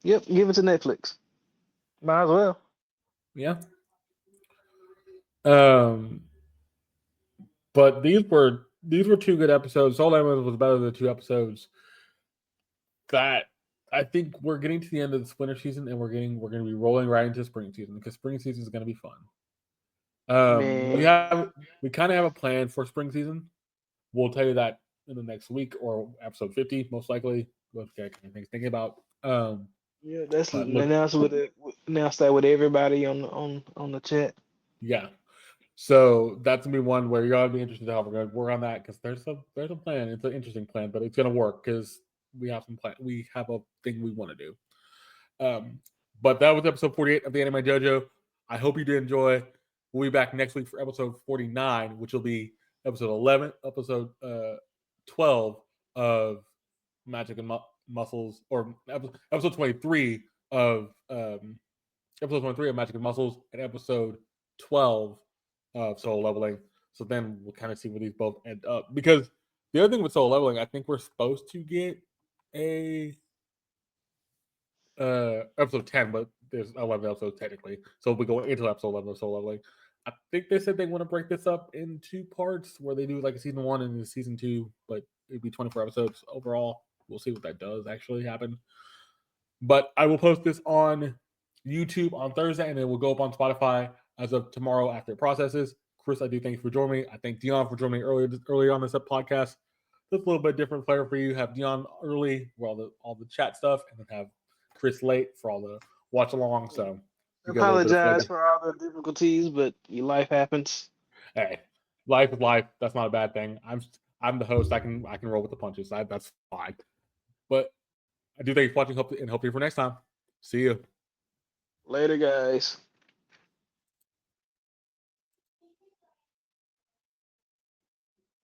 Yep. Give it to Netflix. Might as well. Yeah. But these were 2 good episodes. Soul Lemon was better than 2 episodes. That I think we're getting to the end of this winter season, and we're going to be rolling right into spring season because spring season is going to be fun. We kind of have a plan for spring season. We'll tell you that in the next week or episode 50, most likely. Okay, thinking about. Yeah, that's announce that with everybody on the chat. Yeah. So that's gonna be one where you're gonna be interested in how we're gonna work on that because there's a plan. It's an interesting plan, but it's gonna work because we have some plan. We have a thing we want to do. But that was episode 48 of the Anime Dojo. I hope you did enjoy. We'll be back next week for episode 49, which will be episode 11, episode 12 of Magic and Muscles, or episode 23 of episode 23 of Magic and Muscles, and episode 12 of Soul Leveling. So then we'll kind of see where these both end up. Because the other thing with Soul Leveling, I think we're supposed to get a episode 10, but there's 11 episodes technically. So we go into episode 11 of Soul Leveling. I think they said they want to break this up in 2 parts where they do like a season 1 and a season 2, but it'd be 24 episodes overall. We'll see what that does actually happen. But I will post this on YouTube on Thursday, and it will go up on Spotify as of tomorrow after it processes. Chris, I do thank you for joining me. I thank Deon for joining me earlier on this podcast. Just a little bit different flavor for you. Have Deon early for all the chat stuff, and then have Chris late for all the watch along. So I apologize for all the difficulties, but your life happens. Hey, life is life. That's not a bad thing. I'm the host. I can roll with the punches. That's fine. But I do thank you for watching. Hope you for next time. See you Later, guys.